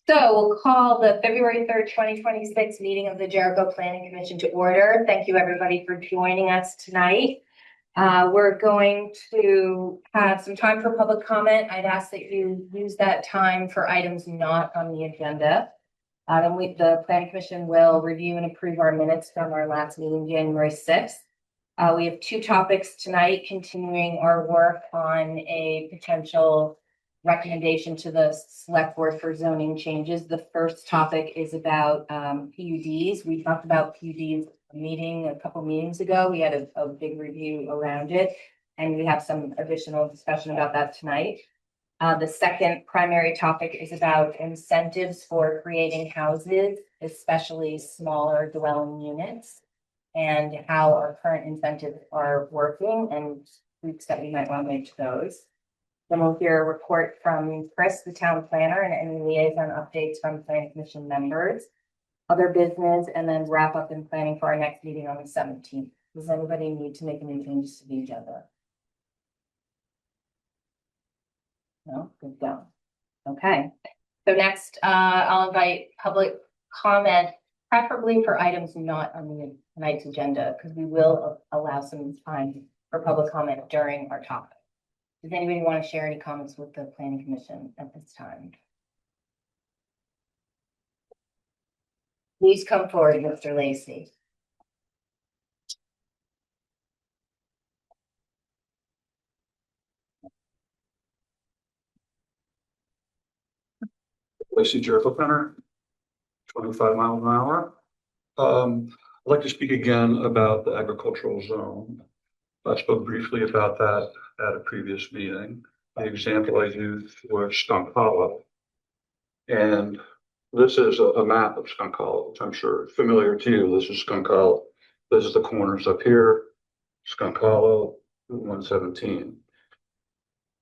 So we'll call the February 3rd, 2026 meeting of the Jericho Planning Commission to order. Thank you, everybody, for joining us tonight. We're going to have some time for public comment. I'd ask that you use that time for items not on the agenda. Then the Planning Commission will review and approve our minutes from our last meeting, January 6th. We have two topics tonight, continuing our work on a potential recommendation to the select board for zoning changes. The first topic is about PUDs. We talked about PUDs meeting a couple meetings ago. We had a big review around it, and we have some additional discussion about that tonight. The second primary topic is about incentives for creating houses, especially smaller dwelling units, and how our current incentives are working and tweaks that we might want to make to those. Then we'll hear a report from Chris, the town planner, and any liaison updates from planning commission members, other business, and then wrap up in planning for our next meeting on the 17th. Does anybody need to make any changes to the agenda? No, good go. Okay. So next, I'll invite public comment, preferably for items not on tonight's agenda, because we will allow some time for public comment during our topic. Does anybody want to share any comments with the planning commission at this time? Please come forward, Mr. Lacey. Lacey, Jericho Planner, 25 miles an hour. I'd like to speak again about the agricultural zone. I spoke briefly about that at a previous meeting. The example I used was Skunk Hollow. And this is a map of Skunk Hollow, which I'm sure is familiar to you. This is Skunk Hollow. This is the corners up here, Skunk Hollow, Route 117.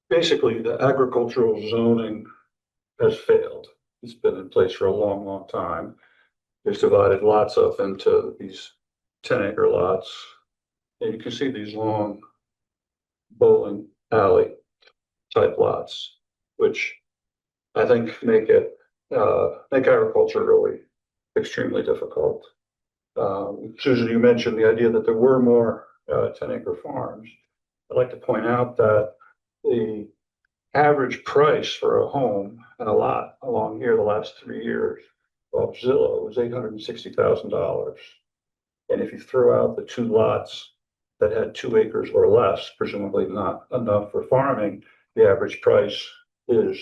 Basically, the agricultural zoning has failed. It's been in place for a long, long time. It's divided lots up into these 10-acre lots. And you can see these long bowling alley type lots, which I think make agriculture really extremely difficult. Susan, you mentioned the idea that there were more 10-acre farms. I'd like to point out that the average price for a home and a lot along here the last 3 years off Zillow was $860,000. And if you throw out the two lots that had 2 acres or less, presumably not enough for farming, the average price is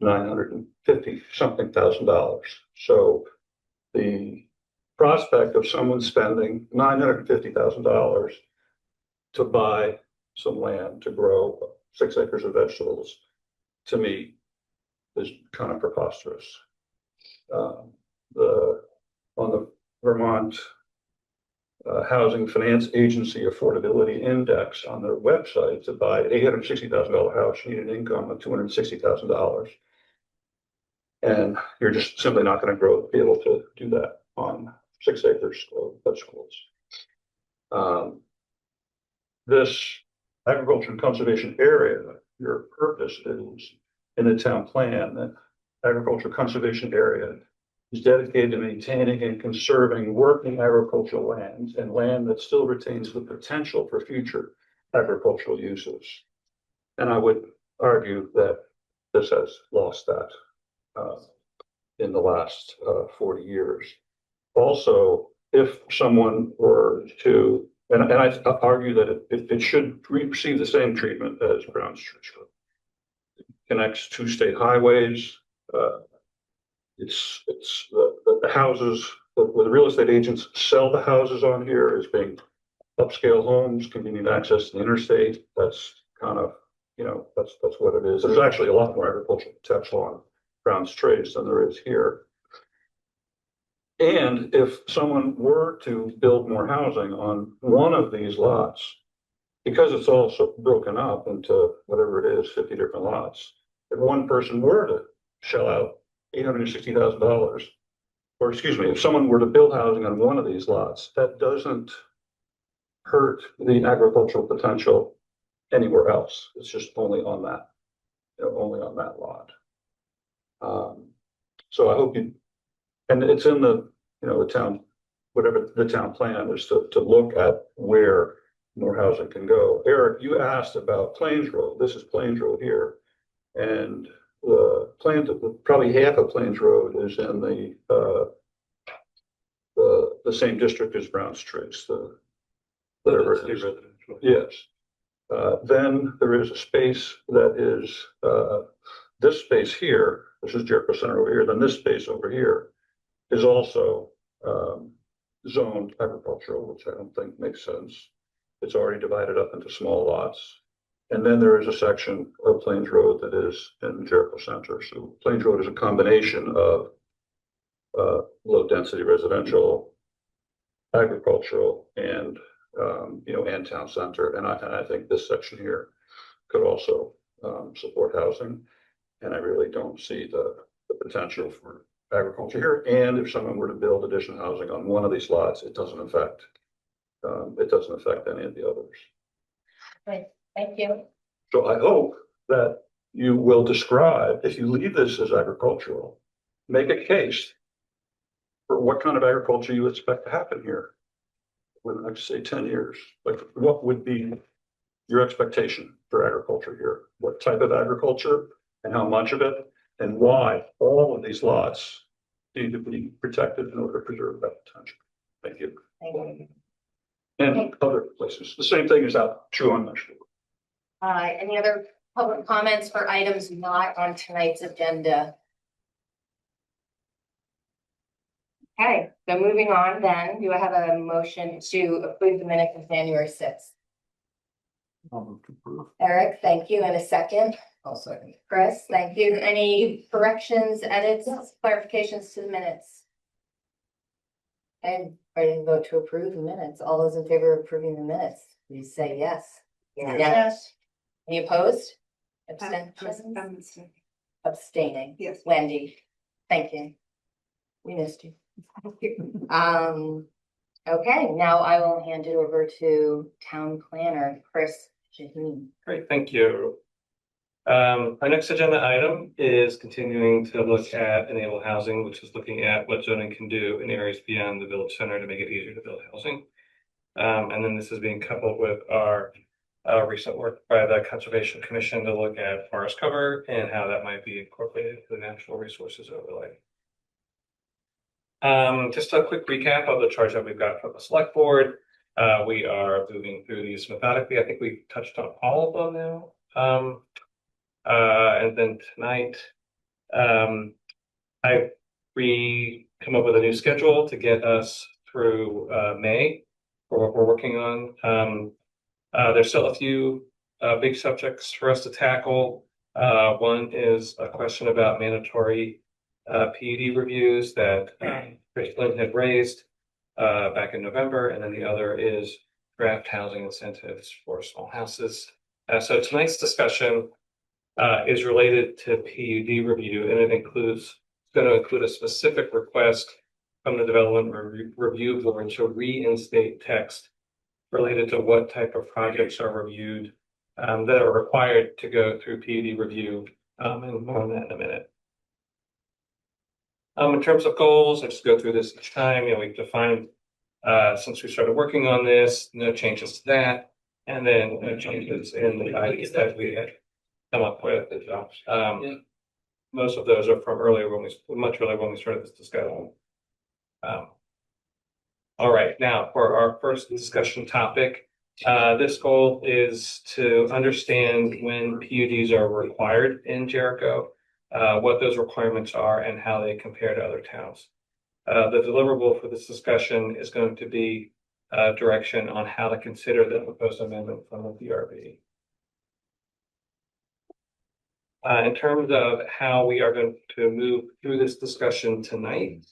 $950-something thousand. So the prospect of someone spending $950,000 to buy some land to grow 6 acres of vegetables, to me, is kind of preposterous. On the Vermont Housing Finance Agency Affordability Index on their website, to buy an $860,000 house, you need an income of $260,000. And you're just simply not going to be able to do that on 6 acres of vegetables. This agriculture and conservation area, your purpose is in the town plan that agriculture conservation area is dedicated to maintaining and conserving working agricultural lands and land that still retains the potential for future agricultural uses. And I would argue that this has lost that in the last 40 years. Also, if someone were to, and I argue that it should receive the same treatment as Brown's Church. It connects 2 state highways. It's the houses, where the real estate agents sell the houses on here as being upscale homes, convenient access to the interstate. That's kind of, that's what it is. There's actually a lot more agricultural potential on Brown's Trace than there is here. And if someone were to build more housing on one of these lots, because it's all so broken up into whatever it is, 50 different lots, if one person were to shell out $860,000, or excuse me, if someone were to build housing on one of these lots, that doesn't hurt the agricultural potential anywhere else. It's just only on that, only on that lot. So I hope you, and it's in the, the town, whatever the town plan is to look at where more housing can go. Eric, you asked about Plains Road. This is Plains Road here. And probably half of Plains Road is in the same district as Brown Streets, whatever it is. Yes. Then there is a space that is this space here. This is Jericho Center over here. Then this space over here is also zoned agricultural, which I don't think makes sense. It's already divided up into small lots. And then there is a section of Plains Road that is in Jericho Center. So Plains Road is a combination of low density residential, agricultural, and and town center. And I think this section here could also support housing. And I really don't see the potential for agriculture here. And if someone were to build additional housing on one of these lots, it doesn't affect any of the others. Right, thank you. So I hope that you will describe, if you leave this as agricultural, make a case for what kind of agriculture you expect to happen here within the next, say, 10 years. Like, what would be your expectation for agriculture here? What type of agriculture and how much of it, and why all of these lots need to be protected in order to preserve that potential. Thank you. Thank you. And other places, the same thing is out true on Mesh. Any other public comments for items not on tonight's agenda? Okay, so moving on then, do I have a motion to approve the minutes of January 6th? I'll move to approve. Eric, thank you. And a second? I'll second. Chris, thank you. Any corrections, edits, clarifications to the minutes? And ready to vote to approve the minutes. All those in favor of approving the minutes, please say yes. Yes. Any opposed? Abstentions? Abstaining. Yes. Wendy, thank you. We missed you. Okay, now I will hand it over to town planner, Chris Shaheen. Great, thank you. Our next agenda item is continuing to look at enable housing, which is looking at what zoning can do in areas beyond the village center to make it easier to build housing. And then this is being coupled with our recent work by the Conservation Commission to look at forest cover and how that might be incorporated into the natural resources overlay. Just a quick recap of the charge that we've got from the select board. We are moving through these methodically. I think we've touched on all of them now. And then tonight, we come up with a new schedule to get us through May for what we're working on. There's still a few big subjects for us to tackle. One is a question about mandatory PUD reviews that Chris Flynn had raised back in November, and then the other is draft housing incentives for small houses. So tonight's discussion is related to PUD review, and it's going to include a specific request from the Development Review Board to reinstate text related to what type of projects are reviewed that are required to go through PUD review, and more on that in a minute. In terms of goals, I just go through this each time. We've defined, since we started working on this, no changes to that, and then no changes in the ideas that we had come up with. Most of those are from much earlier when we started this discussion. All right, now for our first discussion topic, this goal is to understand when PUDs are required in Jericho, what those requirements are, and how they compare to other towns. The deliverable for this discussion is going to be direction on how to consider the proposed amendment from the DRB. In terms of how we are going to move through this discussion tonight,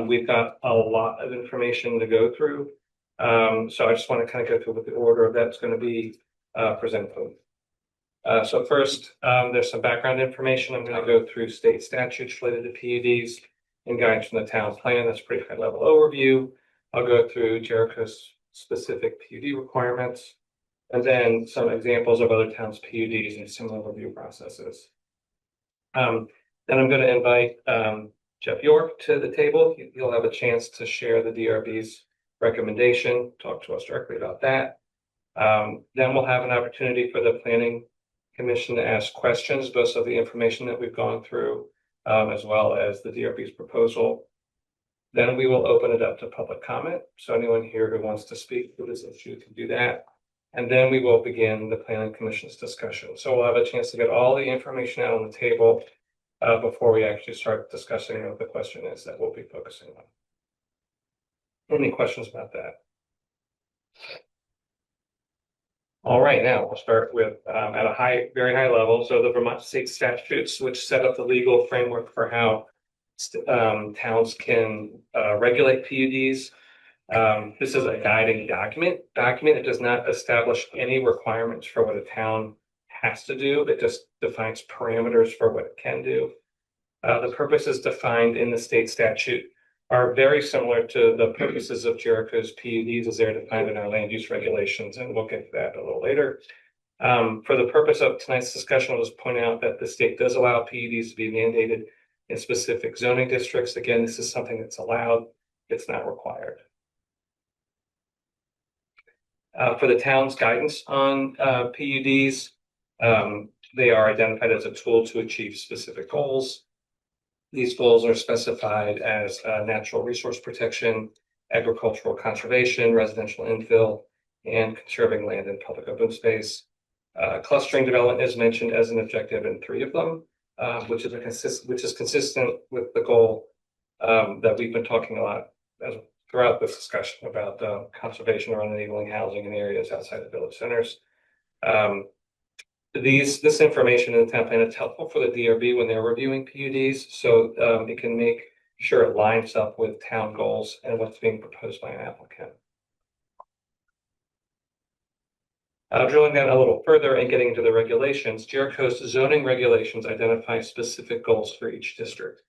we've got a lot of information to go through. So I just want to kind of go through what the order that's going to be presented. So first, there's some background information. I'm going to go through state statutes related to PUDs and guidance from the town plan. That's a pretty high level overview. I'll go through Jericho's specific PUD requirements, and then some examples of other towns' PUDs and similar review processes. Then I'm going to invite Jeff York to the table. He'll have a chance to share the DRB's recommendation, talk to us directly about that. Then we'll have an opportunity for the Planning Commission to ask questions, both of the information that we've gone through, as well as the DRB's proposal. Then we will open it up to public comment. So anyone here who wants to speak to this issue can do that. And then we will begin the Planning Commission's discussion. So we'll have a chance to get all the information out on the table before we actually start discussing what the question is that we'll be focusing on. Any questions about that? All right, now we'll start with at a very high level. So the Vermont state statutes, which set up the legal framework for how towns can regulate PUDs. This is a guiding document. It does not establish any requirements for what a town has to do. It just defines parameters for what it can do. The purposes defined in the state statute are very similar to the purposes of Jericho's PUDs as they're defined in our land use regulations, and we'll get to that a little later. For the purpose of tonight's discussion, I'll just point out that the state does allow PUDs to be mandated in specific zoning districts. Again, this is something that's allowed, it's not required. For the town's guidance on PUDs, they are identified as a tool to achieve specific goals. These goals are specified as natural resource protection, agricultural conservation, residential infill, and conserving land and public open space. Clustering development is mentioned as an objective in 3 of them, which is consistent with the goal that we've been talking a lot throughout this discussion about conservation around enabling housing in areas outside of village centers. This information in the town plan is helpful for the DRB when they're reviewing PUDs, so it can make sure it lines up with town goals and what's being proposed by an applicant. Drilling down a little further and getting into the regulations, Jericho's zoning regulations identify specific goals for each district.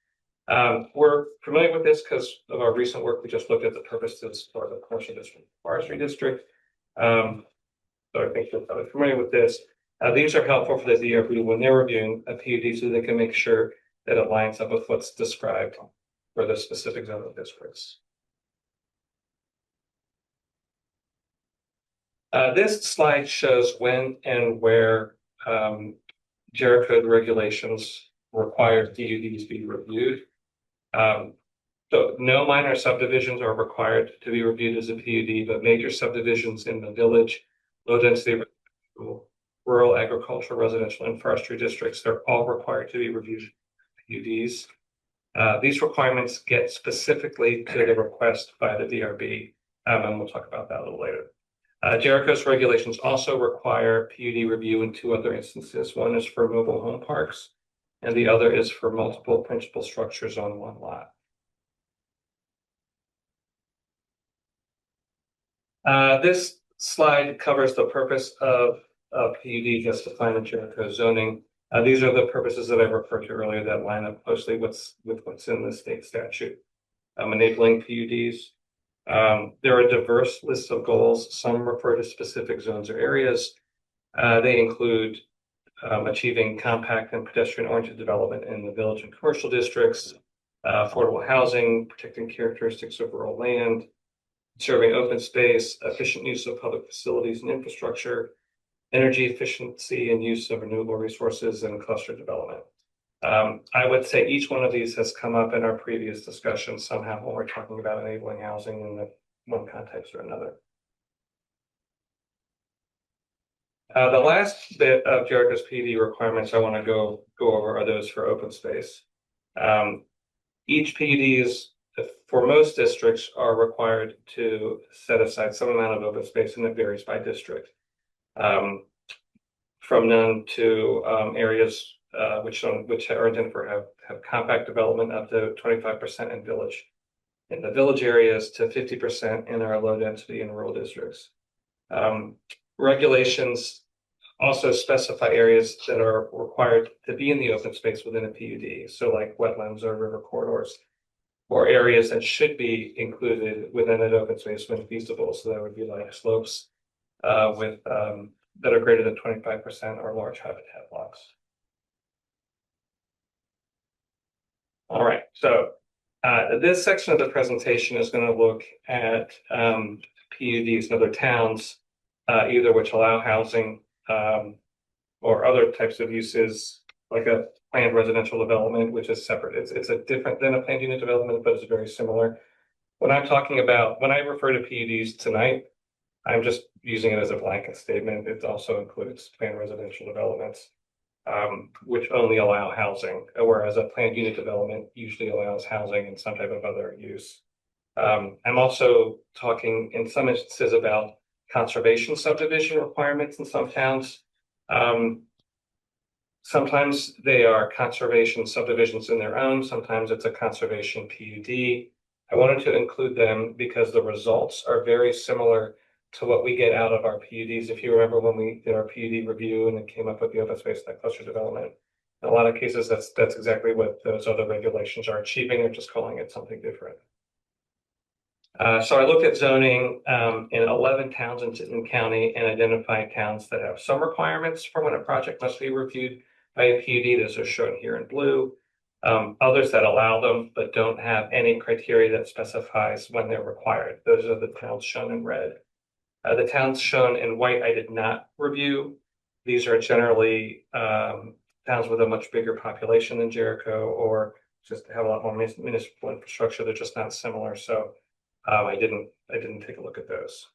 We're familiar with this because of our recent work. We just looked at the purposes for the commercial district, forestry district. So I think you're probably familiar with this. These are helpful for the DRB when they're reviewing a PUD so they can make sure that it lines up with what's described for the specific zoning districts. This slide shows when and where Jericho regulations require PUDs be reviewed. So no minor subdivisions are required to be reviewed as a PUD, but major subdivisions in the village, low density, rural agricultural, residential, and forestry districts, they're all required to be reviewed PUDs. These requirements get specifically to the request by the DRB, and we'll talk about that a little later. Jericho's regulations also require PUD review in 2 other instances. One is for mobile home parks, and the other is for multiple principal structures on 1 lot. This slide covers the purpose of PUD just defined in Jericho zoning. These are the purposes that I referred to earlier that line up closely with what's in the state statute. Enabling PUDs. There are diverse lists of goals. Some refer to specific zones or areas. They include achieving compact and pedestrian-oriented development in the village and commercial districts, affordable housing, protecting characteristics of rural land, serving open space, efficient use of public facilities and infrastructure, energy efficiency and use of renewable resources, and cluster development. I would say each one of these has come up in our previous discussions somehow when we're talking about enabling housing in one context or another. The last bit of Jericho's PUD requirements I want to go over are those for open space. Each PUD for most districts are required to set aside some amount of open space, and it varies by district. From none to areas which are intended for have compact development up to 25% in the village areas to 50% in our low density and rural districts. Regulations also specify areas that are required to be in the open space within a PUD. So like wetlands or river corridors, or areas that should be included within an open space when feasible. So that would be like slopes that are greater than 25% or large habitat blocks. All right, so This section of the presentation is going to look at PUDs in other towns, either which allow housing or other types of uses, like a planned residential development, which is separate. It's a different than a planned unit development, but it's very similar. When I'm talking about, when I refer to PUDs tonight, I'm just using it as a blanket statement. It also includes planned residential developments, which only allow housing, whereas a planned unit development usually allows housing and some type of other use. I'm also talking in some instances about conservation subdivision requirements in some towns. Sometimes they are conservation subdivisions in their own. Sometimes it's a conservation PUD. I wanted to include them because the results are very similar to what we get out of our PUDs. If you remember when we did our PUD review and it came up with the open space net cluster development, in a lot of cases, that's exactly what those other regulations are achieving. They're just calling it something different. So I looked at zoning in 11 towns in Chittenden County and identified towns that have some requirements for when a project must be reviewed by a PUD. Those are shown here in blue. Others that allow them but don't have any criteria that specifies when they're required. Those are the towns shown in red. The towns shown in white I did not review. These are generally towns with a much bigger population than Jericho, or just have a lot more municipal infrastructure. They're just not similar. So I didn't take a look at those.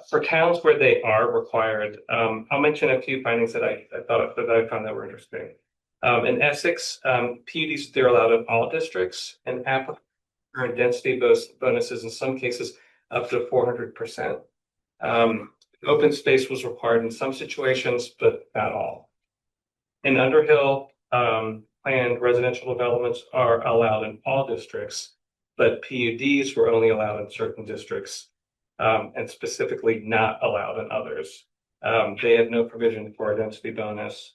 For towns where they are required, I'll mention a few findings that I found that were interesting. In Essex, PUDs, they're allowed in all districts, and applicants earn density bonuses in some cases up to 400%. Open space was required in some situations, but not all. In Underhill, planned residential developments are allowed in all districts, but PUDs were only allowed in certain districts, and specifically not allowed in others. They had no provision for a density bonus.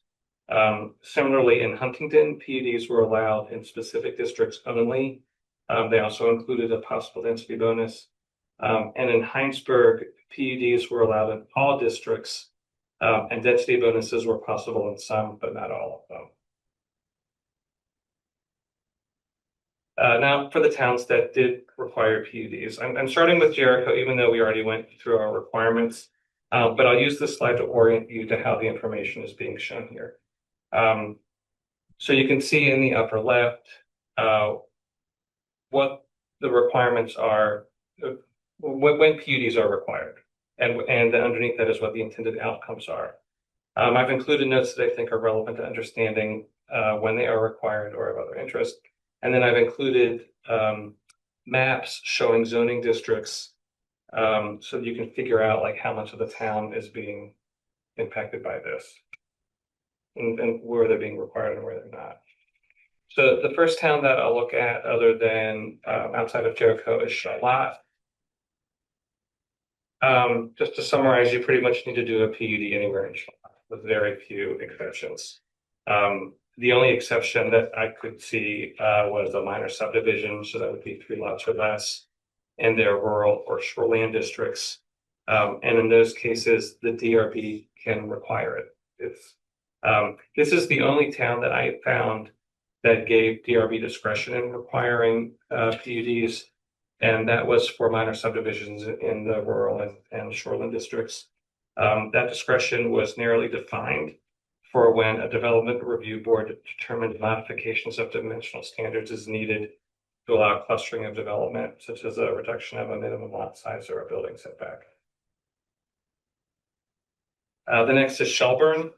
Similarly, in Huntington, PUDs were allowed in specific districts only. They also included a possible density bonus. And in Heinsberg, PUDs were allowed in all districts, and density bonuses were possible in some, but not all of them. Now for the towns that did require PUDs, I'm starting with Jericho, even though we already went through our requirements, but I'll use this slide to orient you to how the information is being shown here. So you can see in the upper left what the requirements are when PUDs are required, and underneath that is what the intended outcomes are. I've included notes that I think are relevant to understanding when they are required or of other interest. And then I've included maps showing zoning districts so that you can figure out like how much of the town is being impacted by this and where they're being required and where they're not. So the first town that I'll look at other than outside of Jericho is Charlotte. Just to summarize, you pretty much need to do a PUD anywhere in Charlotte with very few exceptions. The only exception that I could see was a minor subdivision, so that would be 3 lots or less, and their rural or shoreland districts. And in those cases, the DRB can require it. This is the only town that I found that gave DRB discretion in requiring PUDs, and that was for minor subdivisions in the rural and shoreland districts. That discretion was narrowly defined for when a development review board determined modifications of dimensional standards is needed to allow clustering of development, such as a reduction of a minimum lot size or a building setback. The next is Shelburne,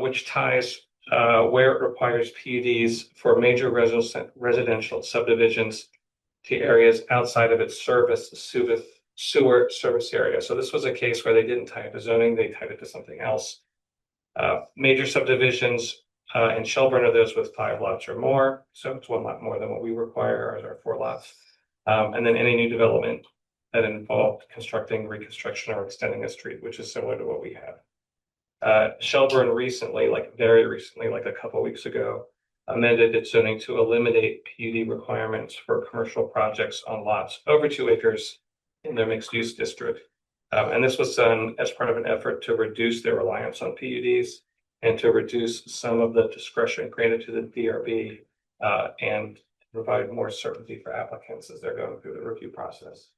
which ties where it requires PUDs for major residential subdivisions to areas outside of its sewer service area. So this was a case where they didn't tie it to zoning, they tied it to something else. Major subdivisions in Shelburne are those with 5 lots or more. So it's 1 lot more than what we require, ours are 4 lots. And then any new development that involved constructing, reconstruction, or extending a street, which is similar to what we have. Shelburne recently, very recently, like a couple of weeks ago, amended its zoning to eliminate PUD requirements for commercial projects on lots over 2 acres in their mixed-use district. And this was done as part of an effort to reduce their reliance on PUDs and to reduce some of the discretion granted to the DRB and provide more certainty for applicants as they're going through the review process.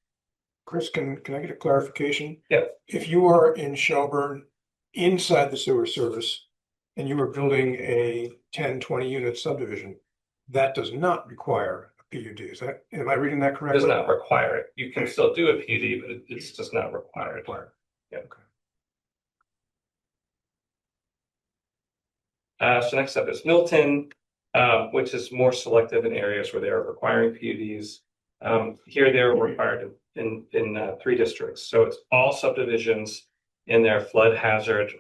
Chris, can I get a clarification? Yeah. If you are in Shelburne inside the sewer service and you are building a 10, 20 unit subdivision, that does not require a PUD. Am I reading that It correctly? does not require it. You can still do a PUD, but it's just not required. Yeah. So next up is Milton, which is more selective in areas where they are requiring PUDs. Here they're required in 3 districts. So it's all subdivisions in their flood hazard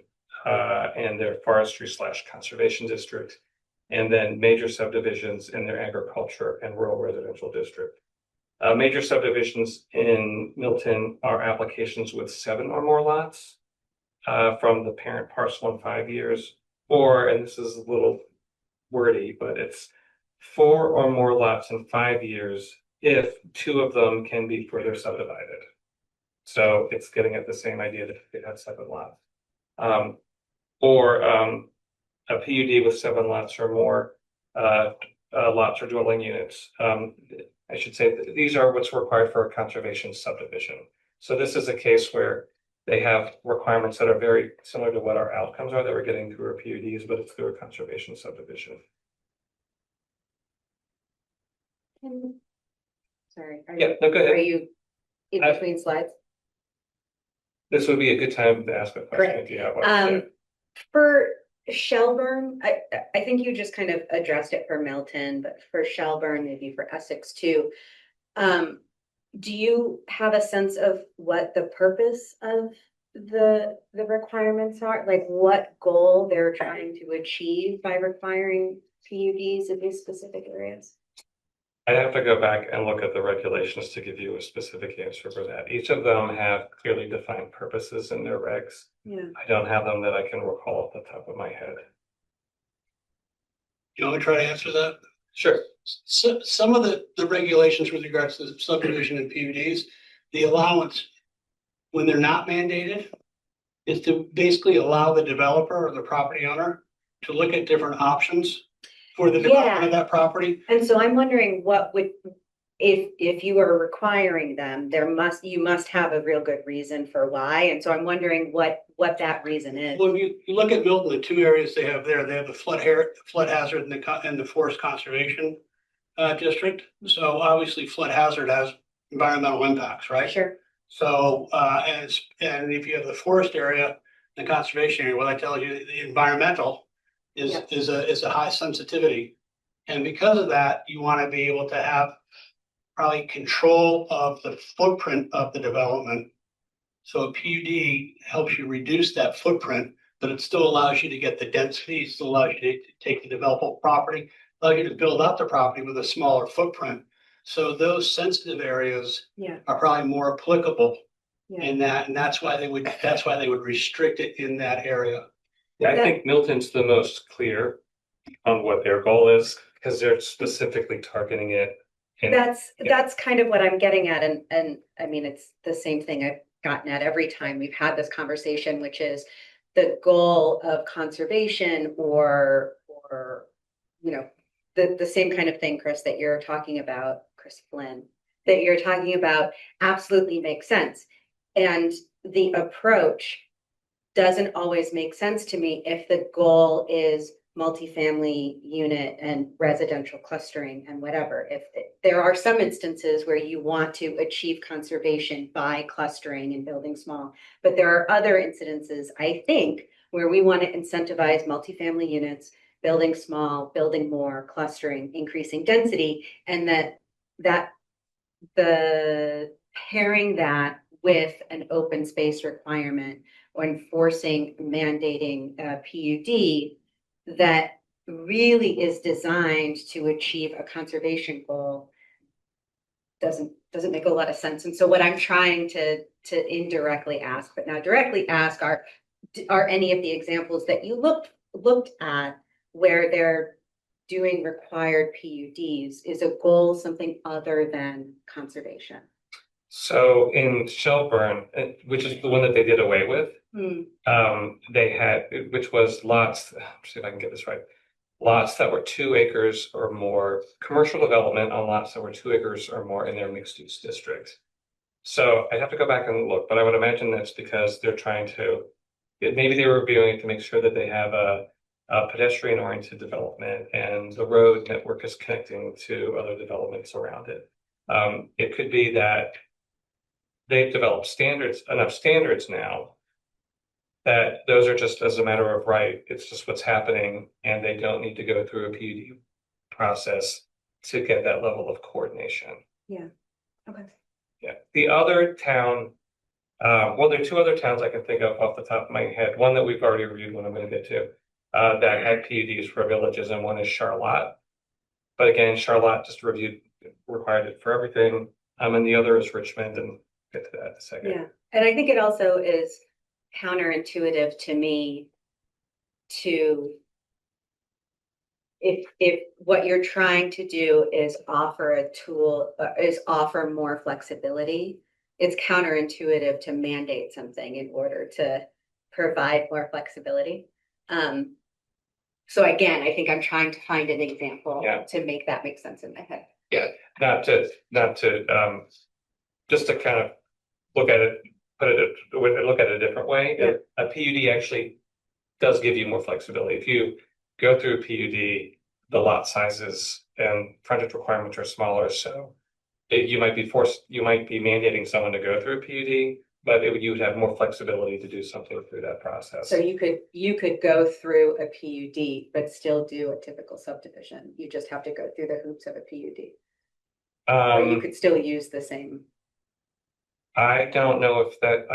and their forestry / conservation district, and then major subdivisions in their agriculture and rural residential district. Major subdivisions in Milton are applications with 7 or more lots from the parent parcel in 5 years, or, and this is a little wordy, but it's 4 or more lots in 5 years if 2 of them can be further subdivided. So it's getting at the same idea that it has 7 lots. Or a PUD with 7 lots or more lots or dwelling units. I should say that these are what's required for a conservation subdivision. So this is a case where they have requirements that are very similar to what our outcomes are that we're getting through our PUDs, but it's through a conservation subdivision. Sorry. Yeah, no, go Are ahead. you in between slides? This would be a good time to ask a question Great. if you have one. Yeah. For Shelburne, I think you just kind of addressed it for Milton, but for Shelburne, maybe for Essex too. Do you have a sense of what the purpose of the requirements are? Like what goal they're trying to achieve by requiring PUDs in these specific areas? I'd have to go back and look at the regulations to give you a specific answer for that. Each of them have clearly defined purposes in their regs. Yeah. I don't have them that I can recall off the top of my head. You want me to try to answer that? Sure. So, some of the regulations with regards to subdivision and PUDs, the allowance, when they're not mandated, is to basically allow the developer or the property owner to look at different options for the development of that property. And so I'm wondering what would, if you are requiring them, you must have a real good reason for why. And so I'm wondering what that reason is. Well, if you look at Milton, the 2 areas they have there, they have the flood hazard and the forest conservation district. So obviously flood hazard has environmental impacts, right? Sure. So, and if you have the forest area, the conservation area, what I tell you, the environmental is a high sensitivity. And because of that, you want to be able to have probably control of the footprint of the development. So a PUD helps you reduce that footprint, but it still allows you to get the density, it still allows you to take the developable property, allows you to build out the property with a smaller footprint. So those sensitive areas are probably more applicable in that, and that's why they would restrict it in that area. Yeah, I think Milton's the most clear on what their goal is because they're specifically targeting it. That's kind of what I'm getting at. And I mean, it's the same thing I've gotten at every time we've had this conversation, which is the goal of conservation or you know, the same kind of thing, Chris, that you're talking about, Chris Flynn, that you're talking about absolutely makes sense. And the approach doesn't always make sense to me if the goal is multifamily unit and residential clustering and whatever. If there are some instances where you want to achieve conservation by clustering and building small, but there are other incidences, I think, where we want to incentivize multifamily units, building small, building more, clustering, increasing density, and that the pairing that with an open space requirement or enforcing, mandating a PUD that really is designed to achieve a conservation goal doesn't make a lot of sense. And so what I'm trying to indirectly ask, but now directly ask, are any of the examples that you looked at where they're doing required PUDs, is a goal something other than conservation? So in Shelburne, which is the one that they did away with, They had, which was lots, see if I can get this right. Lots that were 2 acres or more, commercial development on lots that were 2 acres or more in their mixed use district. So I'd have to go back and look, but I would imagine that's because they're trying to, maybe they were reviewing it to make sure that they have a pedestrian oriented development and the road network is connecting to other developments around it. It could be that they've developed enough standards now that those are just as a matter of right. It's just what's happening and they don't need to go through a PUD process to get that level of coordination. Yeah. Okay. Yeah. The other town, well, there are 2 other towns I can think of off the top of my head. One that we've already reviewed, one I'm going to get to, that had PUDs for villages, and one is Charlotte. But again, Charlotte just required it for everything. And the other is Richmond, and get to that in a second. Yeah, and I think it also is counterintuitive to me to if what you're trying to do is offer a tool, is offer more flexibility, it's counterintuitive to mandate something in order to provide more flexibility. So again, I think I'm trying to find an example to make that make sense in my head. Yeah, not to just to kind of look at it, look at it a different way. Yeah. A PUD actually does give you more flexibility. If you go through a PUD, the lot sizes and frontage requirements are smaller, so you might be mandating someone to go through a PUD, but you would have more flexibility to do something through that process. So you could go through a PUD, but still do a typical subdivision. You just have to go through the hoops of a PUD. Or you could still use the same. I don't know if that,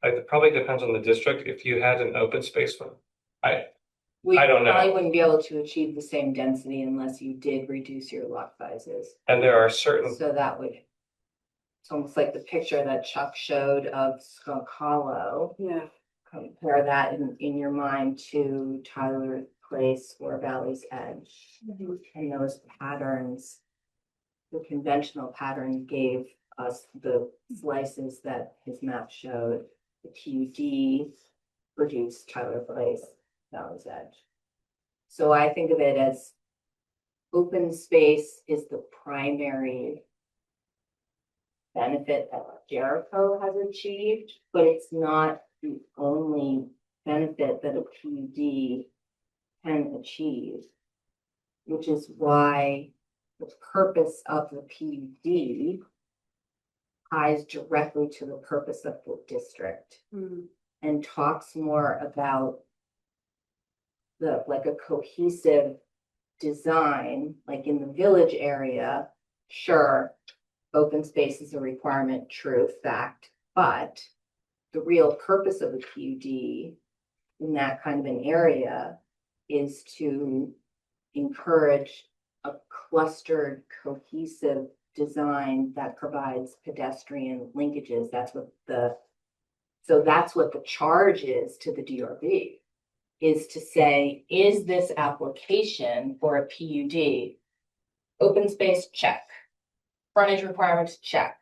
it probably depends on the district. If you had an open space one, We I don't know. probably wouldn't be able to achieve the same density unless you did reduce your lot sizes. and there are certain, So that would, it's almost like the picture that Chuck showed of Skunk Hollow. Yeah. Compare that in your mind to Tyler Place or Valley's Edge. And those patterns, the conventional pattern gave us the slices that his map showed. The PUD produced Tyler Place, Valley's Edge. So I think of it as open space is the primary benefit that Jericho has achieved, but it's not the only benefit that a PUD can achieve, which is why the purpose of the PUD ties directly to the purpose of the district and talks more about like a cohesive design, like in the village area. Sure, open space is a requirement, true fact, but the real purpose of a PUD in that kind of an area is to encourage a clustered, cohesive design that provides pedestrian linkages. That's what the charge is to the DRB, is to say, is this application for a PUD, open space, check, frontage requirements, check.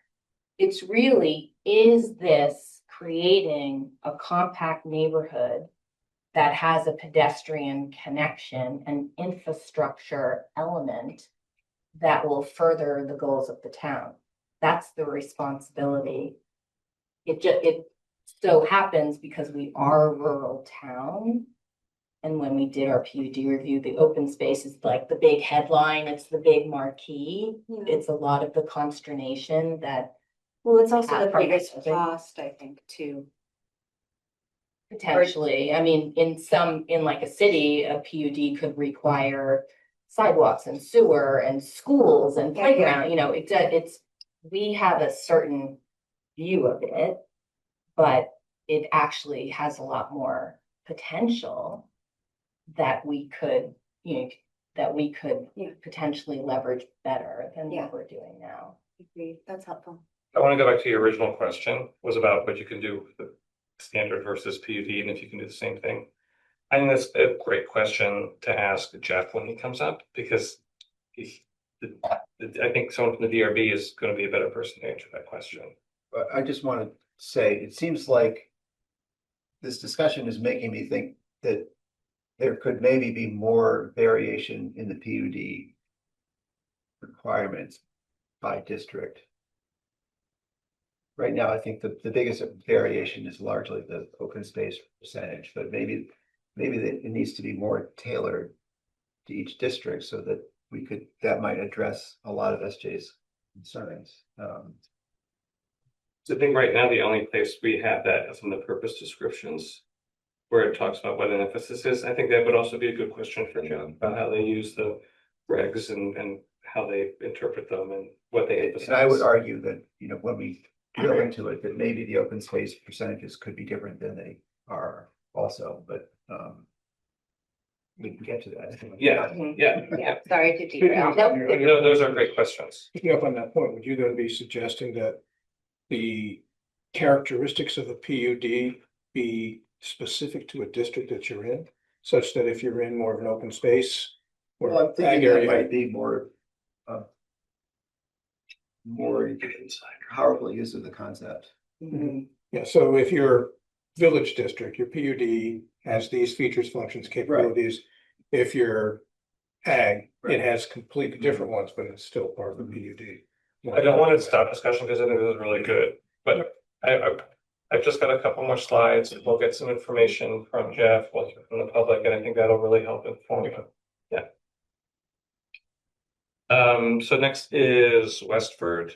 It's really, is this creating a compact neighborhood that has a pedestrian connection and infrastructure element that will further the goals of the town? That's the responsibility. It so happens because we are a rural town. And when we did our PUD review, the open space is like the big headline, it's the big marquee. It's a lot of the consternation that. Well, it's also the from biggest housing. cost, I think, too. Potentially, I mean, in like a city, a PUD could require sidewalks and sewer and schools and playground, we have a certain view of it, but it actually has a lot more potential that we could, potentially leverage better than what we're doing now. Agreed. That's helpful. I want to go back to your original question, was about what you can do with the standard versus PUD and if you can do the same thing. I think that's a great question to ask Jeff when he comes up, because I think someone from the DRB is going to be a better person to answer that question. I just want to say, it seems like this discussion is making me think that there could maybe be more variation in the PUD requirements by district. Right now, I think the biggest variation is largely the open space percentage, but maybe it needs to be more tailored to each district so that that might address a lot of SJ's concerns. So I think right now, the only place we have that is in the purpose descriptions, where it talks about what an emphasis is. I think that would also be a good question for John about how they use the regs and how they interpret them and what they emphasize. And I would argue that, when we drill into it, that maybe the open space percentages could be different than they are also, but we can get to that. Yeah. Yeah, sorry to derail. No, those are great questions. Picking up on that point, would you then be suggesting that the characteristics of the PUD be specific to a district that you're in? Such that if you're in more of an open space or Well, I'm thinking ag that area, might be more powerful use of the concept. yeah, so if your village district, your PUD has these features, functions, capabilities. If you're ag, it has completely different ones, but it's still part of the PUD. I don't want to stop discussion because I think this is really good, but I've just got a couple more slides. We'll get some information from Jeff, we'll hear from the public, and I think that'll really help inform you. Yeah. So next is Westford.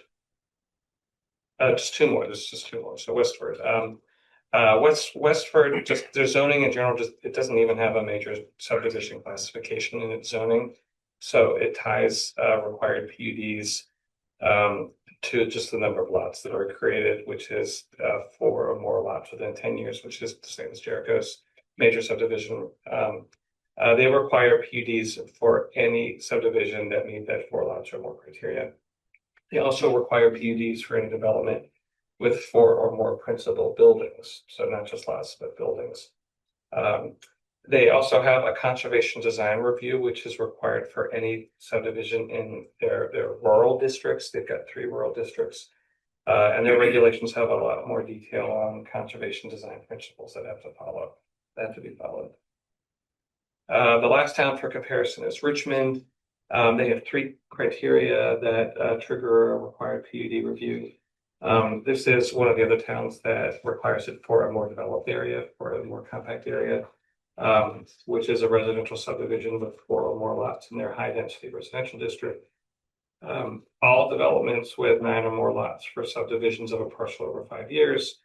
Just two more. This is just two more. So Westford. Westford, just their zoning in general, it doesn't even have a major subdivision classification in its zoning. So it ties required PUDs to just the number of lots that are created, which is 4 or more lots within 10 years, which is the same as Jericho's major subdivision. They require PUDs for any subdivision that meet that 4 lots or more criteria. They also require PUDs for any development with 4 or more principal buildings, so not just lots, but buildings. They also have a conservation design review, which is required for any subdivision in their rural districts. They've got 3 rural districts, and their regulations have a lot more detail on conservation design principles that have to be followed. The last town for comparison is Richmond. They have 3 criteria that trigger a required PUD review. This is one of the other towns that requires it for a more developed area, for a more compact area, which is a residential subdivision with 4 or more lots in their high density residential district. All developments with 9 or more lots for subdivisions of a parcel over 5 years.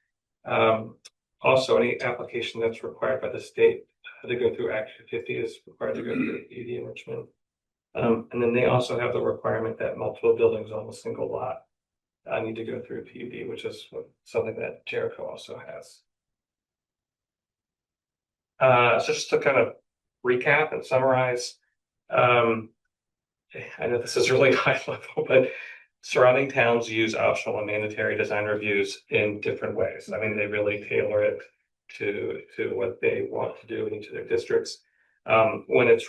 Also, any application that's required by the state to go through Act 250 is required to go through PUD in Richmond. And then they also have the requirement that multiple buildings on a single lot need to go through PUD, which is something that Jericho also has. So just to kind of recap and summarize, I know this is really high level, but surrounding towns use optional and mandatory design reviews in different ways. I mean, they really tailor it to what they want to do in each of their districts. When it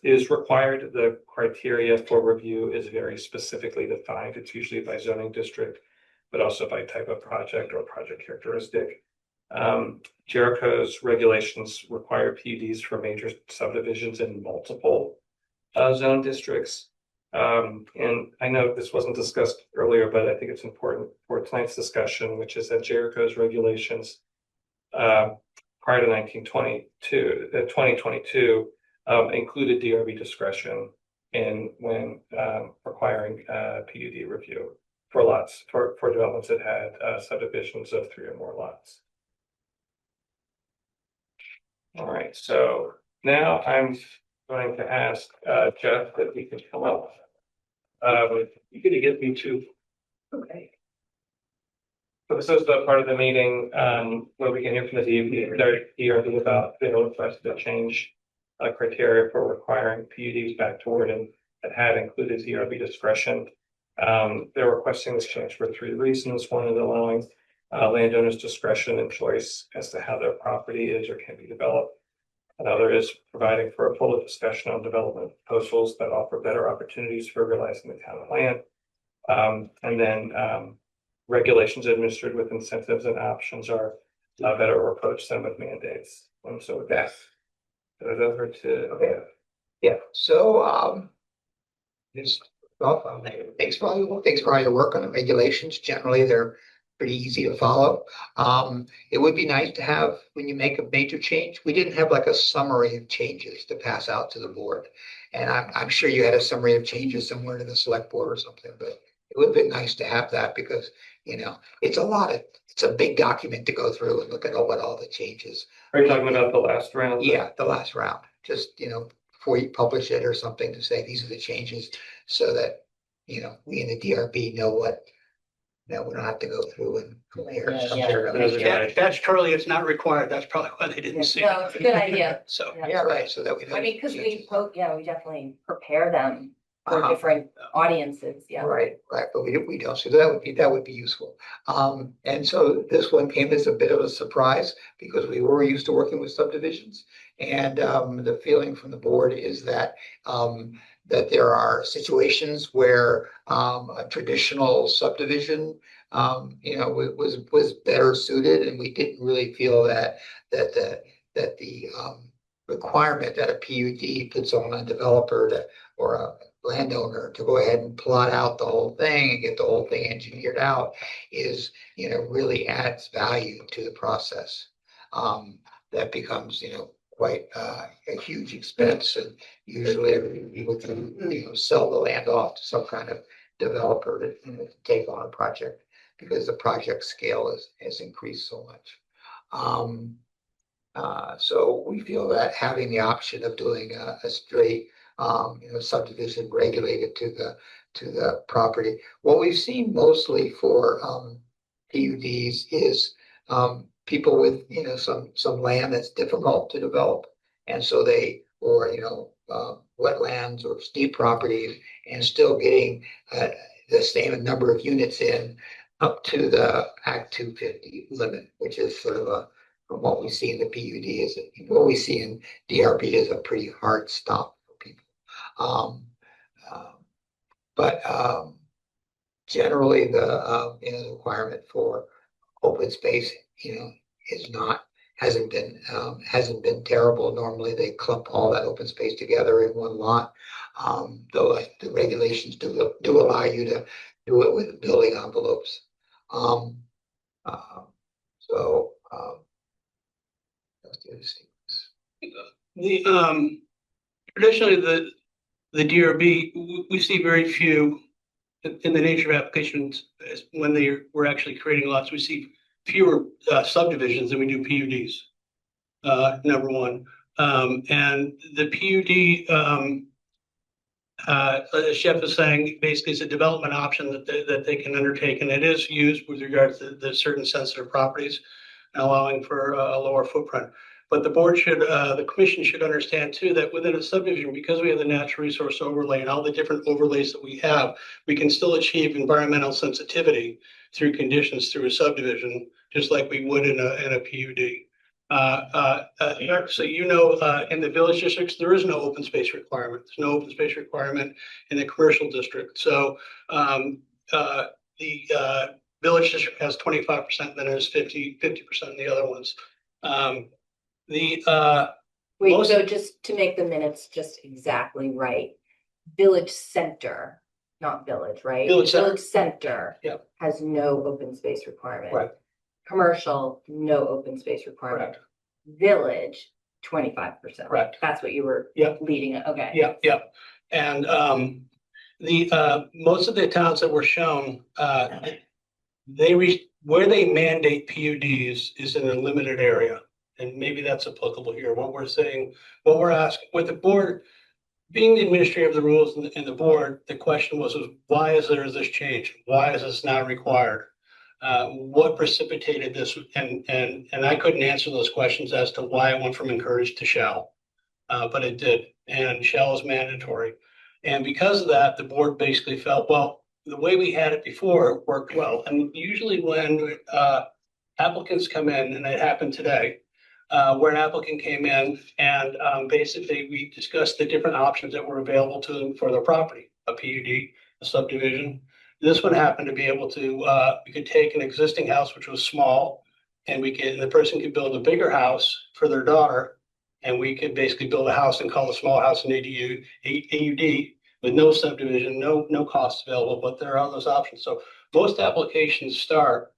is required, the criteria for review is very specifically defined. It's usually by zoning district, but also by type of project or project characteristic. Jericho's regulations require PUDs for major subdivisions in multiple zone districts. And I know this wasn't discussed earlier, but I think it's important for tonight's discussion, which is that Jericho's regulations prior to 2022 included DRB discretion when requiring PUD review for lots for developments that had subdivisions of 3 or more lots. All right, so now I'm going to ask Jeff if he can come up. You're going to get me to. Okay. So this is the part of the meeting where we can hear from the DRB about their request to change criteria for requiring PUDs back toward and that had included DRB discretion. They're requesting this change for 3 reasons. One is allowing landowners discretion and choice as to how their property is or can be developed. Another is providing for a full discussion on development proposals that offer better opportunities for realizing the town land. And then regulations administered with incentives and options are better approach them with mandates. So with that, turn it over to. Okay. Yeah, so, just, well, thanks for all your work on the regulations. Generally, they're pretty easy to follow. It would be nice to have, when you make a major change, we didn't have like a summary of changes to pass out to the board. And I'm sure you had a summary of changes somewhere to the select board or something, but it would have been nice to have that because, it's a big document to go through and look at what all the changes. Are you talking about the last round? Yeah, the last round, just, before you publish it or something to say, these are the changes so that, we in the DRB know what, we don't have to go through and compare. Statutorily, it's not required. That's probably why they didn't see No, it. it's a good idea. So, Yeah, right, so that we know. I mean, because we definitely prepare them for Uh-huh. different audiences, yeah. Right, but we don't, so that would be useful. And so this one came as a bit of a surprise because we were used to working with subdivisions. And the feeling from the board is that that there are situations where a traditional subdivision was better suited, and we didn't really feel that the requirement that a PUD puts on a developer or a landowner to go ahead and plot out the whole thing and get the whole thing engineered out is, really adds value to the process. That becomes, quite a huge expense, and usually people can, sell the land off to some kind of developer to take on a project because the project scale has increased so much. So we feel that having the option of doing a straight subdivision regulated to the property. What we've seen mostly for PUDs is people with some land that's difficult to develop, and so wetlands or steep properties, and still getting the same number of units in up to the Act 250 limit, which is sort of from what we see in the PUD what we see in DRB is a pretty hard stop for people. But generally the requirement for open space, hasn't been terrible. Normally they clump all that open space together in one lot. Though the regulations do allow you to do it with building envelopes. So let's do this. traditionally, the DRB, we see very few in the nature of applications when we're actually creating lots. We see fewer subdivisions than we do PUDs. Number one, and the PUD, as Jeff is saying, basically it's a development option that they can undertake, and it is used with regards to the certain sensitive properties, allowing for a lower footprint. But the commission should understand too that within a subdivision, because we have the natural resource overlay and all the different overlays that we have, we can still achieve environmental sensitivity through conditions through a subdivision, just like we would in a PUD. So in the village districts, there is no open space requirement. There's no open space requirement in the commercial district. So the village district has 25%, then there's 50% in the other ones. Wait, Most- so just to make the minutes just exactly right, village center, not village, right? Village center Yep. has no open space requirement. Right. Commercial, no open space requirement. Village, 25%. Correct. That's what you were Yep. leading at, okay. Yeah. And most of the towns that were shown, where they mandate PUDs is in a limited area. And maybe that's applicable here. What we're asking with the board, being the administrator of the rules and the board, the question was why is there this change? Why is this not required? What precipitated this? And I couldn't answer those questions as to why it went from encouraged to shall, but it did, and shall is mandatory. And because of that, the board basically felt, well, the way we had it before worked well. And usually when applicants come in, and it happened today, where an applicant came in and basically we discussed the different options that were available to them for their property, a PUD, a subdivision. This one happened to be able to, we could take an existing house, which was small, and the person could build a bigger house for their daughter. And we could basically build a house and call the small house an AUD with no subdivision, no costs available, but there are those options. So most applications start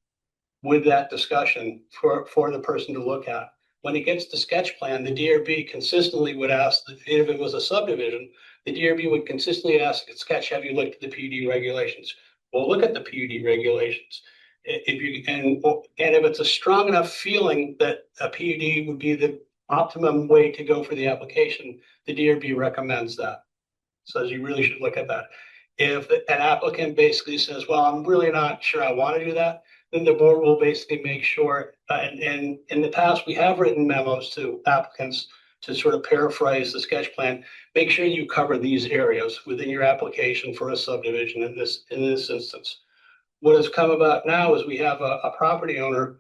with that discussion for the person to look at. When it gets to sketch plan, the DRB consistently would ask, if it was a subdivision, the DRB would consistently ask, sketch, have you looked at the PUD regulations? Well, look at the PUD regulations. And if it's a strong enough feeling that a PUD would be the optimum way to go for the application, the DRB recommends that. So you really should look at that. If an applicant basically says, well, I'm really not sure I want to do that, then the board will basically make sure, and in the past, we have written memos to applicants to sort of paraphrase the sketch plan. Make sure you cover these areas within your application for a subdivision in this instance. What has come about now is we have a property owner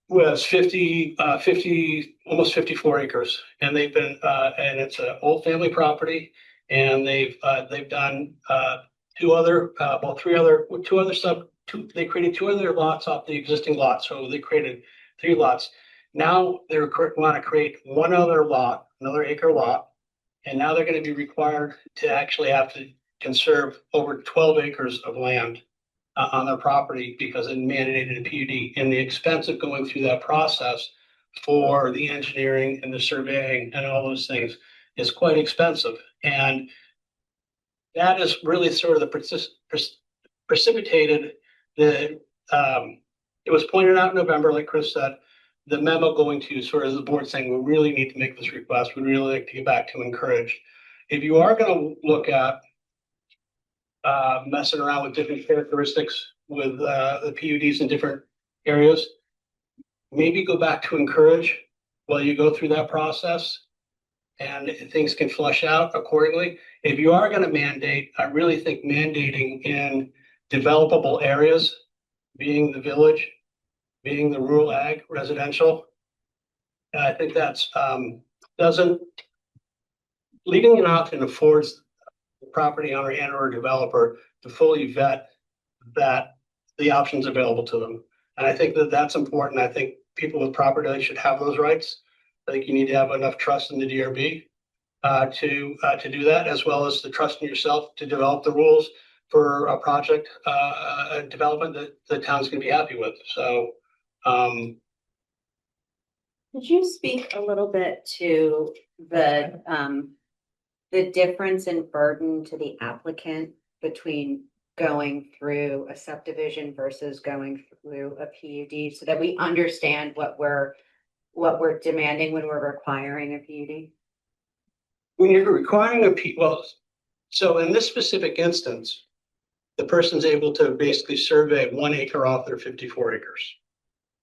who has 50, almost 54 acres, and they've been, and it's an old family property, and they've done they created two other lots off the existing lot, so they created 3 lots. Now they want to create one other lot, another acre lot, and now they're going to be required to actually have to conserve over 12 acres of land on their property because it mandated a PUD, and the expense of going through that process for the engineering and the surveying and all those things is quite expensive. And that is really sort of the precipitated the, it was pointed out in November, like Chris said, the memo going to sort of the board saying, we really need to make this request. We'd really like to get back to encourage. If you are going to look at messing around with different characteristics with the PUDs in different areas, maybe go back to encourage while you go through that process, and things can flush out accordingly. If you are going to mandate, I really think mandating in developable areas, being the village, being the rural ag residential, I think that's leaving an option affords the property owner and or developer to fully vet that the options available to them. And I think that that's important. I think people with property should have those rights. I think you need to have enough trust in the DRB to do that, as well as the trust in yourself to develop the rules for a project development that the town's going to be happy with. So, Could you speak a little bit to the difference in burden to the applicant between going through a subdivision versus going through a PUD, so that we understand what we're demanding when we're requiring a PUD? when you're requiring so in this specific instance, the person's able to basically survey 1 acre off their 54 acres.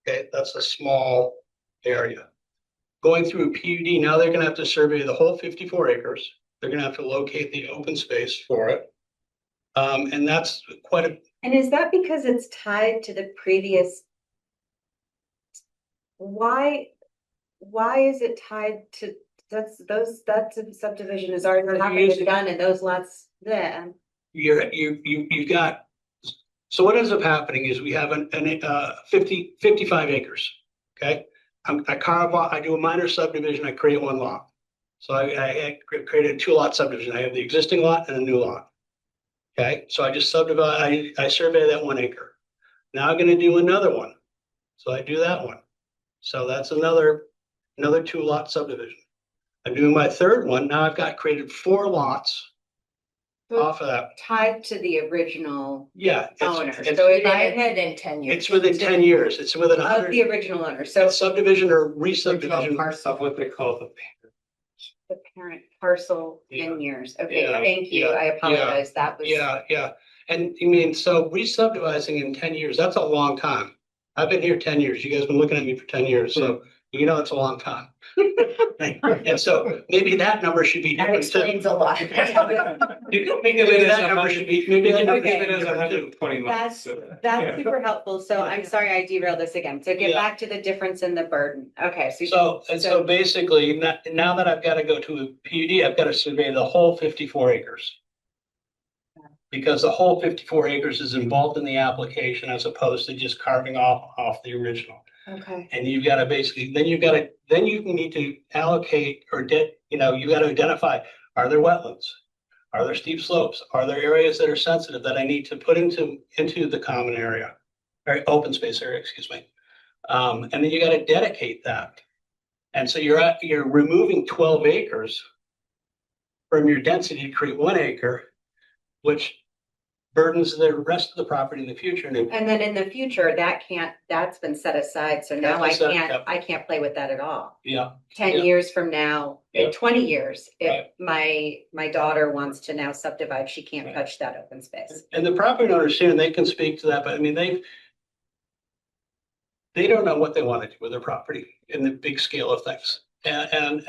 Okay, that's a small area. Going through a PUD, now they're gonna have to survey the whole 54 acres. They're gonna have to locate the open space for it. And that's quite a, And is that because it's tied to the previous? Why is it tied to, that subdivision is already happened and done and those lots there? you've got, so what ends up happening is we have 55 acres, okay? I do a minor subdivision, I create 1 lot. So I created a 2-lot subdivision. I have the existing lot and a new lot. Okay, so I just subdivide, I survey that 1 acre. Now I'm gonna do another one. So I do that one. So that's another 2-lot subdivision. I'm doing my 3rd one. Now I've got created 4 lots off of that. Tied to the original Yeah. owner. It's So if I Within 10 years. it's within 10 years. It's within of 100. the original owner, so Subdivision or re-subdivision. Of what they call the parent parcel Yeah. 10 years. Okay, Yeah, thank you. yeah, I apologize. That was. Yeah. And I mean, so re-subdividing in 10 years, that's a long time. I've been here 10 years. You guys have been looking at me for 10 years, so you know it's a long time. And so maybe that number should be That different too. explains a lot. You can think of Maybe it as that number 100, should be, maybe that you number can should think be of it as different too. 120 months. That's super helpful. So I'm sorry I derailed this again. So get Yeah. back to the difference in the burden. Okay, So basically, now that I've got to go to a PUD, I've got to survey the whole 54 acres. Because the whole 54 acres is involved in the application as opposed to just carving off the original. Okay. And you've got to basically, then you need to allocate you got to identify, are there wetlands? Are there steep slopes? Are there areas that are sensitive that I need to put into the common area? Or open space area, excuse me. And then you got to dedicate that. And so you're removing 12 acres from your density to create 1 acre, which burdens the rest of the property in the future. And then in the future, that's been set aside, so now That's been set, yep. I can't play with that at all. Yeah. 10 Yeah. years from now, Yeah. 20 years, if Right. my daughter wants to now subdivide, she can't touch that open space. And the property owners here, they can speak to that, but I mean, they don't know what they want to do with their property in the big scale of things. And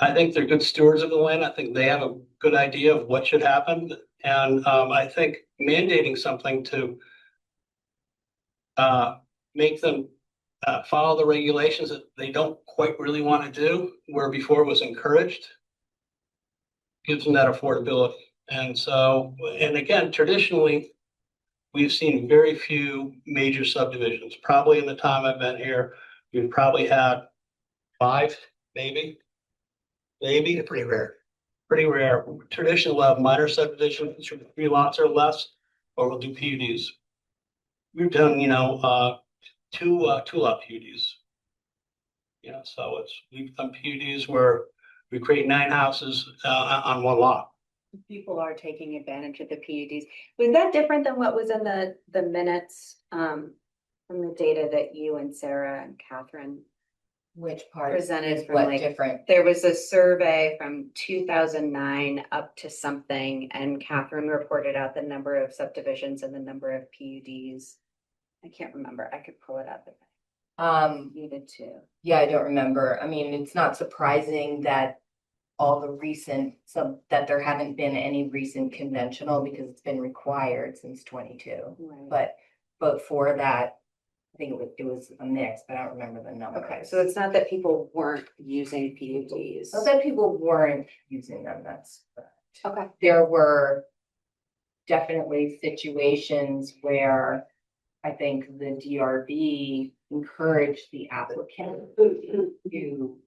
I think they're good stewards of the land. I think they have a good idea of what should happen. And I think mandating something to make them follow the regulations that they don't quite really want to do, where before it was encouraged, gives them that affordability. And so, and again, traditionally, we've seen very few major subdivisions. Probably in the time I've been here, we've probably had 5, maybe. They're pretty rare. Pretty rare. Traditionally, we'll have minor subdivisions, which are 3 lots or less, or we'll do PUDs. We've done, 2 lot PUDs. So we've done PUDs where we create 9 houses on 1 lot. People are taking advantage of the PUDs. Was that different than what was in the minutes from the data that you and Sarah and Catherine Which part presented is from what like different? there was a survey from 2009 up to something, and Catherine reported out the number of subdivisions and the number of PUDs. I can't remember. I could pull it up if I needed to. Yeah, I don't remember. I mean, it's not surprising that all the that there haven't been any recent conventional because it's been required since 22. Right. But for that, I think it was a mix, but I don't remember the number. Okay, so it's not that people weren't using PUDs. Not that people weren't using them, that's correct. Okay. There were definitely situations where I think the DRB encouraged the applicant to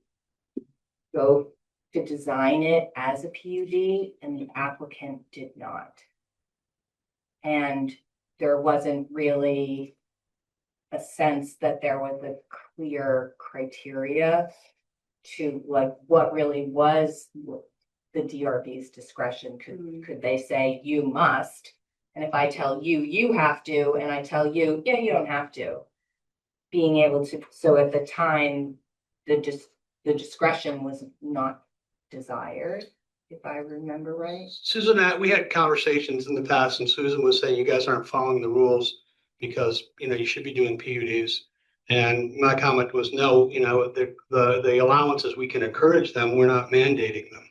go to design it as a PUD, and the applicant did not. And there wasn't really a sense that there was a clear criteria to like what really was the DRB's discretion. Could they say you must? And if I tell you, you have to, and I tell you, yeah, you don't have to. Being able to, so at the time, the discretion was not desired, if I remember right. Susan, we had conversations in the past, and Susan was saying you guys aren't following the rules because, you should be doing PUDs. And my comment was, no, the allowances, we can encourage them, we're not mandating them.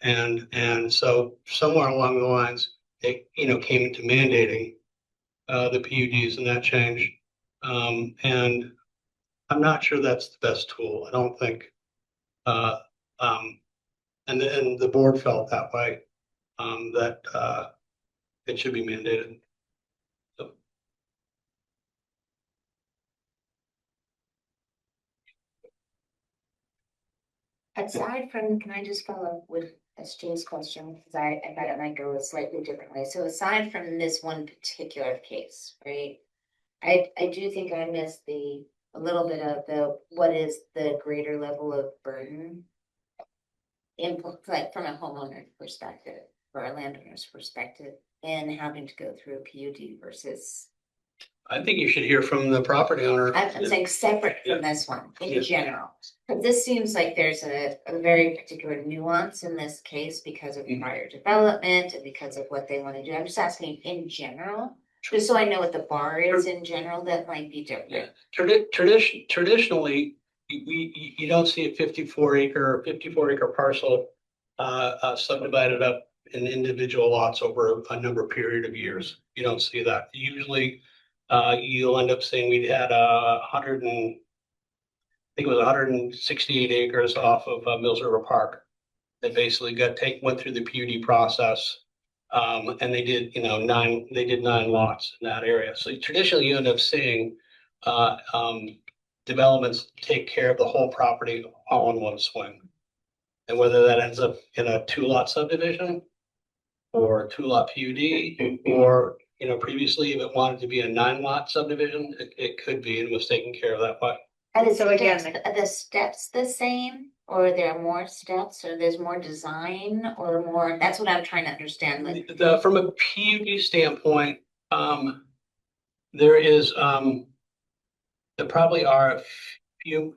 And so somewhere along the lines, it, came into mandating the PUDs, and that changed. And I'm not sure that's the best tool. I don't think, and the board felt that way, that it should be mandated. So. Aside from, can I just follow up with SJ's question, because I thought it might go a slightly different way. So aside from this one particular case, right? I do think I missed a little bit of what is the greater level of burden like from a homeowner perspective or a landowner's perspective in having to go through a PUD versus. I think you should hear from the property owner. I'm saying separate from this one in general. But this seems like there's a very particular nuance in this case because of prior development and because of what they want to do. I'm just asking in general, just so I know what the bar is in general, that might be different. Traditionally, you don't see a 54 acre parcel subdivided up in individual lots over a number period of years. You don't see that. Usually, you'll end up seeing we had 168 acres off of Mills River Park. They basically went through the PUD process, and they did 9 lots in that area. So traditionally, you end up seeing developments take care of the whole property all in one swing. And whether that ends up in a 2-lot subdivision or a 2-lot PUD, or, you know, previously if it wanted to be a 9-lot subdivision, it could be, and was taken care of that way. Are the So again, steps, are the steps the same, or are there more steps, or there's more design, or more, that's what I'm trying to understand, like. From a PUD standpoint, there is, there probably are a few,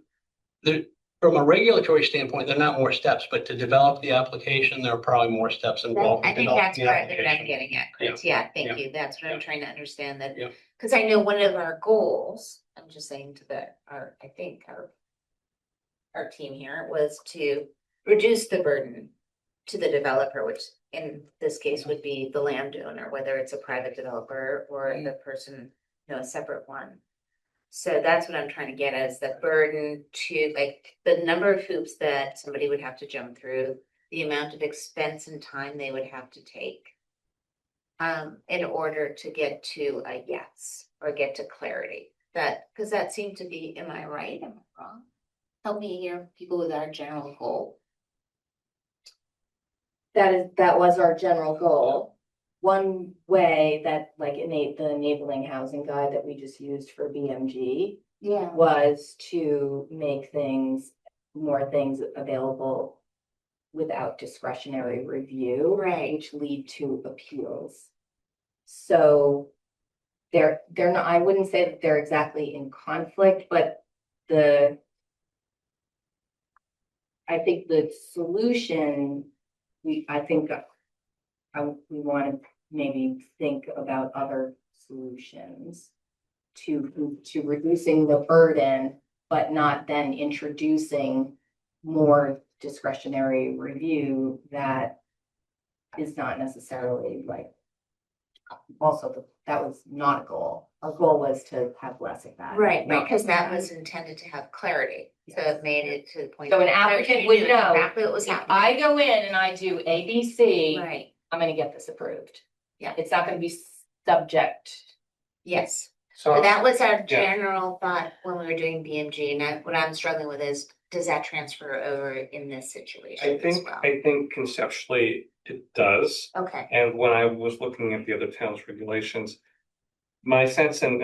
there, from a regulatory standpoint, there are not more steps, but to develop the application, there are probably more steps involved. I in think developing that's the partly what I'm application. getting at, Chris. Yeah. Yeah, thank Yeah. you. That's what I'm Yeah. trying to understand that. Yeah. Cause I know one of our goals, I'm just saying to I think our team here was to reduce the burden to the developer, which in this case would be the landowner, whether it's a private developer or the person, you know, a separate one. So that's what I'm trying to get at, is the burden to, like, the number of hoops that somebody would have to jump through, the amount of expense and time they would have to take. In order to get to a yes, or get to clarity, because that seemed to be, am I right, am I wrong? Help me here, people, with our general goal. That was our general goal. One way that, like, the enabling housing guide that we just used for BMG Yeah. was to make more things available without discretionary review. Right. Which lead to appeals. So they're not, I wouldn't say that they're exactly in conflict, but I think the solution, we want to maybe think about other solutions to reducing the burden, but not then introducing more discretionary review that is not necessarily like, also, that was not a goal. Our goal was to have less of that. Right, not- because that was intended to have clarity, so it made it to the point. So an where applicant you would knew know, exactly what was If happening. I go in and I do A, B, C, Right, I'm gonna get this approved. Yeah. It's not gonna be subject. yes, So but that was our yeah. general thought when we were doing BMG, and what I'm struggling with is, does that transfer over in this situation as well? I think conceptually it does. Okay, And when I was looking at the other towns' regulations, my sense, and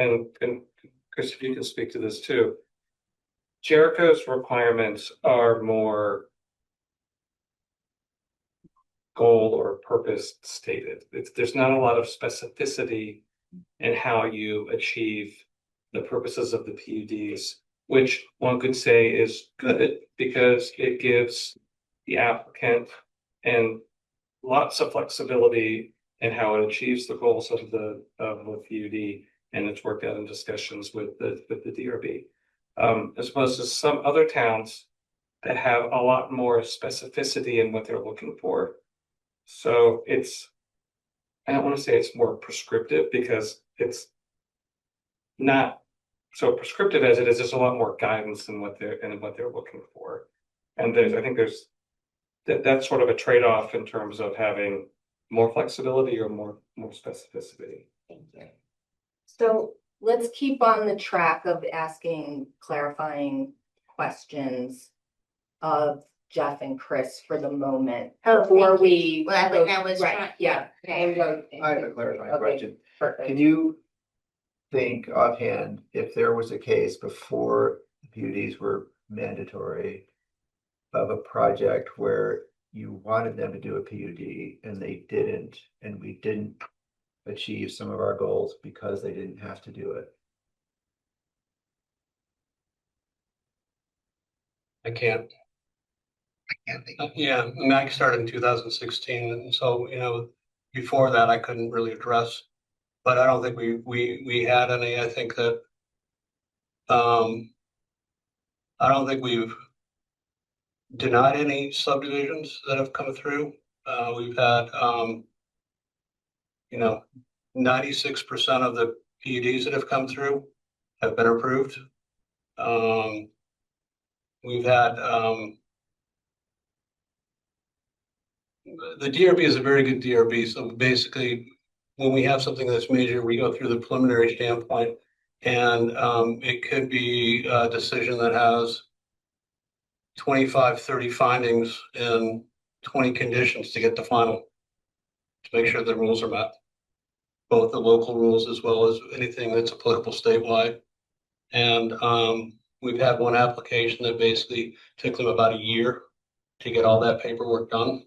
Chris, if you can speak to this too, Jericho's requirements are more goal or purpose stated. There's not a lot of specificity in how you achieve the purposes of the PUDs, which one could say is good because it gives the applicant and lots of flexibility in how it achieves the goals of the PUD, and it's worked out in discussions with the DRB. As opposed to some other towns that have a lot more specificity in what they're looking for. So I don't want to say it's more prescriptive because it's not so prescriptive as it is. There's a lot more guidance in what they're looking for. And I think there's that's sort of a trade-off in terms of having more flexibility or more specificity. thank you. So let's keep on the track of asking clarifying questions of Jeff and Chris for the moment. Oh, Before thank you. we. Well, go- that was right, trying- yeah. okay. And go- I have a clarifying Okay, question. Perfect. Can you think offhand if there was a case before the PUDs were mandatory of a project where you wanted them to do a PUD and they didn't, and we didn't achieve some of our goals because they didn't have to do it? I can't. Yeah, I mean, I started in 2016, and so, you know, before that, I couldn't really address. But I don't think we had any. I think that, I don't think we've denied any subdivisions that have come through. We've had, you know, 96% of the PUDs that have come through have been approved. We've had, the DRB is a very good DRB. So basically, when we have something that's major, we go through the preliminary standpoint And it could be a decision that has 25, 30 findings and 20 conditions to get the final, to make sure the rules are met. Both the local rules as well as anything that's applicable statewide. And we've had one application that basically took them about a year to get all that paperwork done.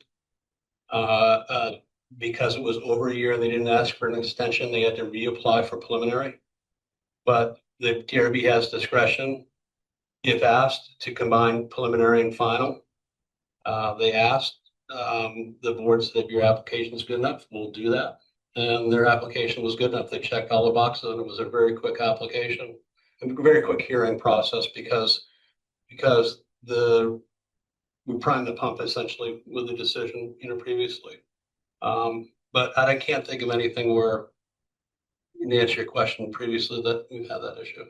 Because it was over a year and they didn't ask for an extension, they had to reapply for preliminary. But the DRB has discretion, if asked, to combine preliminary and final. They asked, the board said, if your application is good enough, we'll do that. And their application was good enough. They checked all the boxes and it was a very quick application, a very quick hearing process because we primed the pump essentially with the decision, previously. But I can't think of anything where, to answer your question previously, that we've had that issue.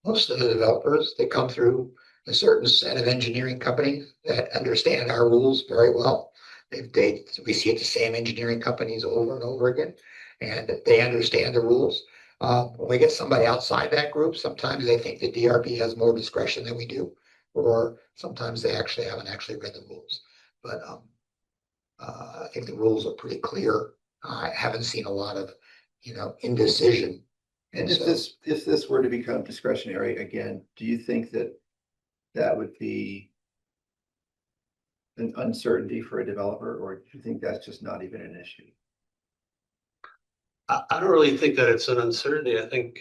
Most of the developers, they come through a certain set of engineering companies that understand our rules very well. We see it the same engineering companies over and over again, and they understand the rules. When we get somebody outside that group, sometimes they think the DRB has more discretion than we do, or sometimes they actually haven't read the rules. But I think the rules are pretty clear. I haven't seen a lot of, indecision. And if this were to become discretionary again, do you think that would be an uncertainty for a developer, or do you think that's just not even an issue? I don't really think that it's an uncertainty. I think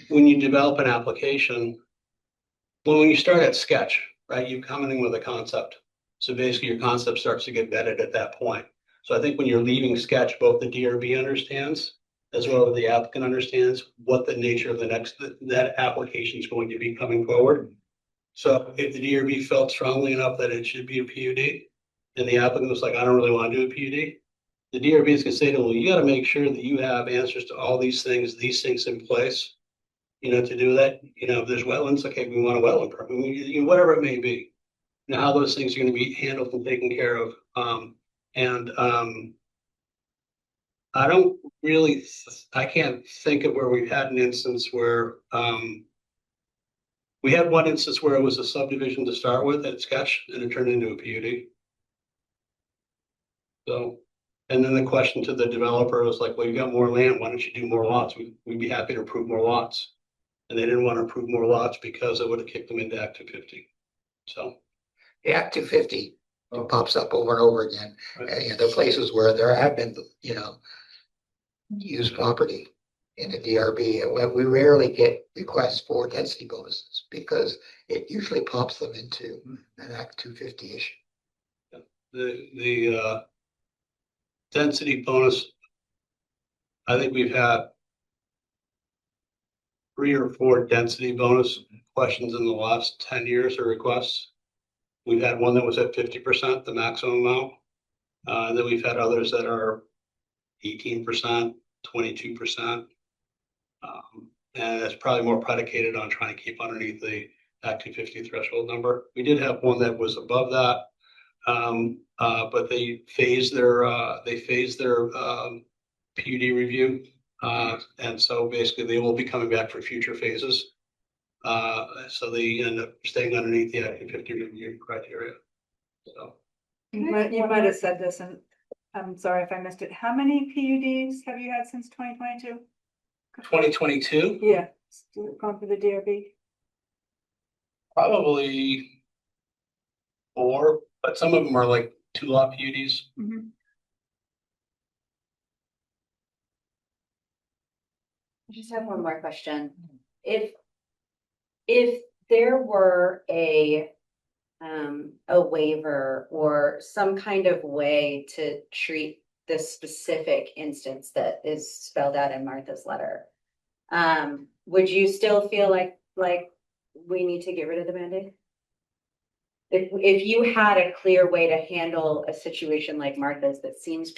when you develop an application, when you start at sketch, right, you come in with a concept. So basically your concept starts to get vetted at that point. So I think when you're leaving sketch, both the DRB understands as well as the applicant understands what the nature of that application is going to be coming forward. So if the DRB felt strongly enough that it should be a PUD, and the applicant was like, I don't really want to do a PUD, the DRB is going to say to them, well, you got to make sure that you have answers to all these things in place, to do that. If there's wetlands, okay, we want a wetland permit, whatever it may be. How those things are going to be handled and taken care of. I can't think of where we've had an instance where, we had one instance where it was a subdivision to start with at sketch and it turned into a PUD. So, and then the question to the developer was like, well, you got more land, why don't you do more lots? We'd be happy to approve more lots. And they didn't want to approve more lots because it would have kicked them into Act 250. So. The Act 250 pops up over and over again. There are places where there have been, used property in the DRB, and we rarely get requests for density bonuses because it usually pops them into an Act 250 issue. The density bonus, I think we've had 3 or 4 density bonus questions in the last 10 years or requests. We've had one that was at 50%, the maximum amount. And then we've had others that are 18%, 22%. And it's probably more predicated on trying to keep underneath the Act 250 threshold number. We did have one that was above that, but they phased their PUD review. And so basically they will be coming back for future phases. So they end up staying underneath the Act 250 review criteria. So You might have said this, and I'm sorry if I missed it. How many PUDs have you had since 2022? 2022? Yeah, gone for the DRB. Probably 4, but some of them are like 2-lot PUDs. I just have one more question. If there were a waiver or some kind of way to treat this specific instance that is spelled out in Martha's letter, would you still feel like we need to get rid of the Band-Aid? If you had a clear way to handle a situation like Martha's that seems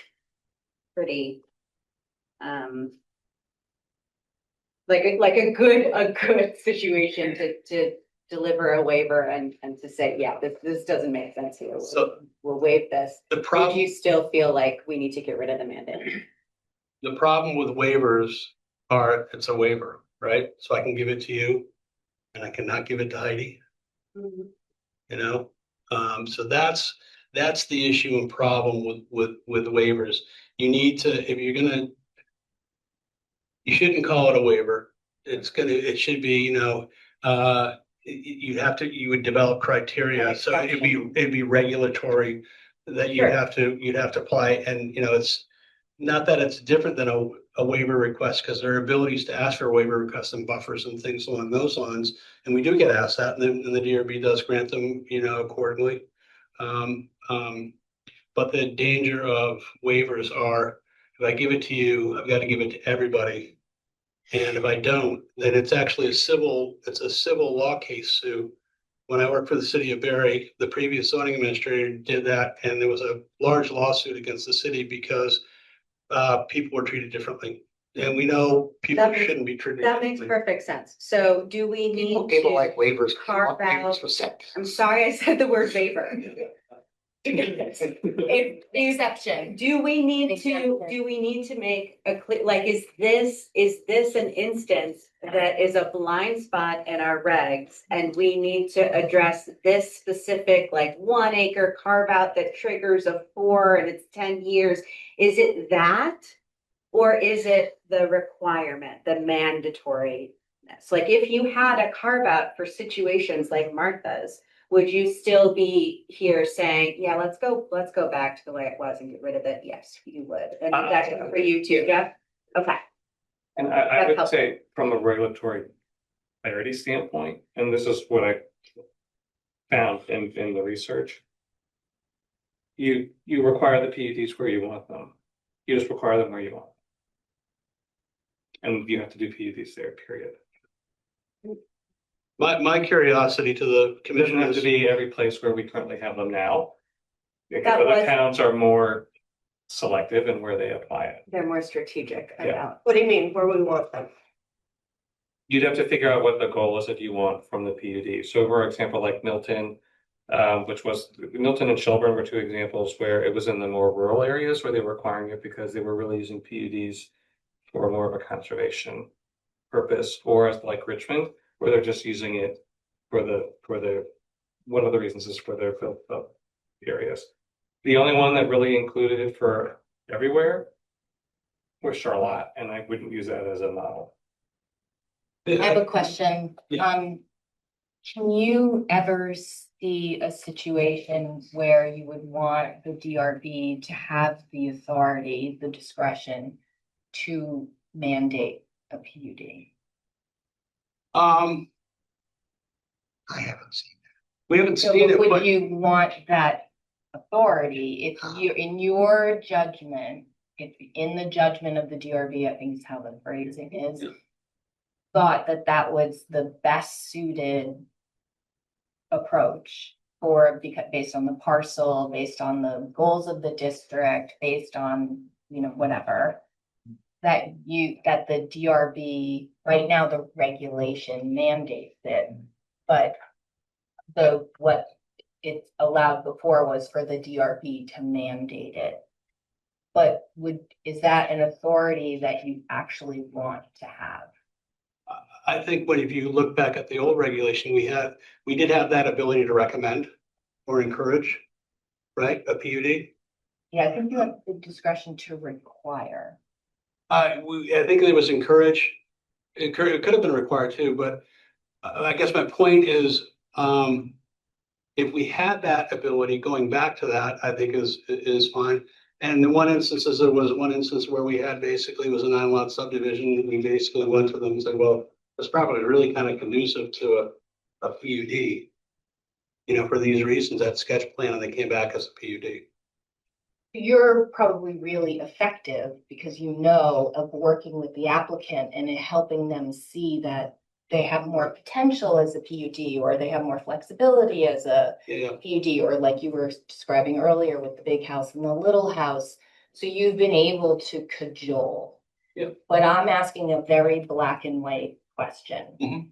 pretty like a good situation to deliver a waiver and to say, yeah, this doesn't make sense here. So We'll waive this. the problem, Would you still feel like we need to get rid of the mandate? the problem with waivers are, it's a waiver, right? So I can give it to you and I cannot give it to Heidi, you know? So that's the issue and problem with waivers. You need to, if you're gonna, you shouldn't call it a waiver. It should be, you would develop criteria. So it'd be regulatory that Sure. you'd have to apply. And, it's not that it's different than a waiver request, because there are abilities to ask for a waiver request and buffers and things along those lines. And we do get asked that, and the DRB does grant them, accordingly. But the danger of waivers are, if I give it to you, I've got to give it to everybody. And if I don't, then it's actually it's a civil law case suit. When I worked for the city of Barry, the previous zoning administrator did that, and there was a large lawsuit against the city because people were treated differently. And we know people That makes- shouldn't be treated That makes differently. perfect sense. So do we need People to like waivers. carve Waivers out? for sex. I'm sorry, I said the word waiver. Exception. Do we need to make a clear, like, is this an instance that is a blind spot in our regs? And we need to address this specific, like, 1 acre carve out that triggers a 4 and it's 10 years? Is it that? Or is it the requirement, the mandatoriness? Like, if you had a carve out for situations like Martha's, would you still be here saying, yeah, let's go back to the way it was and get rid of it? Yes, you would. And that's for you too, Jeff? Okay. And I That's would helpful. say from a regulatory clarity standpoint, and this is what I found in the research. You require the PUDs where you want them. You just require them where you want them. And you have to do PUDs there, period. My curiosity to the It doesn't commission have is, to be every place where we currently have them now. Because That other was- towns are more selective in where they apply it. They're more strategic Yeah. about. What do you mean, where we want them? You'd have to figure out what the goal is that you want from the PUD. So for example, like Milton, which was Milton and Shelburne were 2 examples where it was in the more rural areas where they were requiring it because they were really using PUDs for more of a conservation purpose, or as like Richmond, where they're just using it for one of the reasons is for their built up areas. The only one that really included it for everywhere was Charlotte, and I wouldn't use that as a model. I have a question. Yeah. Can you ever see a situation where you would want the DRB to have the authority, the discretion to mandate a PUD? I haven't seen. We haven't So seen it, would but you want that authority if you, in your judgment, if in the judgment of the DRB, I think is how the phrasing is, Yeah. thought that that was the best suited approach for, because based on the parcel, based on the goals of the district, based on, whatever, that the DRB, right now, the regulation mandates it, but what it allowed before was for the DRB to mandate it. But is that an authority that you actually want to have? I think if you look back at the old regulation, we did have that ability to recommend or encourage, right, a PUD. Yeah, I think you have the discretion to require. I think it was encourage. It could have been required too, but I guess my point is, if we had that ability, going back to that, I think is fine. And in there was one instance where we had basically, it was a 9-lot subdivision. We basically went to them and said, well, it's probably really kind of conducive to a PUD, for these reasons, that sketch plan, and they came back as a PUD. You're probably really effective because of working with the applicant and helping them see that they have more potential as a PUD, or they have more flexibility as a Yeah. PUD, or like you were describing earlier with the big house and the little house. So you've been able to cajole. Yep. But I'm asking a very black and white question. Mhm.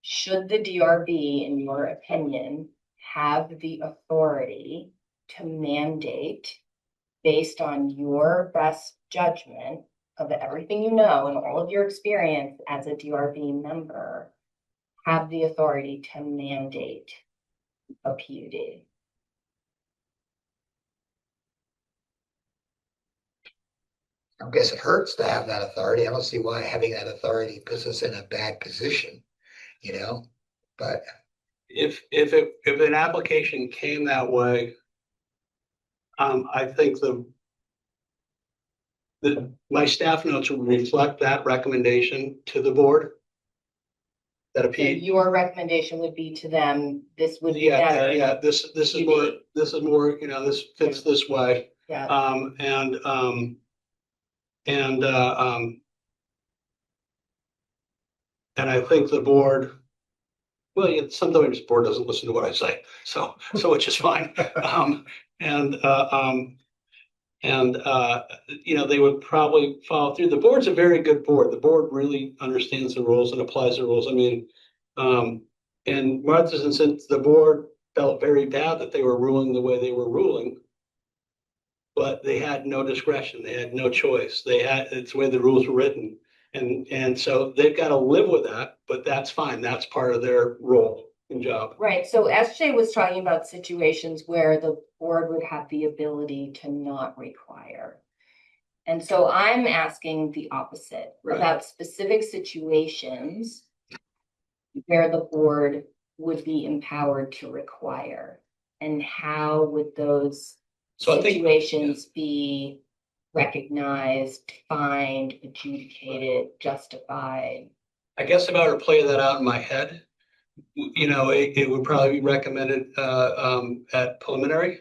Should the DRB, in your opinion, have the authority to mandate, based on your best judgment, of everything you know and all of your experience as a DRB member, have the authority to mandate a PUD? I guess it hurts to have that authority. I don't see why having that authority puts us in a bad position, you know? But If an application came that way, I think my staff notes will reflect that recommendation to the board. That a So P, your recommendation would be to them, this would be yeah, better. yeah, this is more, you know, this fits this way. Yeah, And and I think the board, well, sometimes the board doesn't listen to what I say, so which is fine. And you know, they would probably follow through. The board's a very good board. The board really understands the rules and applies the rules. I mean, in Martha's instance, the board felt very bad that they were ruling the way they were ruling. But they had no discretion. They had no choice. It's the way the rules were written. And so they've got to live with that, but that's fine. That's part of their role and job. right. So SJ was talking about situations where the board would have the ability to not require. And so I'm asking the opposite Right. about specific situations where the board would be empowered to require. And how would those So I think, situations be recognized, defined, adjudicated, justified? I guess if I were to play that out in my head, you know, it would probably be recommended at preliminary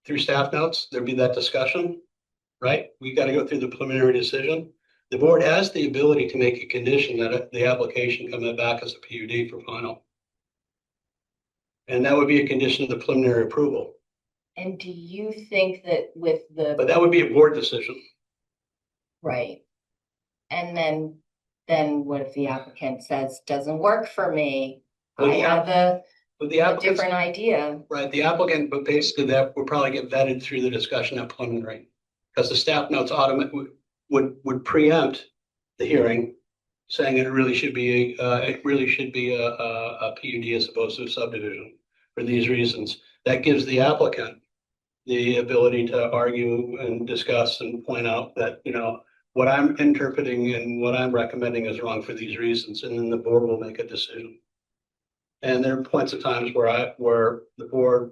through staff notes. There'd be that discussion, right? We got to go through the preliminary decision. The board has the ability to make a condition that the application come back as a PUD for final. And that would be a condition of the preliminary approval, And do you think that with but the, that would be a board decision. right? And then what if the applicant says, doesn't work for me? Well, I have But the a applicant, different idea. right, the applicant, but basically that would probably get vetted through the discussion at preliminary. Because the staff notes would preempt the hearing, saying it really should be a PUD as opposed to a subdivision for these reasons. That gives the applicant the ability to argue and discuss and point out that, you know, what I'm interpreting and what I'm recommending is wrong for these reasons, and then the board will make a decision. And there are points of times where the board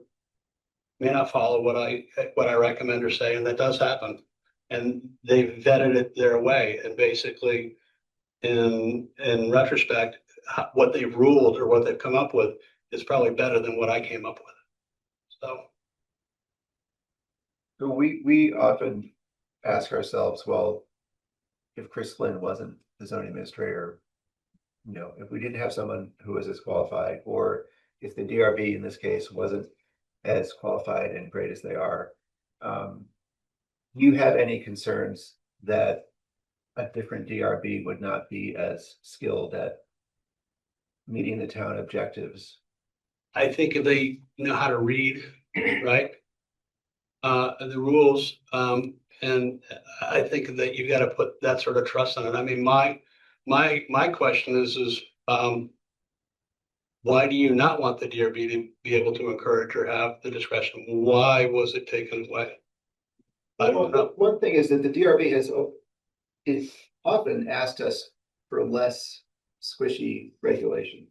may not follow what I recommend or say, and that does happen. And they've vetted it their way, and basically, in retrospect, what they've ruled or what they've come up with is probably better than what I came up with. So we often ask ourselves, well, if Chris Flynn wasn't the zoning administrator, you know, if we didn't have someone who was as qualified, or if the DRB in this case wasn't as qualified and great as they are, do you have any concerns that a different DRB would not be as skilled at meeting the town objectives? I think if they know how to read, right? The rules, and I think that you've got to put that sort of trust on it. I mean, my question is, why do you not want the DRB to be able to encourage or have the discretion? Why was it taken away? I don't know. One thing is that the DRB is often asked us for less squishy regulation.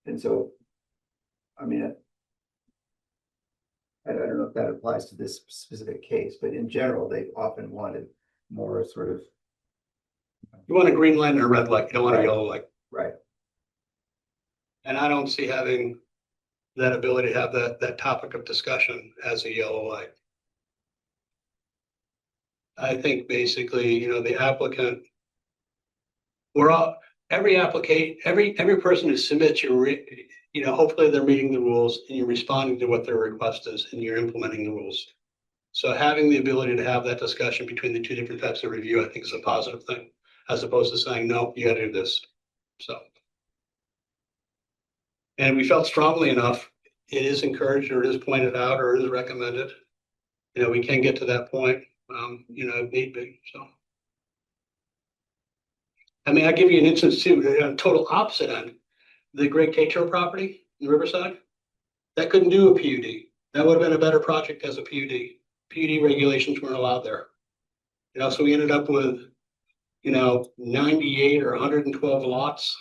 And so, I mean, I don't know if that applies to this specific case, but in general, they've often wanted more sort of. You want a green light and a red light. You don't want a Right. yellow light. Right. And I don't see having that ability to have that topic of discussion as a yellow light. I think basically, you know, the applicant, every person who submits you know, hopefully they're meeting the rules and you're responding to what their request is and you're implementing the rules. So having the ability to have that discussion between the two different types of review, I think is a positive thing, as opposed to saying, no, you gotta do this. So. And we felt strongly enough, it is encouraged or it is pointed out or it is recommended. You know, we can get to that point, you know, if need be, so. I mean, I'll give you an instance too, total opposite end. The Great Cato property in Riverside, that couldn't do a PUD. That would have been a better project as a PUD. PUD regulations weren't allowed there. You know, so we ended up with, 98 or 112 lots.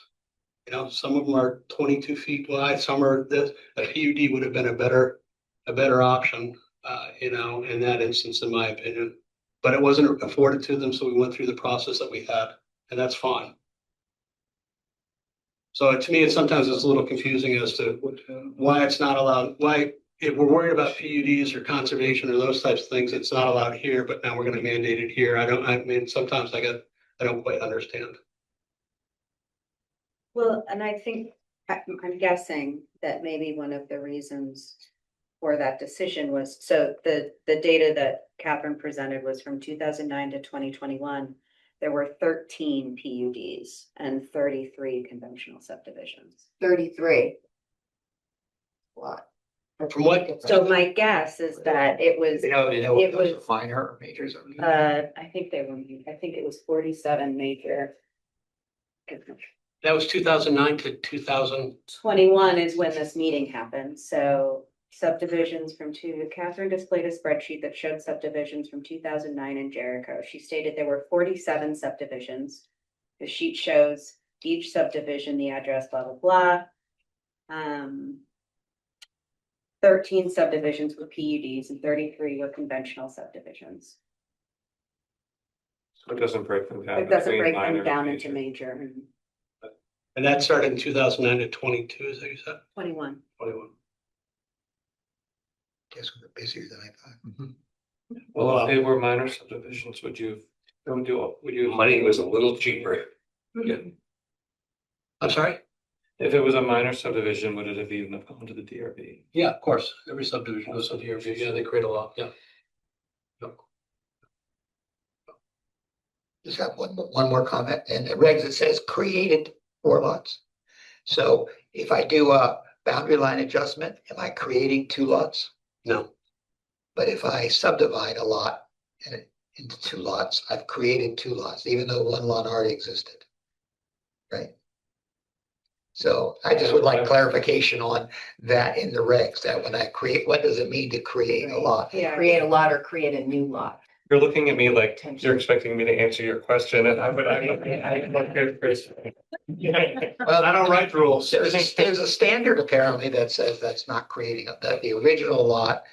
You know, some of them are 22 feet wide, some are this, a PUD would have been a better option, in that instance, in my opinion. But it wasn't afforded to them, so we went through the process that we had, and that's fine. So to me, sometimes it's a little confusing as to why it's not allowed, why, if we're worried about PUDs or conservation or those types of things, it's not allowed here, but now we're gonna mandate it here. I mean, sometimes I don't quite understand. Well, and I think, I'm guessing that maybe one of the reasons for that decision was, so the data that Catherine presented was from 2009 to 2021. There were 13 PUDs and 33 conventional subdivisions. 33. What? From what? So my guess is that it was, It was- was minor or majors. I think it was 47 major. That was 2009 to 2000. 21 is when this meeting happened, so subdivisions Catherine displayed a spreadsheet that showed subdivisions from 2009 in Jericho. She stated there were 47 subdivisions. The sheet shows each subdivision, the address, blah, blah, blah. 13 subdivisions were PUDs and 33 were conventional subdivisions. So it doesn't break them down. It doesn't between break minor them down and into major. And that started in 2009 to 22, is that you said? 21. 21. Guess we were busier than I thought. Well, if they were minor subdivisions, would you? Money was a little cheaper. Yeah. I'm sorry? If it was a minor subdivision, would it have even have gone to the DRB? Yeah, of course. Every subdivision goes on here. Yeah, they create a lot. Yeah. Just got one more comment, and the regs, it says created 4 lots. So if I do a boundary line adjustment, am I creating 2 lots? No. But if I subdivide a lot into 2 lots, I've created 2 lots, even though 1 lot already existed. Right? So I just would like clarification on that in the regs, that when I create, what does it mean to create a lot? Yeah. Create a lot or create a new lot. You're looking at me like you're expecting me to answer your question, and I'm not good, Chris. Well, I don't write rules. there's a standard apparently that says that's not creating, that the original lot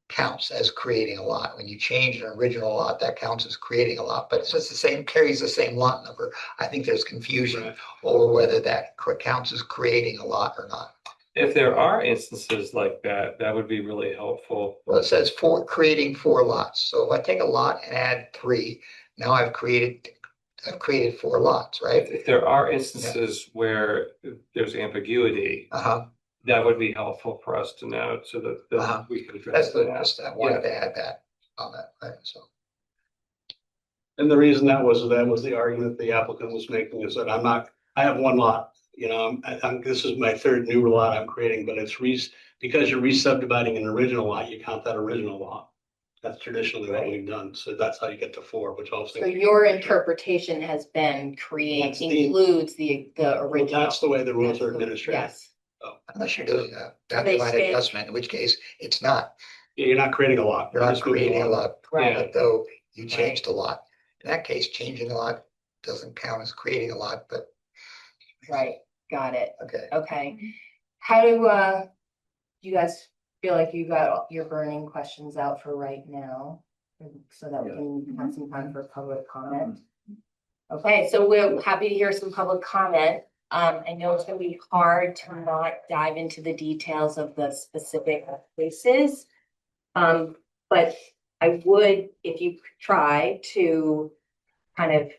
counts as creating a lot. When you change an original lot, that counts as creating a lot, but it's just the same, carries the same lot number. I think there's confusion Right. over whether that counts as creating a lot or not. If there are instances like that, that would be really helpful. Well, it says creating 4 lots. So if I take a lot and add 3, now I've created 4 lots, right? If there are instances where there's ambiguity, Uh-huh. that would be helpful for us to know so that Uh-huh. we could That's address that. I wanted to add that on that, right? So. And the reason that was the argument the applicant was making, is that I have 1 lot. This is my 3rd new lot I'm creating, but it's because you're re-subdividing an original lot, you count that original lot. That's traditionally what we've done. So that's how you get to 4, which also. So your interpretation has been That's the- includes the original. That's the way the rules are That's the- administered. Yes. Unless you're doing a boundary They line stand- adjustment, in which case it's not, Yeah, you're not creating a lot. you're not just moving creating a along. lot, Right. but though you changed a lot. In that case, changing a lot doesn't count as creating a lot, but. Right. Got it. Okay. Okay. How do you guys feel like you got your burning questions out for right now? So that we can have some time for public comment. Okay, so we're happy to hear some public comment. I know it's gonna be hard to not dive into the details of the specific cases. But I would, if you try to kind of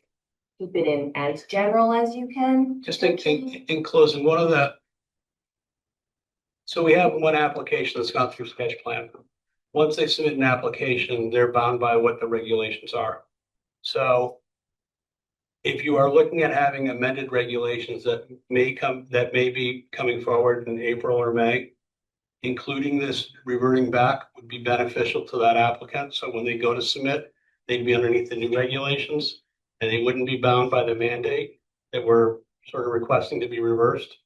keep it in as general as you can. Just in closing, so we have 1 application that's gone through sketch plan. Once they submit an application, they're bound by what the regulations are. So if you are looking at having amended regulations that may be coming forward in April or May, including this reverting back would be beneficial to that applicant. So when they go to submit, they'd be underneath the new regulations and they wouldn't be bound by the mandate. that we're sort of requesting to be reversed.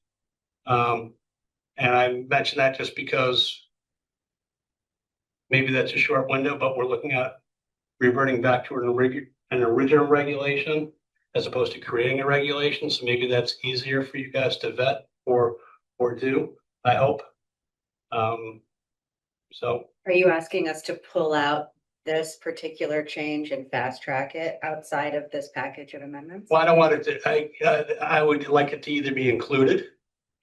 And I mentioned that just because maybe that's a short window, but we're looking at reverting back to an original regulation as opposed to creating a regulation. So maybe that's easier for you guys to vet or do, I hope. So Are you asking us to pull out this particular change and fast track it outside of this package of amendments? well, I don't want it to, I would like it to either be included.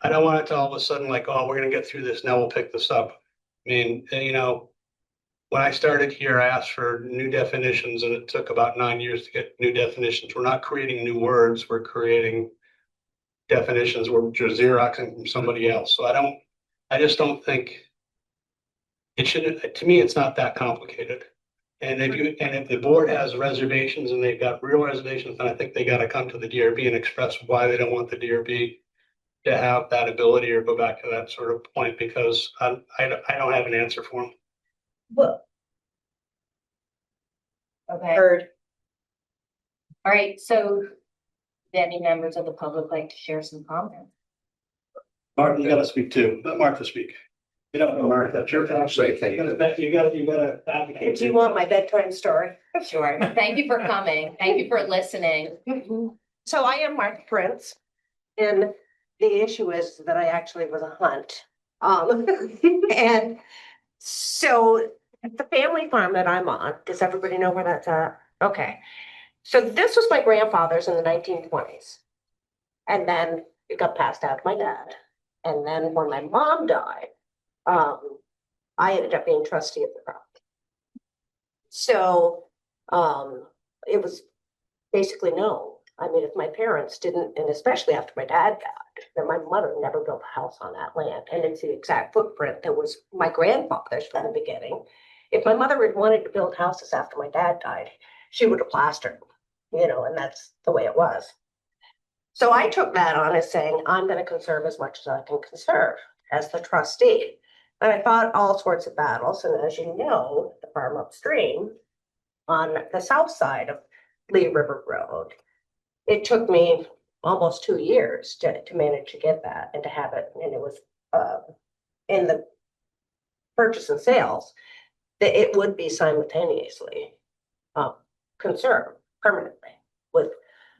I don't want it to all of a sudden like, oh, we're gonna get through this, now we'll pick this up. I mean, you know, when I started here, I asked for new definitions and it took about 9 years to get new definitions. We're not creating new words, we're creating definitions which are Xeroxing from somebody else. So I just don't think it should, to me, it's not that complicated. And if the board has reservations and they've got real reservations, then I think they gotta come to the DRB and express why they don't want the DRB to have that ability or go back to that sort of point, because I don't have an answer for them. Well, Okay, heard. all right, so do any members of the public like to share some comments? Martha, you gotta speak too. Let Martha speak. You don't know Martha, that's your house. You gotta advocate. Do you want my bedtime story? Sure, thank you for coming, thank you for listening. So I am Martha Prince, and the issue is that I actually was a hunt. And so the family farm that I'm on, does everybody know where that's at? Okay. So this was my grandfather's in the 1920s. And then it got passed out to my dad. And then when my mom died, I ended up being trustee of the property. So it was basically no. I mean, if my parents didn't, and especially after my dad died, then my mother never built a house on that land. And it's the exact footprint that was my grandfather's from the beginning. If my mother had wanted to build houses after my dad died, she would have plastered them, you know, and that's the way it was. So I took that on as saying, I'm going to conserve as much as I can conserve as the trustee. And I fought all sorts of battles. And as you know, the farm upstream on the south side of Lee River Road, it took me almost 2 years to manage to get that and to have it. And it was in the purchase and sales that it would be simultaneously conserved permanently with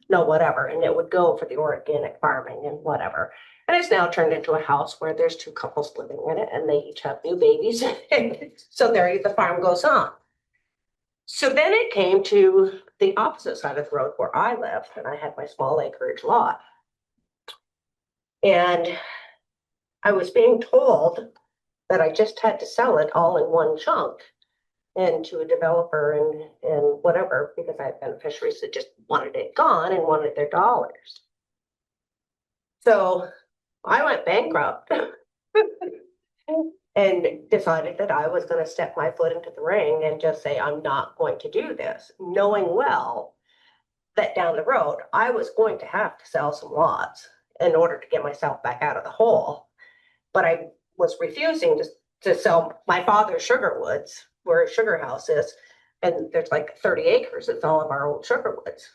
no whatever. And it would go for the organic farming and whatever. And it's now turned into a house where there's 2 couples living in it and they each have new babies. So there the farm goes on. So then it came to the opposite side of the road where I lived, and I had my small acreage lot. And I was being told that I just had to sell it all in one chunk and to a developer and whatever, because I had beneficiaries that just wanted it gone and wanted their dollars. So I went bankrupt and decided that I was going to step my foot into the ring and just say, I'm not going to do this, knowing well that down the road, I was going to have to sell some lots in order to get myself back out of the hole. But I was refusing to sell my father's sugar woods, where his sugar house is, and there's like 30 acres. It's all of our old sugar woods.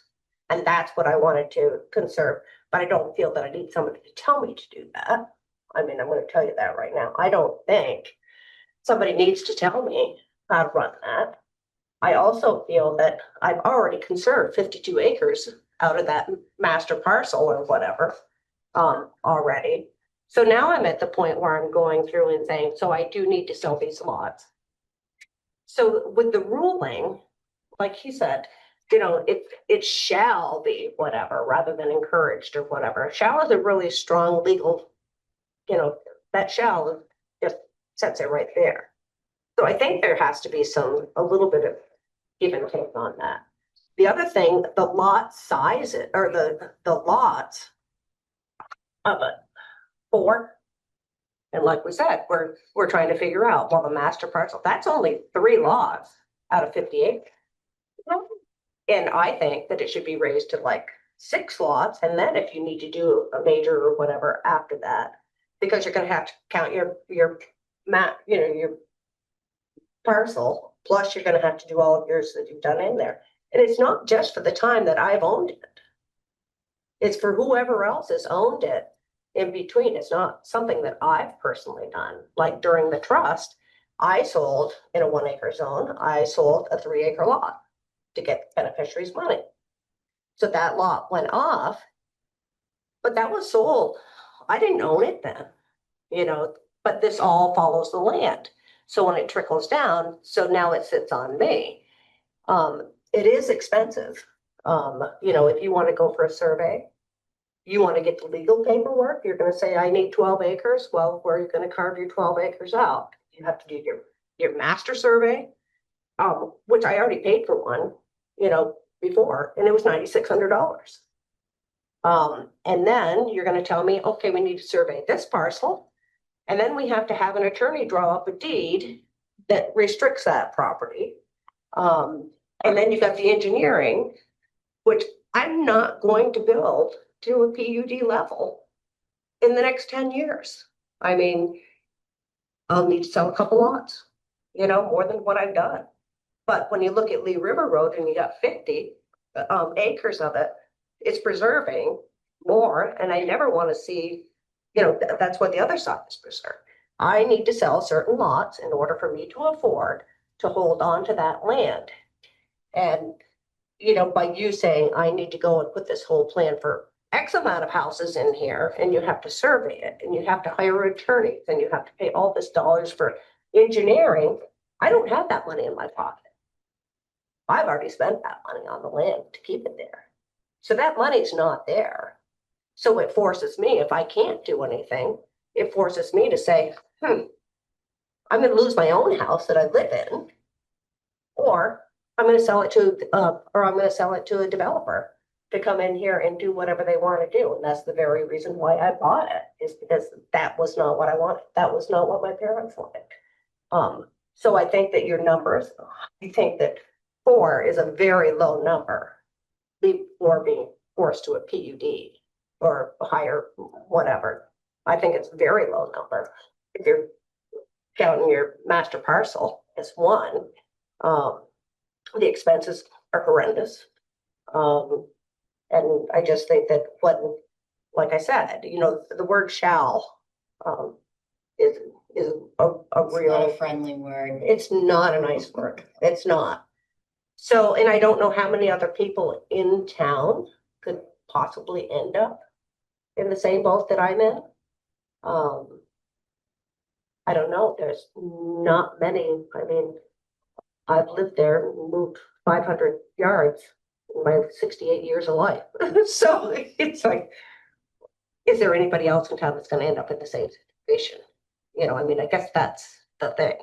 And that's what I wanted to conserve. But I don't feel that I need somebody to tell me to do that. I mean, I'm going to tell you that right now. I don't think somebody needs to tell me how to run that. I also feel that I've already conserved 52 acres out of that master parcel or whatever already. So now I'm at the point where I'm going through and saying, so I do need to sell these lots. So with the ruling, like he said, you know, it shall be whatever rather than encouraged or whatever. Shall is a really strong legal, you know, that shall just sets it right there. So I think there has to be a little bit of give and take on that. The other thing, the lot size or the lots of it, 4. And like we said, we're trying to figure out, well, the master parcel, that's only 3 lots out of 50 acres. And I think that it should be raised to like 6 lots. And then if you need to do a major or whatever after that, because you're going to have to count your map, you know, your parcel, plus you're going to have to do all of yours that you've done in there. And it's not just for the time that I've owned it. It's for whoever else has owned it in between. It's not something that I've personally done. Like during the trust, I sold in a 1 acre zone, I sold a 3 acre lot to get beneficiaries money. So that lot went off, but that was sold. I didn't own it then, you know, but this all follows the land. So when it trickles down, so now it sits on me. It is expensive. You know, if you want to go for a survey, you want to get the legal paperwork, you're gonna say, I need 12 acres. Well, where are you gonna carve your 12 acres out? You have to do your master survey, which I already paid for one, you know, before, and it was $9,600. And then you're gonna tell me, okay, we need to survey this parcel. And then we have to have an attorney draw up a deed that restricts that property. And then you've got the engineering, which I'm not going to build to a PUD level in the next 10 years. I mean, I'll need to sell a couple lots, you know, more than what I've done. But when you look at Lee River Road and you got 50 acres of it, it's preserving more. And I never want to see, you know, that's what the other side is preserved. I need to sell certain lots in order for me to afford to hold on to that land. And, you know, by you saying I need to go and put this whole plan for X amount of houses in here, and you have to survey it, and you have to hire attorneys, and you have to pay all this dollars for engineering, I don't have that money in my pocket. I've already spent that money on the land to keep it there. So that money's not there. So it forces me, if I can't do anything, it forces me to say, I'm gonna lose my own house that I live in, or I'm gonna sell it to a developer to come in here and do whatever they want to do. And that's the very reason why I bought it, is because that was not what I wanted. That was not what my parents wanted. So I think that your numbers, I think that 4 is a very low number before being forced to a PUD or higher, whatever. I think it's a very low number. If you're counting your master parcel as 1, the expenses are horrendous. And I just think that when, like I said, you know, the word shall is a It's not real, a friendly word. it's not a nice word. It's not. So, and I don't know how many other people in town could possibly end up in the same boat that I'm in. I don't know. There's not many. I mean, I've lived there and moved 500 yards in my 68 years of life. So it's like, is there anybody else in town that's going to end up in the same situation? You know, I mean, I guess that's the thing.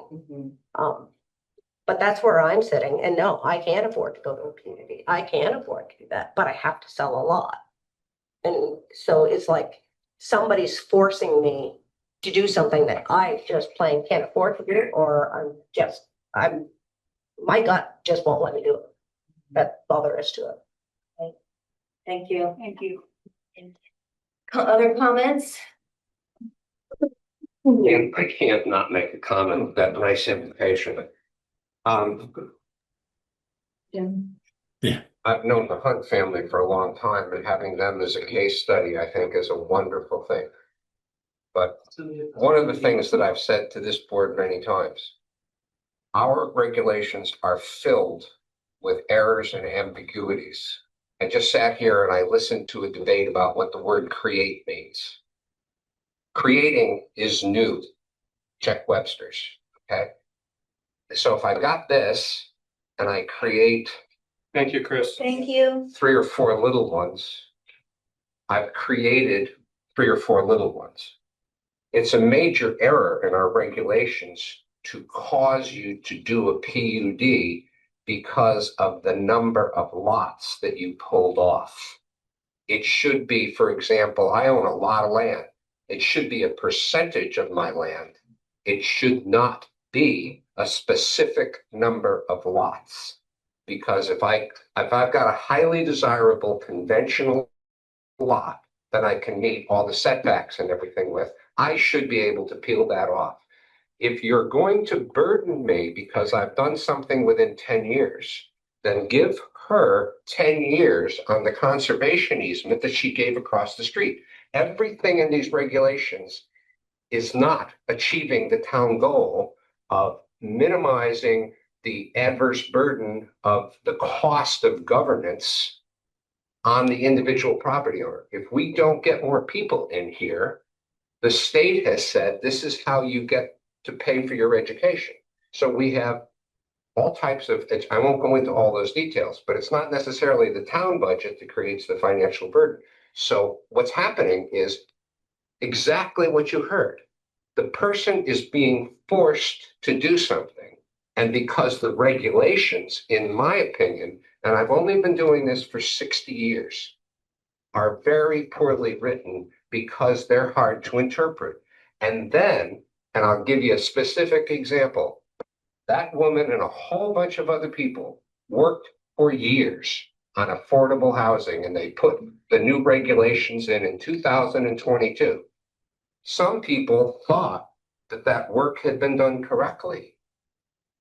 But that's where I'm sitting. And no, I can't afford to go to a community. I can't afford to do that, but I have to sell a lot. And so it's like somebody's forcing me to do something that I just plain can't afford to do, or my gut just won't let me do it. That's all there is to it. Thank you. Thank you. Other comments? And I can't not make a comment with that nice implication. I've known the Hunt family for a long time, and having them as a case study, I think, is a wonderful thing. But one of the things that I've said to this board many times, our regulations are filled with errors and ambiguities. I just sat here and I listened to a debate about what the word create means. Creating is new, check Webster's, okay? So if I got this and I create Thank you, Chris. Thank you. 3 or 4 little ones, I've created 3 or 4 little ones. It's a major error in our regulations to cause you to do a PUD because of the number of lots that you pulled off. It should be, for example, I own a lot of land. It should be a percentage of my land. It should not be a specific number of lots. Because if I've got a highly desirable conventional lot that I can meet all the setbacks and everything with, I should be able to peel that off. If you're going to burden me because I've done something within 10 years, then give her 10 years on the conservation easement that she gave across the street. Everything in these regulations is not achieving the town goal of minimizing the adverse burden of the cost of governance on the individual property owner. If we don't get more people in here, the state has said this is how you get to pay for your education. So we have all types of, I won't go into all those details, but it's not necessarily the town budget that creates the financial burden. So what's happening is exactly what you heard. The person is being forced to do something. And because the regulations, in my opinion, and I've only been doing this for 60 years, are very poorly written because they're hard to interpret. And then, and I'll give you a specific example, that woman and a whole bunch of other people worked for years on affordable housing, and they put the new regulations in 2022. Some people thought that that work had been done correctly,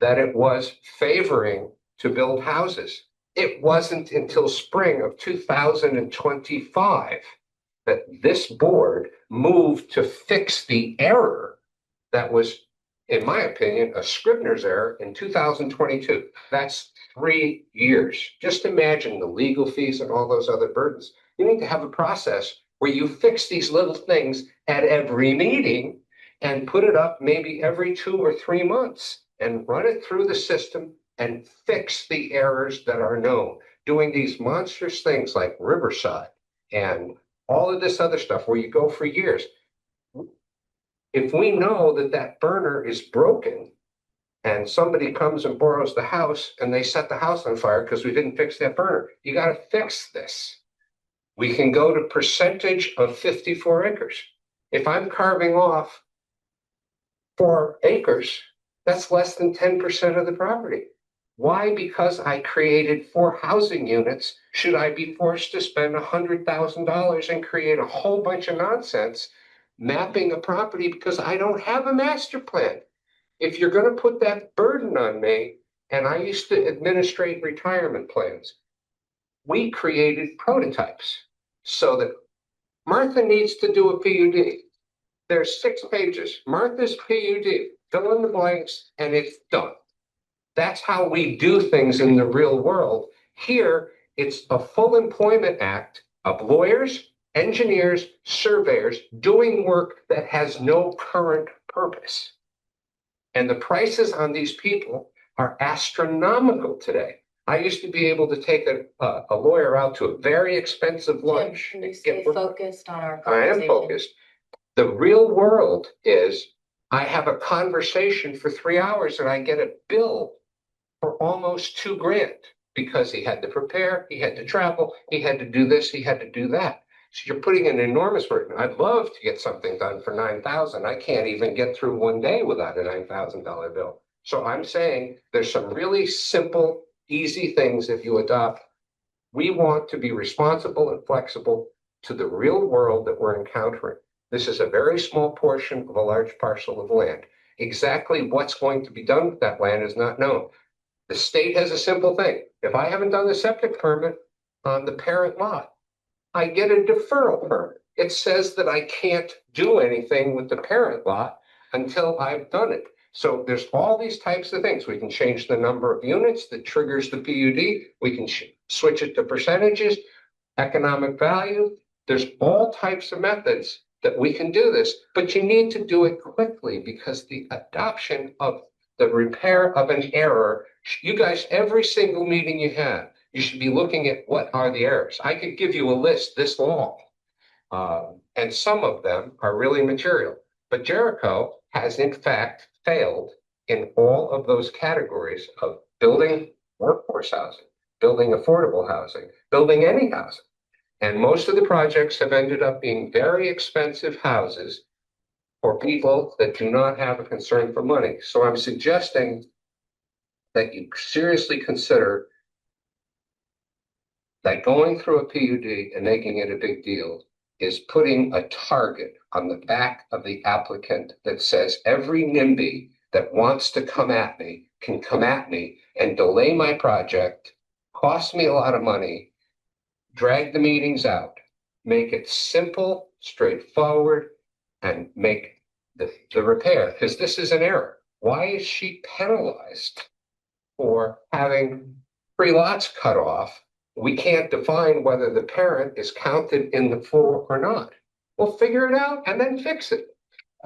that it was favoring to build houses. It wasn't until spring of 2025 that this board moved to fix the error that was, in my opinion, a Scribner's error in 2022. That's 3 years. Just imagine the legal fees and all those other burdens. You need to have a process where you fix these little things at every meeting and put it up maybe every 2 or 3 months and run it through the system and fix the errors that are known. Doing these monstrous things like Riverside and all of this other stuff where you go for years. If we know that that burner is broken and somebody comes and borrows the house and they set the house on fire because we didn't fix that burner, you got to fix this. We can go to percentage of 54 acres. If I'm carving off 4 acres, that's less than 10% of the property. Why? Because I created 4 housing units, should I be forced to spend $100,000 and create a whole bunch of nonsense mapping a property because I don't have a master plan? If you're going to put that burden on me, and I used to administrate retirement plans, we created prototypes so that Martha needs to do a PUD. There's 6 pages. Martha's PUD, fill in the blanks, and it's done. That's how we do things in the real world. Here, it's a full employment act of lawyers, engineers, surveyors doing work that has no current purpose. And the prices on these people are astronomical today. I used to be able to take a lawyer out to a very expensive lunch. Can you stay focused on our I am conversation? focused. The real world is I have a conversation for 3 hours and I get a bill for almost $2,000 because he had to prepare, he had to travel, he had to do this, he had to do that. So you're putting an enormous burden. I'd love to get something done for $9,000. I can't even get through one day without a $9,000 bill. So I'm saying there's some really simple, easy things if you adopt. We want to be responsible and flexible to the real world that we're encountering. This is a very small portion of a large parcel of land. Exactly what's going to be done with that land is not known. The state has a simple thing. If I haven't done the septic permit on the parent lot, I get a deferral permit. It says that I can't do anything with the parent lot until I've done it. So there's all these types of things. We can change the number of units that triggers the PUD. We can switch it to percentages, economic value. There's all types of methods that we can do this, but you need to do it quickly because the adoption of the repair of an error, you guys, every single meeting you have, you should be looking at what are the errors. I could give you a list this long, and some of them are really material. But Jericho has in fact failed in all of those categories of building workforce housing, building affordable housing, building any housing. And most of the projects have ended up being very expensive houses for people that do not have a concern for money. So I'm suggesting that you seriously consider that going through a PUD and making it a big deal is putting a target on the back of the applicant that says every NIMBY that wants to come at me can come at me and delay my project costs me a lot of money, drag the meetings out, make it simple, straightforward, and make the repair, because this is an error. Why is she penalized for having 3 lots cut off? We can't define whether the parent is counted in the 4 or not. We'll figure it out and then fix it.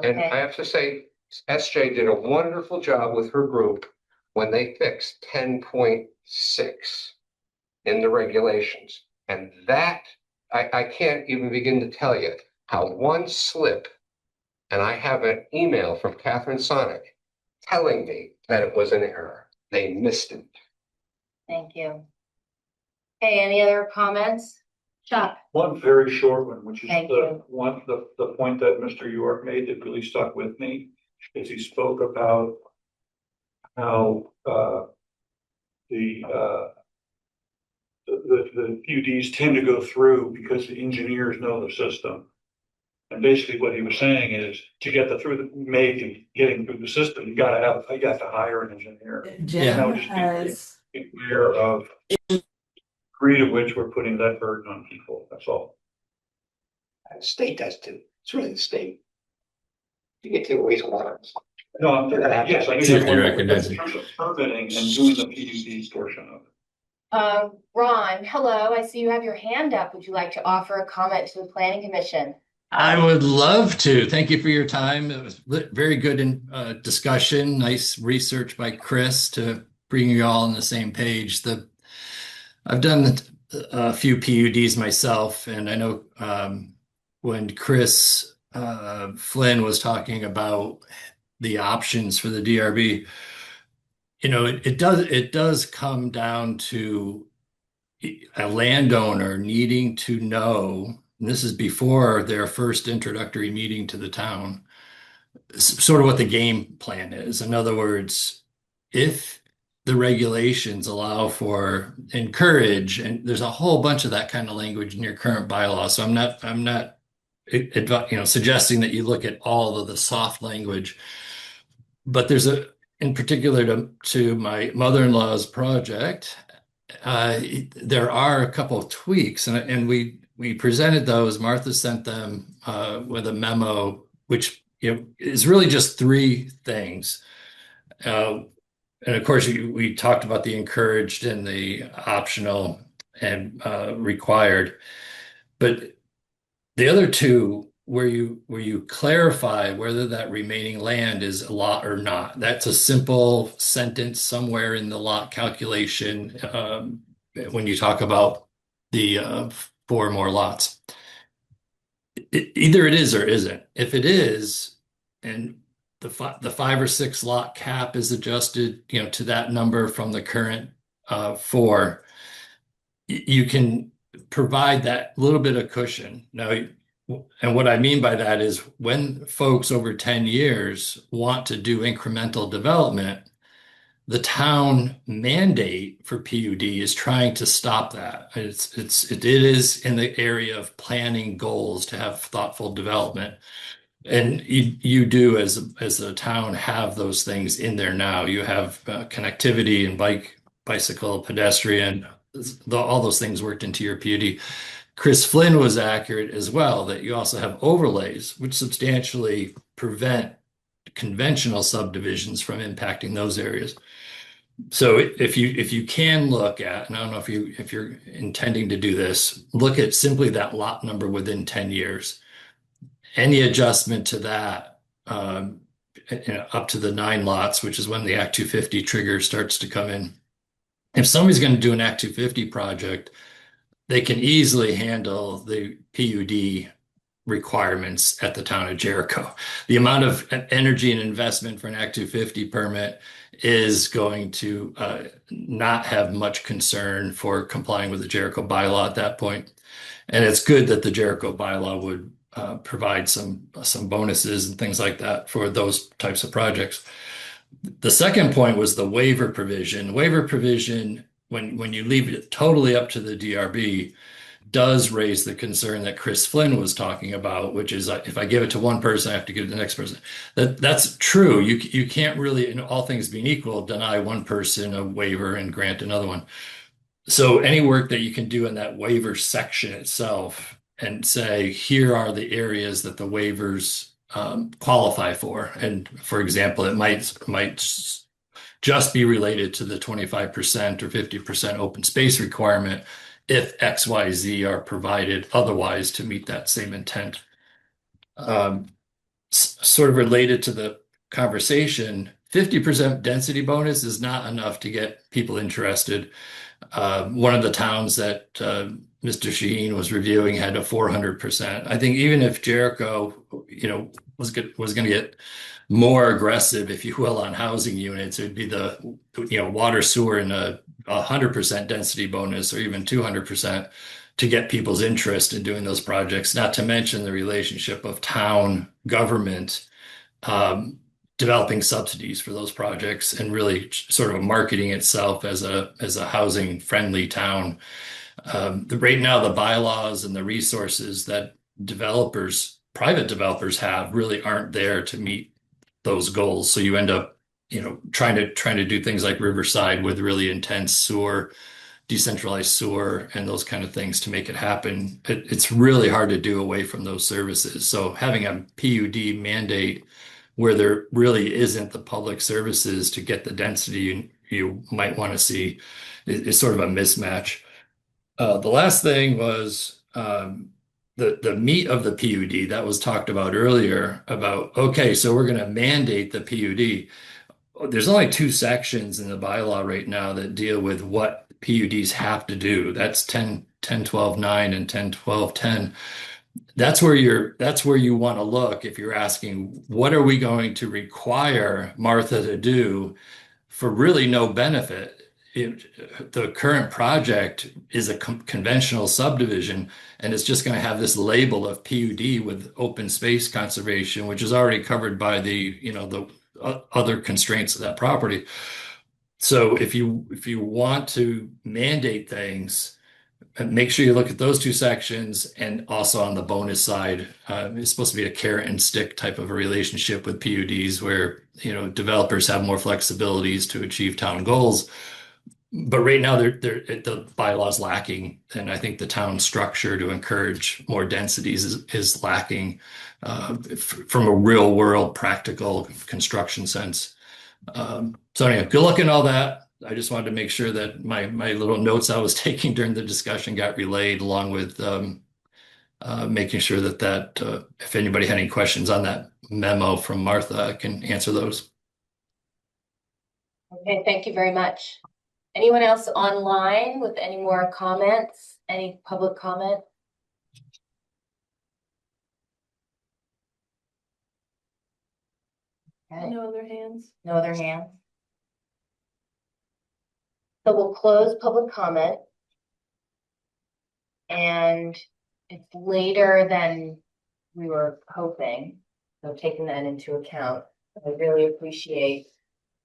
And I Okay, have to say, SJ did a wonderful job with her group when they fixed 10.6 in the regulations. And that, I can't even begin to tell you how one slip, and I have an email from Catherine Sonic telling me that it was an error. They missed it. thank you. Okay, any other comments? Chuck? One very short one, which is Thank the you. one, the point that Mr. York made that really stuck with me, is he spoke about how, the, the PUDs tend to go through because the engineers know the system. And basically what he was saying is to get getting through the system, you have to hire an engineer. Jim That would just has, be aware of the degree to which we're putting that burden on people. That's all. The state does too. It's really the state. You get to wastewater. No, yes, I mean, Truly recognizing. permitting and doing the PUD portion of it. Ron, hello, I see you have your hand up. Would you like to offer a comment to the planning commission? I would love to. Thank you for your time. It was very good discussion. Nice research by Chris to bring you all on the same page. I've done a few PUDs myself, and I know when Chris Flynn was talking about the options for the DRB, it does come down to a landowner needing to know, and this is before their first introductory meeting to the town, sort of what the game plan is. In other words, if the regulations allow for encourage, and there's a whole bunch of that kind of language in your current bylaw. So I'm not suggesting that you look at all of the soft language, but in particular to my mother-in-law's project, there are a couple of tweaks, and we presented those. Martha sent them with a memo, which is really just 3 things. And of course, we talked about the encouraged and the optional and required, but the other 2 where you clarify whether that remaining land is a lot or not. That's a simple sentence somewhere in the lot calculation when you talk about the 4 more lots. Either it is or isn't. If it is, and the 5 or 6 lot cap is adjusted, to that number from the current 4, you can provide that little bit of cushion. Now, and what I mean by that is when folks over 10 years want to do incremental development, the town mandate for PUD is trying to stop that. It is in the area of planning goals to have thoughtful development. And you do as a town have those things in there now. You have connectivity and bicycle, pedestrian, all those things worked into your PUD. Chris Flynn was accurate as well, that you also have overlays, which substantially prevent conventional subdivisions from impacting those areas. So if you can look at, and I don't know if you're intending to do this, look at simply that lot number within 10 years. Any adjustment to that up to the 9 lots, which is when the Act 250 trigger starts to come in. If somebody's going to do an Act 250 project, they can easily handle the PUD requirements at the town of Jericho. The amount of energy and investment for an Act 250 permit is going to not have much concern for complying with the Jericho bylaw at that point. And it's good that the Jericho bylaw would provide some bonuses and things like that for those types of projects. The second point was the waiver provision. Waiver provision, when you leave it totally up to the DRB, does raise the concern that Chris Flynn was talking about, which is if I give it to one person, I have to give it to the next person. That's true. You can't really, in all things being equal, deny one person a waiver and grant another one. So any work that you can do in that waiver section itself and say, here are the areas that the waivers qualify for. And for example, it might just be related to the 25% or 50% open space requirement if X, Y, Z are provided otherwise to meet that same intent. Sort of related to the conversation, 50% density bonus is not enough to get people interested. One of the towns that Mr. Shaheen was reviewing had a 400%. I think even if Jericho, was going to get more aggressive, if you will, on housing units, it would be the water, sewer, and a 100% density bonus, or even 200%, to get people's interest in doing those projects. Not to mention the relationship of town government developing subsidies for those projects and really sort of marketing itself as a housing friendly town. Right now, the bylaws and the resources that private developers have really aren't there to meet those goals. So you end up, trying to do things like Riverside with really intense sewer, decentralized sewer, and those kind of things to make it happen. It's really hard to do away from those services. So having a PUD mandate where there really isn't the public services to get the density you might want to see is sort of a mismatch. The last thing was the meat of the PUD that was talked about earlier about, okay, so we're going to mandate the PUD. There's only two sections in the bylaw right now that deal with what PUDs have to do. That's 10.12.9 and 10.12.10. That's where you want to look if you're asking, what are we going to require Martha to do for really no benefit? The current project is a conventional subdivision, and it's just going to have this label of PUD with open space conservation, which is already covered by the other constraints of that property. So if you want to mandate things, make sure you look at those two sections, and also on the bonus side, it's supposed to be a carrot and stick type of a relationship with PUDs where, developers have more flexibilities to achieve town goals. But right now, the bylaw's lacking, and I think the town structure to encourage more densities is lacking from a real world practical construction sense. So anyway, good luck in all that. I just wanted to make sure that my little notes I was taking during the discussion got relayed, along with making sure that if anybody had any questions on that memo from Martha, I can answer those. Okay, thank you very much. Anyone else online with any more comments? Any public comment? Okay. No other hands? No other hands? So we'll close public comment. And it's later than we were hoping, so taking that into account. I really appreciate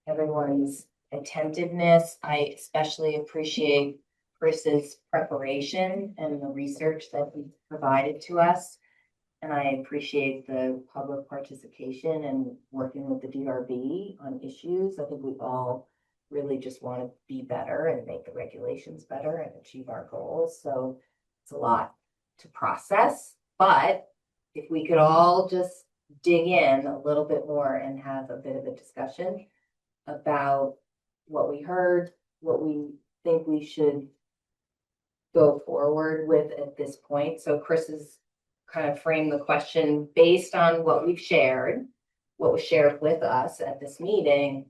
everyone's attentiveness. I especially appreciate Chris's preparation and the research that he provided to us. And I appreciate the public participation and working with the DRB on issues. I think we all really just want to be better and make the regulations better and achieve our goals. So it's a lot to process, but if we could all just dig in a little bit more and have a bit of a discussion about what we heard, what we think we should go forward with at this point. So Chris has kind of framed the question based on what we've shared, what was shared with us at this meeting.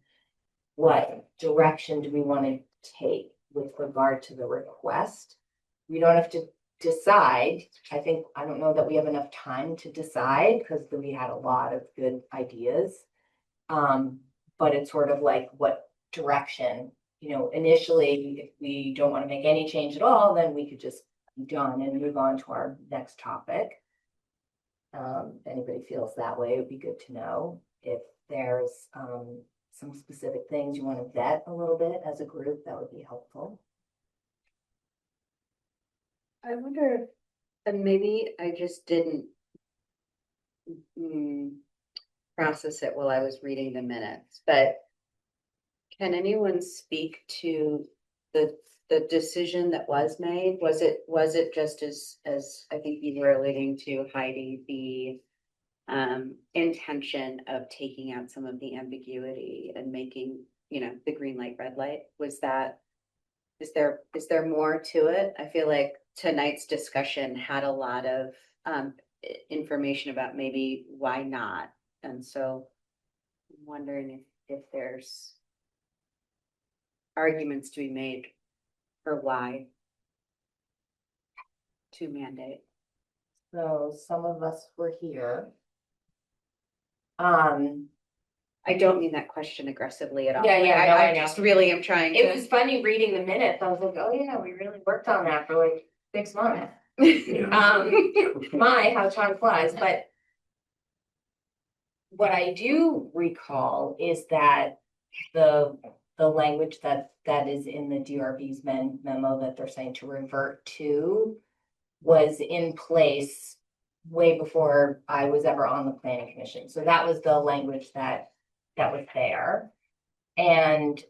What direction do we want to take with regard to the request? We don't have to decide. I don't know that we have enough time to decide because we had a lot of good ideas. But it's sort of like what direction, initially, if we don't want to make any change at all, then we could just be done and move on to our next topic. If anybody feels that way, it would be good to know. If there's some specific things you want to vet a little bit as a group, that would be helpful. I wonder, and maybe I just didn't process it while I was reading the minutes, but can anyone speak to the decision that was made, was it just as I think you were alluding to, Heidi, the intention of taking out some of the ambiguity and making, the green light, red light? Was that, is there more to it? I feel like tonight's discussion had a lot of information about maybe why not. And so I'm wondering if there's arguments to be made for why to mandate. So some of us were here. I don't mean that question aggressively at all. Yeah, yeah, Like, no, I I know. just really am trying It to. was funny reading the minutes. I was like, oh yeah, we really worked on that for like 6 months. My, how time flies, but what I do recall is that the language that is in the DRB's memo that they're saying to revert to was in place way before I was ever on the planning commission. So that was the language that was there. And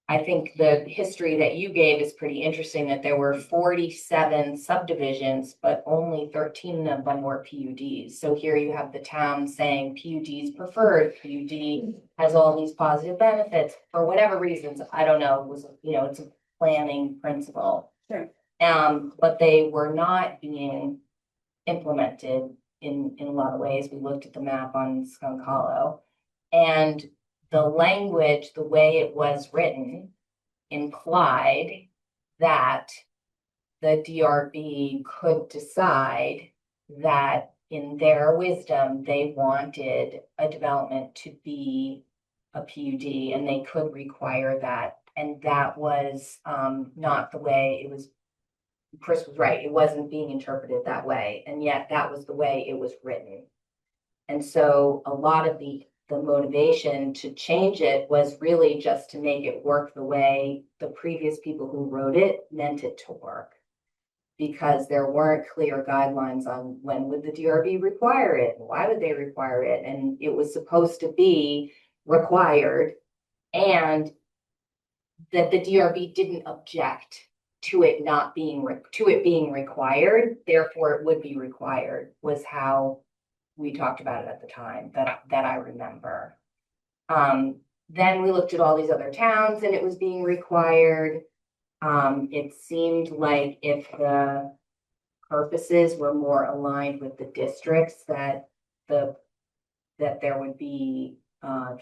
I think the history that you gave is pretty interesting, that there were 47 subdivisions, but only 13 of them were PUDs. So here you have the town saying PUDs preferred, PUD has all these positive benefits for whatever reasons. I don't know, it was, it's a planning principle. Sure. But they were not being implemented in a lot of ways. We looked at the map on Skunk Hollow, and the language, the way it was written, implied that the DRB could decide that in their wisdom, they wanted a development to be a PUD and they could require that. And that was not the way it was. Chris was right. It wasn't being interpreted that way. And yet that was the way it was written. And so a lot of the motivation to change it was really just to make it work the way the previous people who wrote it meant it to work. Because there weren't clear guidelines on when would the DRB require it, why would they require it, and it was supposed to be required, and that the DRB didn't object to it not being being required, therefore it would be required, was how we talked about it at the time that I remember. Then we looked at all these other towns and it was being required. It seemed like if the purposes were more aligned with the districts, that there would be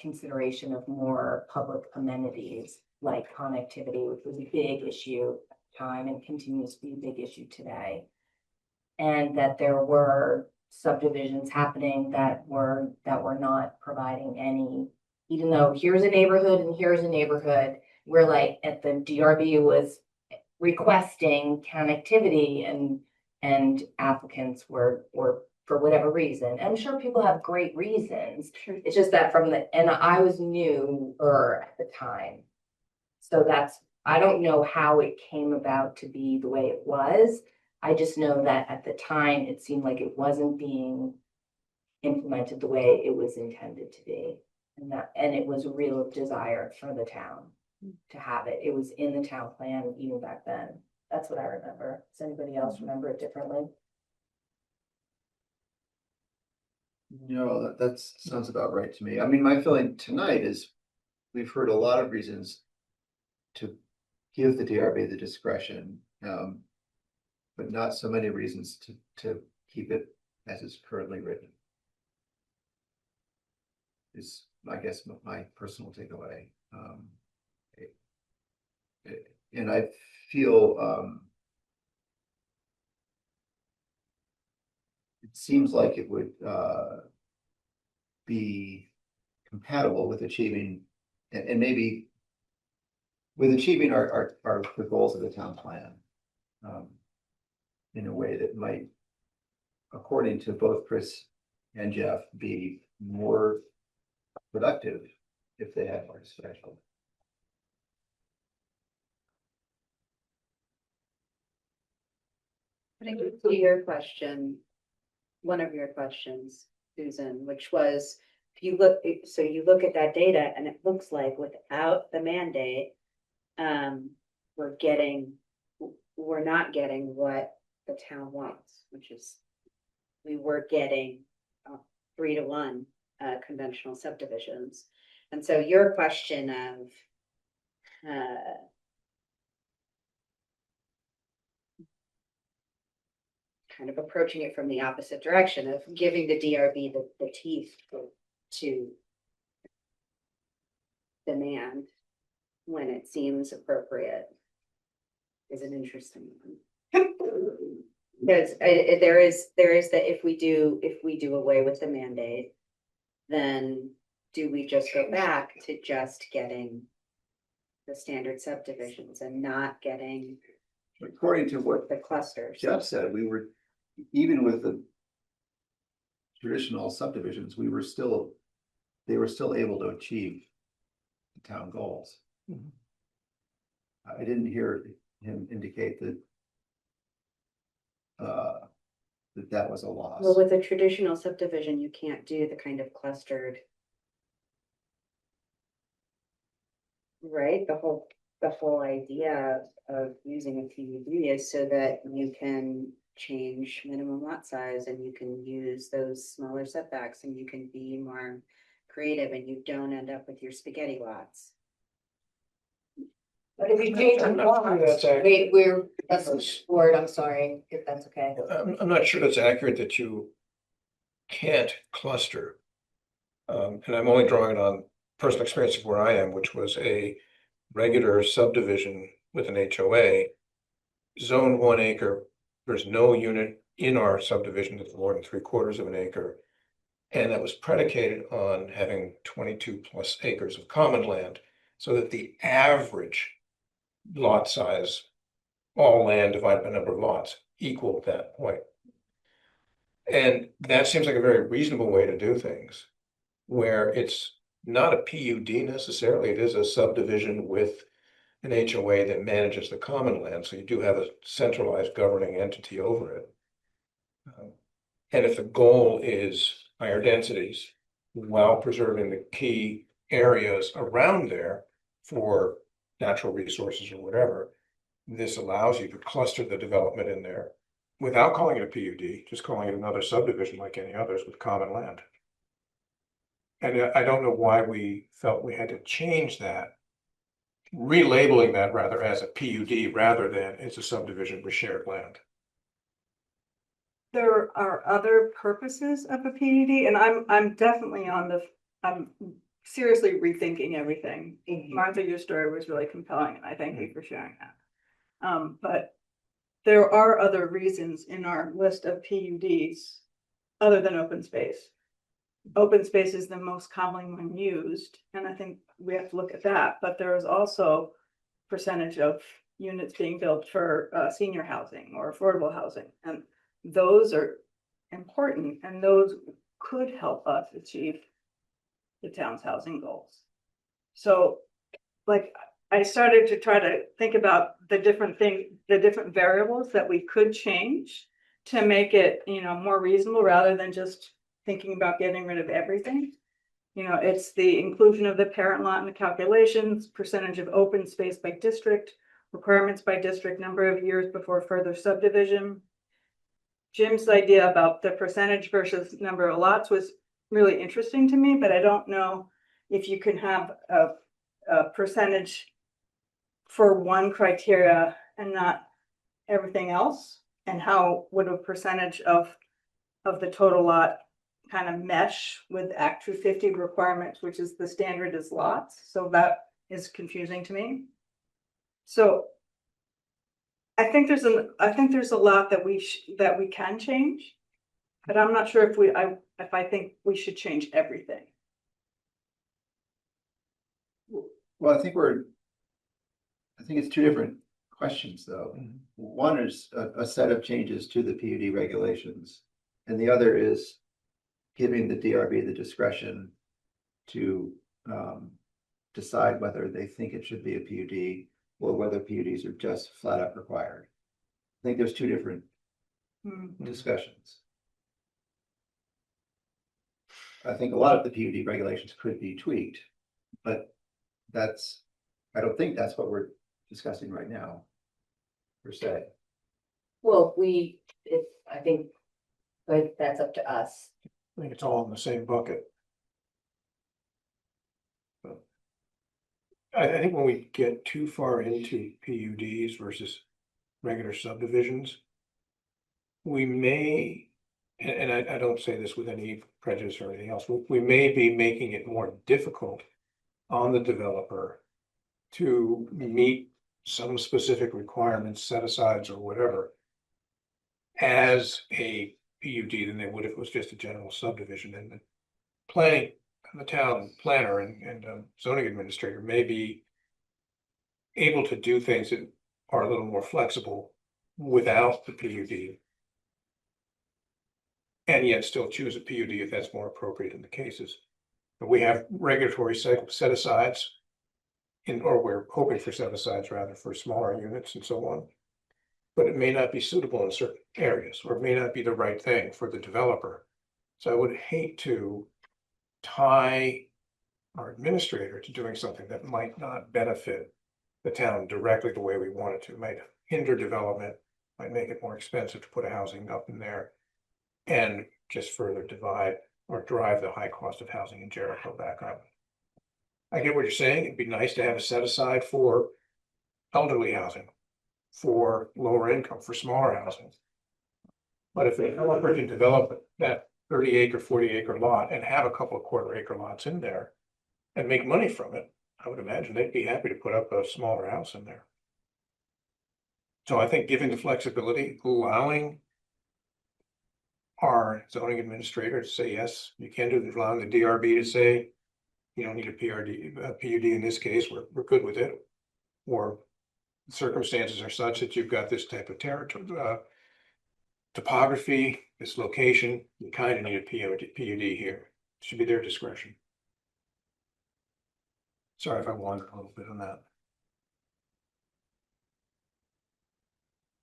consideration of more public amenities like connectivity, which was a big issue at the time and continues to be a big issue today. And that there were subdivisions happening that were not providing any, even though here's a neighborhood and here's a neighborhood, we're like at the DRB was requesting connectivity and applicants were for whatever reason. I'm sure people have great reasons. It's just that and I was newer at the time. So I don't know how it came about to be the way it was. I just know that at the time, it seemed like it wasn't being implemented the way it was intended to be. And it was a real desire for the town to have it. It was in the town plan even back then. That's what I remember. Does anybody else remember it differently? No, that sounds about right to me. I mean, my feeling tonight is we've heard a lot of reasons to give the DRB the discretion, but not so many reasons to keep it as it's currently written. Is, I guess, my personal takeaway. And I feel it seems like it would be compatible with achieving, and maybe with achieving the goals of the town plan in a way that might, according to both Chris and Jeff, be more productive if they had more discretion. To your question, one of your questions, Susan, which was, if you look, so you look at that data and it looks like without the mandate, we're not getting what the town wants, which is we were getting 3-to-1 conventional subdivisions. And so your question of kind of approaching it from the opposite direction of giving the DRB the teeth to demand when it seems appropriate is an interesting one. Because there is that if we do away with the mandate, then do we just go back to just getting the standard subdivisions and not getting According to what the clusters? Jeff said, we were, even with the traditional subdivisions, they were still able to achieve the town goals. I didn't hear him indicate that that was a loss. Well, with a traditional subdivision, you can't do the kind of clustered. Right, the whole idea of using a PUD is so that you can change minimum lot size and you can use those smaller setbacks and you can be more creative and you don't end up with your spaghetti lots. But if you change the lots, that's the word, I'm sorry, if that's okay. I'm not sure that's accurate that you can't cluster. And I'm only drawing it on personal experience of where I am, which was a regular subdivision with an HOA. Zone 1 acre, there's no unit in our subdivision that's more than 3/4 of an acre. And that was predicated on having 22 plus acres of common land, so that the average lot size, all land divided by number of lots, equaled that point. And that seems like a very reasonable way to do things, where it's not a PUD necessarily, it is a subdivision with an HOA that manages the common land, so you do have a centralized governing entity over it. And if the goal is higher densities while preserving the key areas around there for natural resources or whatever, this allows you to cluster the development in there without calling it a PUD, just calling it another subdivision like any others with common land. And I don't know why we felt we had to change that, relabeling that rather as a PUD rather than it's a subdivision with shared land. There are other purposes of a PUD, and I'm definitely I'm seriously rethinking everything. Martha, your story was really compelling, and I thank you for sharing that. But there are other reasons in our list of PUDs other than open space. Open space is the most commonly one used, and I think we have to look at that, but there is also percentage of units being built for senior housing or affordable housing, and those are important, and those could help us achieve the town's housing goals. So, like, I started to try to think about the different variables that we could change to make it, more reasonable rather than just thinking about getting rid of everything. It's the inclusion of the parent lot in the calculations, percentage of open space by district, requirements by district, number of years before further subdivision. Jim's idea about the percentage versus number of lots was really interesting to me, but I don't know if you can have a percentage for one criteria and not everything else, and how would a percentage of the total lot kind of mesh with Act 250 requirements, which is the standard is lots. So that is confusing to me. So I think there's a lot that we can change, but I'm not sure if I think we should change everything. Well, I think it's two different questions, though. One is a set of changes to the PUD regulations, and the other is giving the DRB the discretion to decide whether they think it should be a PUD or whether PUDs are just flat out required. I think there's two different discussions. I think a lot of the PUD regulations could be tweaked, but I don't think that's what we're discussing right now, per se. Well, I think, but that's up to us. I think it's all in the same bucket. I think when we get too far into PUDs versus regular subdivisions, we may, and I don't say this with any prejudice or anything else, we may be making it more difficult on the developer to meet some specific requirements, set asides or whatever, as a PUD than they would if it was just a general subdivision. And the planning, the town planner and zoning administrator may be able to do things that are a little more flexible without the PUD. And yet still choose a PUD if that's more appropriate in the cases. But we have regulatory set asides or we're hoping for set asides rather for smaller units and so on. But it may not be suitable in certain areas, or it may not be the right thing for the developer. So I would hate to tie our administrator to doing something that might not benefit the town directly the way we want it to. It might hinder development, might make it more expensive to put a housing up in there, and just further divide or drive the high cost of housing in Jericho back up. I get what you're saying. It'd be nice to have a set aside for elderly housing, for lower income, for smaller housing. But if a developer can develop that 30-acre, 40-acre lot and have a couple of quarter-acre lots in there and make money from it, I would imagine they'd be happy to put up a smaller house in there. So I think giving the flexibility, allowing our zoning administrator to say, yes, you can do this, allowing the DRB to say, you don't need a PUD in this case, we're good with it. Or circumstances are such that you've got this type of territory, topography, this location, you kind of need a PUD here. It should be their discretion. Sorry if I wandered a little bit on that.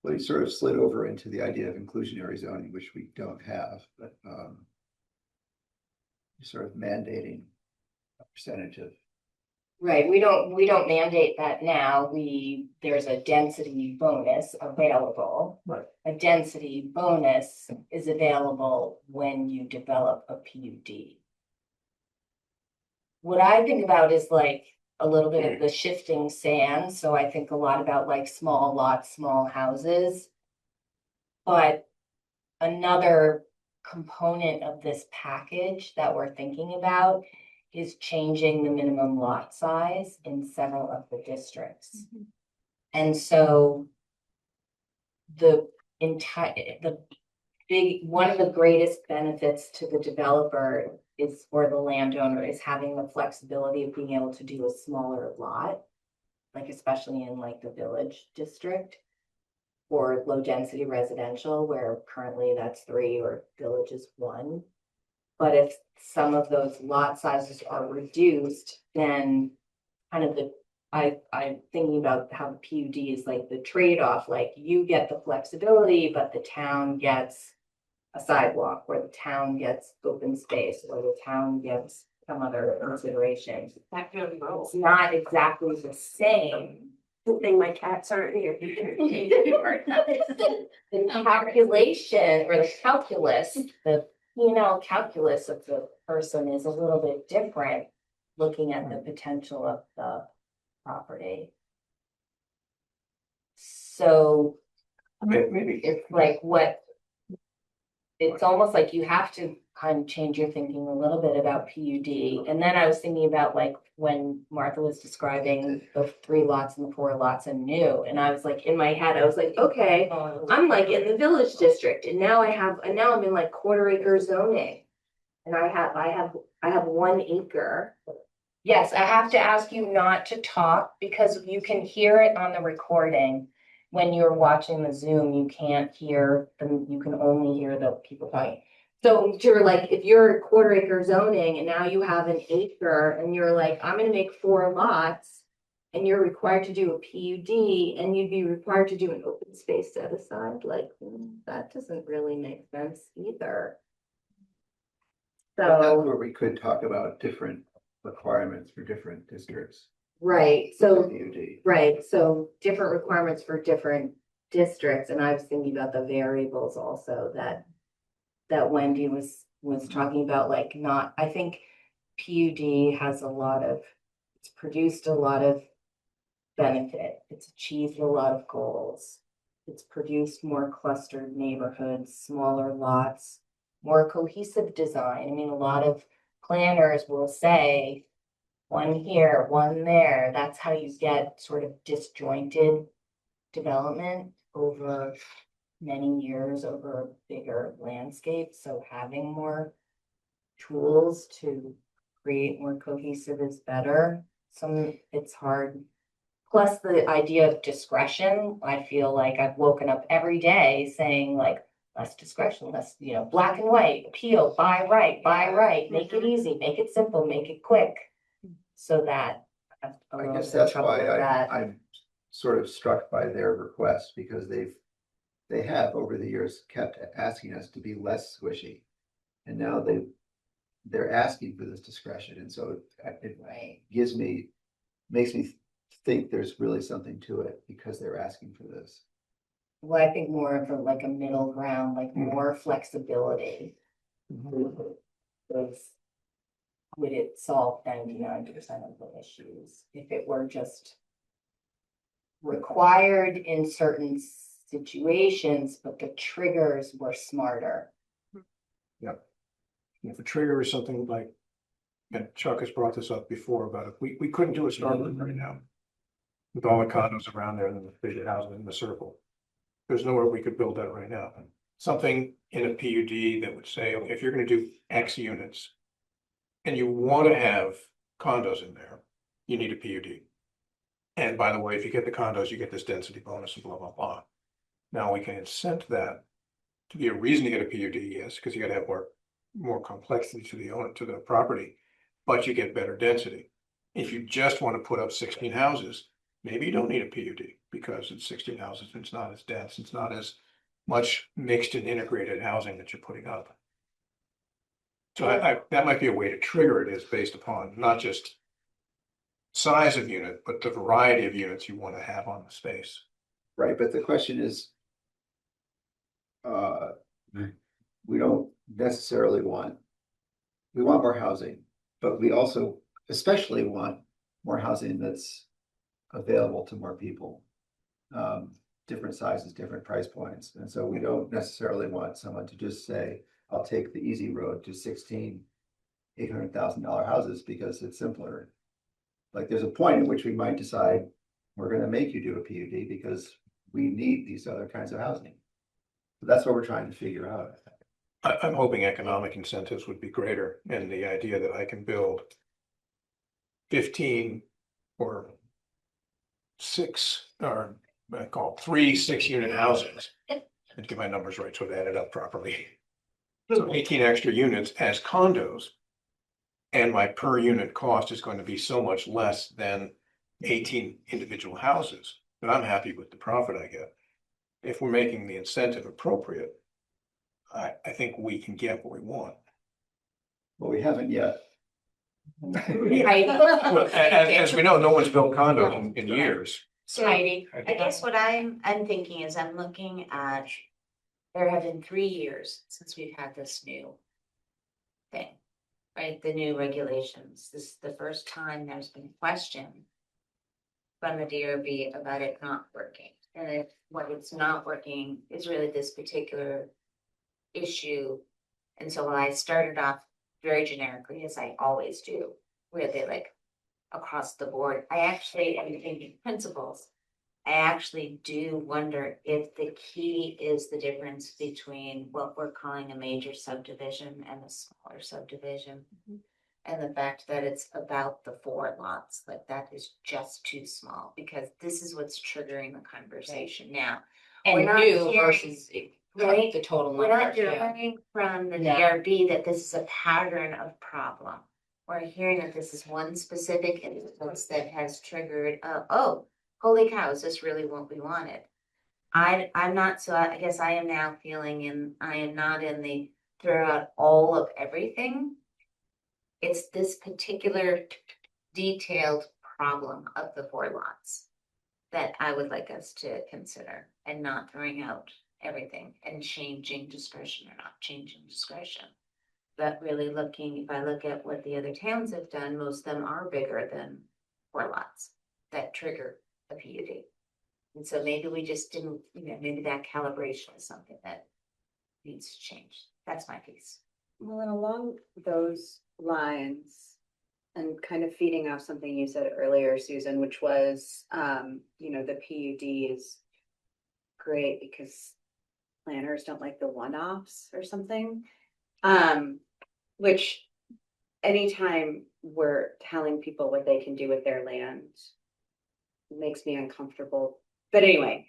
Well, you sort of slid over into the idea of inclusionary zoning, which we don't have, but you're sort of mandating a percentage of. Right, we don't mandate that now. There's a density bonus available. Right. A density bonus is available when you develop a PUD. What I think about is like a little bit of the shifting sand. So I think a lot about like small lots, small houses. But another component of this package that we're thinking about is changing the minimum lot size in several of the districts. Mm-hmm. And so one of the greatest benefits to the developer is, or the landowner, is having the flexibility of being able to do a smaller lot, like especially in like the village district or low density residential, where currently that's 3 or village is 1. But if some of those lot sizes are reduced, then kind of I'm thinking about how the PUD is like the trade-off, like you get the flexibility, but the town gets a sidewalk, or the town gets open space, or the town gets some other consideration. It's not exactly the same. Good thing my cats aren't here. The calculation or the calculus, the calculus of the person is a little bit different, looking at the potential of the property. So Maybe it's like it's almost like you have to kind of change your thinking a little bit about PUD. And then I was thinking about like when Martha was describing the 3 lots and the 4 lots and new. And I was like, in my head, I was like, okay, I'm like in the village district. And now I'm in like quarter-acre zoning. And I have 1 acre. Yes, I have to ask you not to talk because you can hear it on the recording. When you're watching the Zoom, you can't hear them, you can only hear the people talking. So you're like, if you're quarter-acre zoning and now you have 1 acre and you're like, I'm gonna make 4 lots and you're required to do a PUD and you'd be required to do an open space set aside, like that doesn't really make sense either. That's So where we could talk about different requirements for different districts. Right, so, PUD. right, so different requirements for different districts, and I was thinking about the variables also that Wendy was talking about, like not, I think PUD has it's produced a lot of benefit. It's achieved a lot of goals. It's produced more clustered neighborhoods, smaller lots, more cohesive design. I mean, a lot of planners will say one here, one there. That's how you get sort of disjointed development over many years, over a bigger landscape. So having more tools to create more cohesive is better. It's hard. Plus the idea of discretion, I feel like I've woken up every day saying like, less discretion, less, black and white, appeal, buy right, make it easy, make it simple, make it quick. So that. I'm a I little guess in that's trouble why with that. I'm sort of struck by their request, because they have over the years kept asking us to be less squishy. And now they're asking for this discretion, and so it Right. makes me think there's really something to it, because they're asking for this. Well, I think more of like a middle ground, like more flexibility. Would it solve 99% of the issues if it were just required in certain situations, but the triggers were smarter? If a trigger is something like, and Chuck has brought this up before about if we couldn't do a Starbucks right now. With all the condos around there and the big houses in the circle. There's nowhere we could build that right now. Something in a PUD that would say, okay, if you're gonna do X units. And you wanna have condos in there, you need a PUD. And by the way, if you get the condos, you get this density bonus and blah, blah, blah. Now we can incent that to be a reason to get a PUD, yes, because you gotta have more complexity to the owner, to the property, but you get better density. If you just want to put up 16 houses, maybe you don't need a PUD because it's 16 houses, it's not as dense, it's not as much mixed and integrated housing that you're putting up. So that might be a way to trigger it, is based upon not just size of unit, but the variety of units you want to have on the space. Right, but the question is, we don't necessarily we want more housing, but we also especially want more housing that's available to more people. Different sizes, different price points. And so we don't necessarily want someone to just say, I'll take the easy road to 16 $800,000 houses because it's simpler. Like there's a point at which we might decide we're going to make you do a PUD because we need these other kinds of housing. So that's what we're trying to figure out. I'm hoping economic incentives would be greater, and the idea that I can build 15 or 6, or I call 3 6-unit houses. And get my numbers right so it added up properly. So 18 extra units as condos. And my per unit cost is going to be so much less than 18 individual houses, but I'm happy with the profit I get. If we're making the incentive appropriate, I think we can get what we want. Well, we haven't yet. Well, as we know, no one's built condos in years. So I guess what I'm thinking is I'm looking at, there have been 3 years since we've had this new thing, right? The new regulations. This is the first time there's been question from the DRB about it not working. And if what it's not working is really this particular issue. And so when I started off very generically, as I always do, where they like across the board, I actually am thinking principles. I actually do wonder if the key is the difference between what we're calling a major subdivision and a smaller subdivision. And the fact that it's about the 4 lots, like that is just too small, because this is what's triggering the conversation now. And We're not new hearing- versus Right? the total We're not number. hearing from the No. DRB that this is a pattern of problem. We're hearing that this is one specific instance that has triggered, oh, holy cow, is this really what we wanted? I'm not, so I guess I am now feeling I am not in the throw out all of everything. It's this particular detailed problem of the 4 lots that I would like us to consider, and not throwing out everything and changing discretion or not changing discretion. But really looking, if I look at what the other towns have done, most of them are bigger than 4 lots that trigger a PUD. And so maybe we just didn't, maybe that calibration is something that needs to change. That's my piece. Well, and along those lines, and kind of feeding off something you said earlier, Susan, which was, the PUD is great because planners don't like the one-offs or something. Which anytime we're telling people what they can do with their land makes me uncomfortable. But anyway,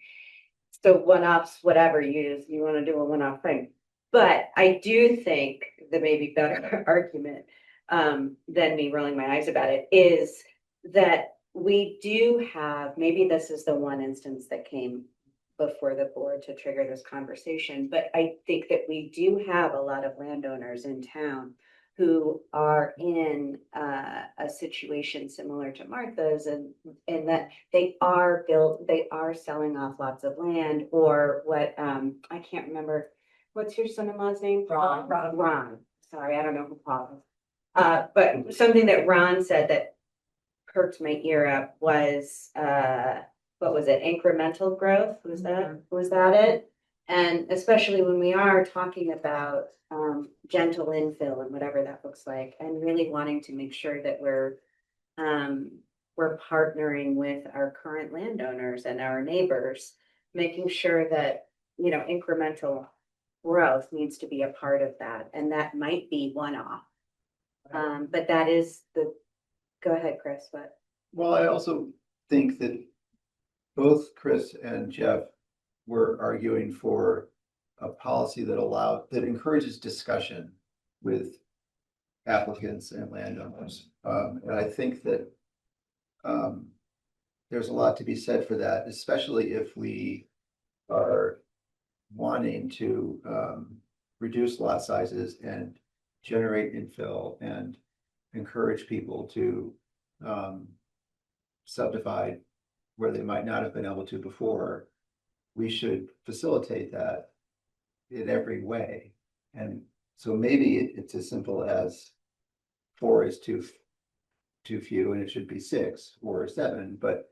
so one-offs, whatever, you want to do a one-off thing. But I do think the maybe better argument than me rolling my eyes about it is that we do have, maybe this is the one instance that came before the board to trigger this conversation, but I think that we do have a lot of landowners in town who are in a situation similar to Martha's, and that they are selling off lots of land, or what, I can't remember, what's your son-in-law's name? Ron. Sorry, I don't know who Paul is. But something that Ron said that perked my ear up was, what was it? Incremental growth? Was that it? And especially when we are talking about gentle infill and whatever that looks like, and really wanting to make sure that we're partnering with our current landowners and our neighbors, making sure that, incremental growth needs to be a part of that. And that might be one-off. But that is go ahead, Chris, what? Well, I also think that both Chris and Jeff were arguing for a policy that encourages discussion with applicants and landowners. And I think that there's a lot to be said for that, especially if we are wanting to reduce lot sizes and generate infill and encourage people to subdivide where they might not have been able to before. We should facilitate that in every way. And so maybe it's as simple as 4 is too few and it should be 6 or 7, but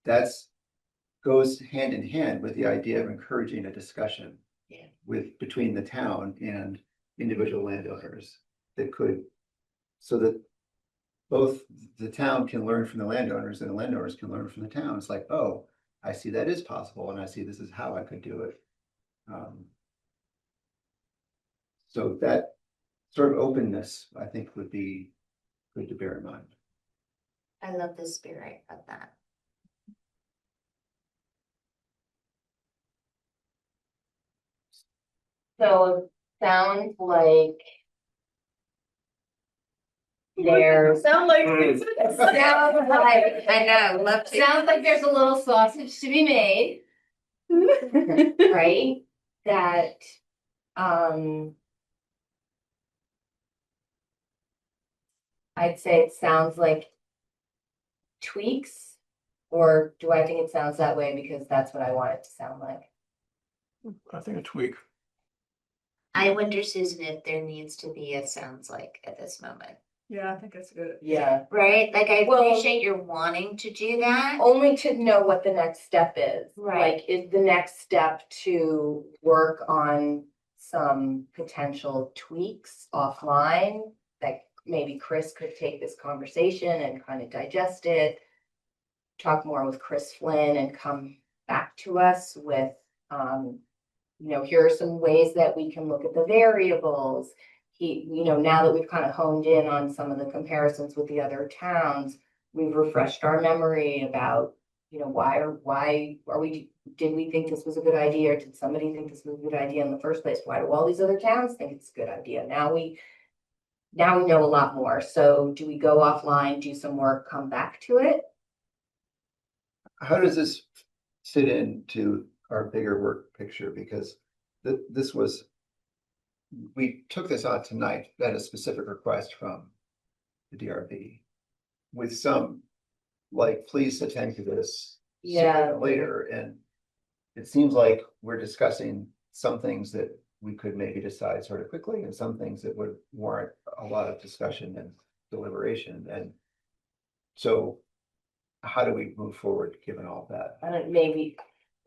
that's goes hand in hand with the idea of encouraging a discussion between the town and individual landowners so that both the town can learn from the landowners and the landowners can learn from the town. It's like, oh, I see that is possible, and I see this is how I could do it. So that sort of openness, I think, would be good to bear in mind. I love the spirit of that. So it sounds like there's Sound like. I know, sounds like there's a little sausage to be made. Right? That I'd say it sounds like tweaks, or do I think it sounds that way because that's what I want it to sound like? I think a tweak. I wonder, Susan, if there needs to be a sounds like at this moment. Yeah, I think that's good. Yeah. Right? Like, I Well, appreciate your wanting to do that. Only to know what the next step is. Right. Like, is the next step to work on some potential tweaks offline? That maybe Chris could take this conversation and kind of digest it. Talk more with Chris Flynn and come back to us with, here are some ways that we can look at the variables. Now that we've kind of honed in on some of the comparisons with the other towns, we've refreshed our memory about, did we think this was a good idea, or did somebody think this was a good idea in the first place? Why do all these other towns think it's a good idea? Now we know a lot more. So do we go offline, do some work, come back to it? How does this fit into our bigger work picture? Because we took this on tonight at a specific request from the DRB. with some, like, please attend to this. sooner Yeah. than Later, and it seems like we're discussing some things that we could maybe decide sort of quickly, and some things that would warrant a lot of discussion and deliberation, and so how do we move forward, given all that? Maybe,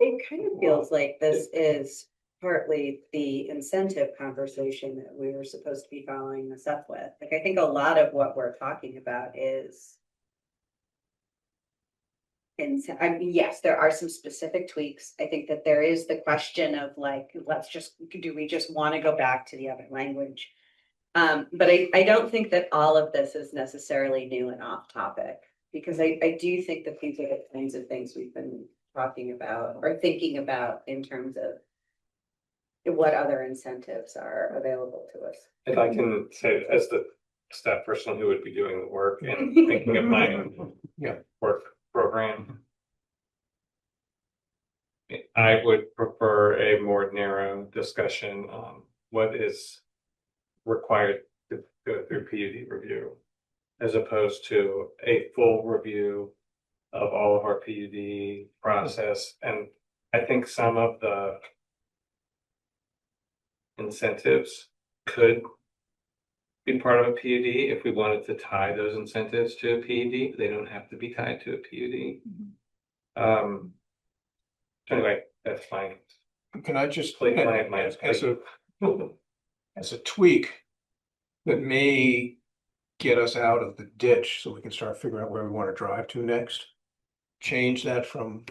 It kind of feels like this is partly the incentive conversation that we were supposed to be following this up with. Like, I think a lot of what we're talking about is. And I mean, yes, there are some specific tweaks. I think that there is the question of like, do we just want to go back to the other language? But I don't think that all of this is necessarily new and off topic, because I do think that these are the kinds of things we've been talking about or thinking about in terms of what other incentives are available to us. If I can say, as the staff person who would be doing the work and thinking of my own work program, I would prefer a more narrow discussion on what is required to go through PUD review, as opposed to a full review of all of our PUD process. And I think some of the incentives could be part of a PUD if we wanted to tie those incentives to a PUD. They don't have to be tied to a PUD. Anyway, that's fine. Can I just, My as a tweak that may get us out of the ditch so we can start figuring out where we want to drive to next, change that from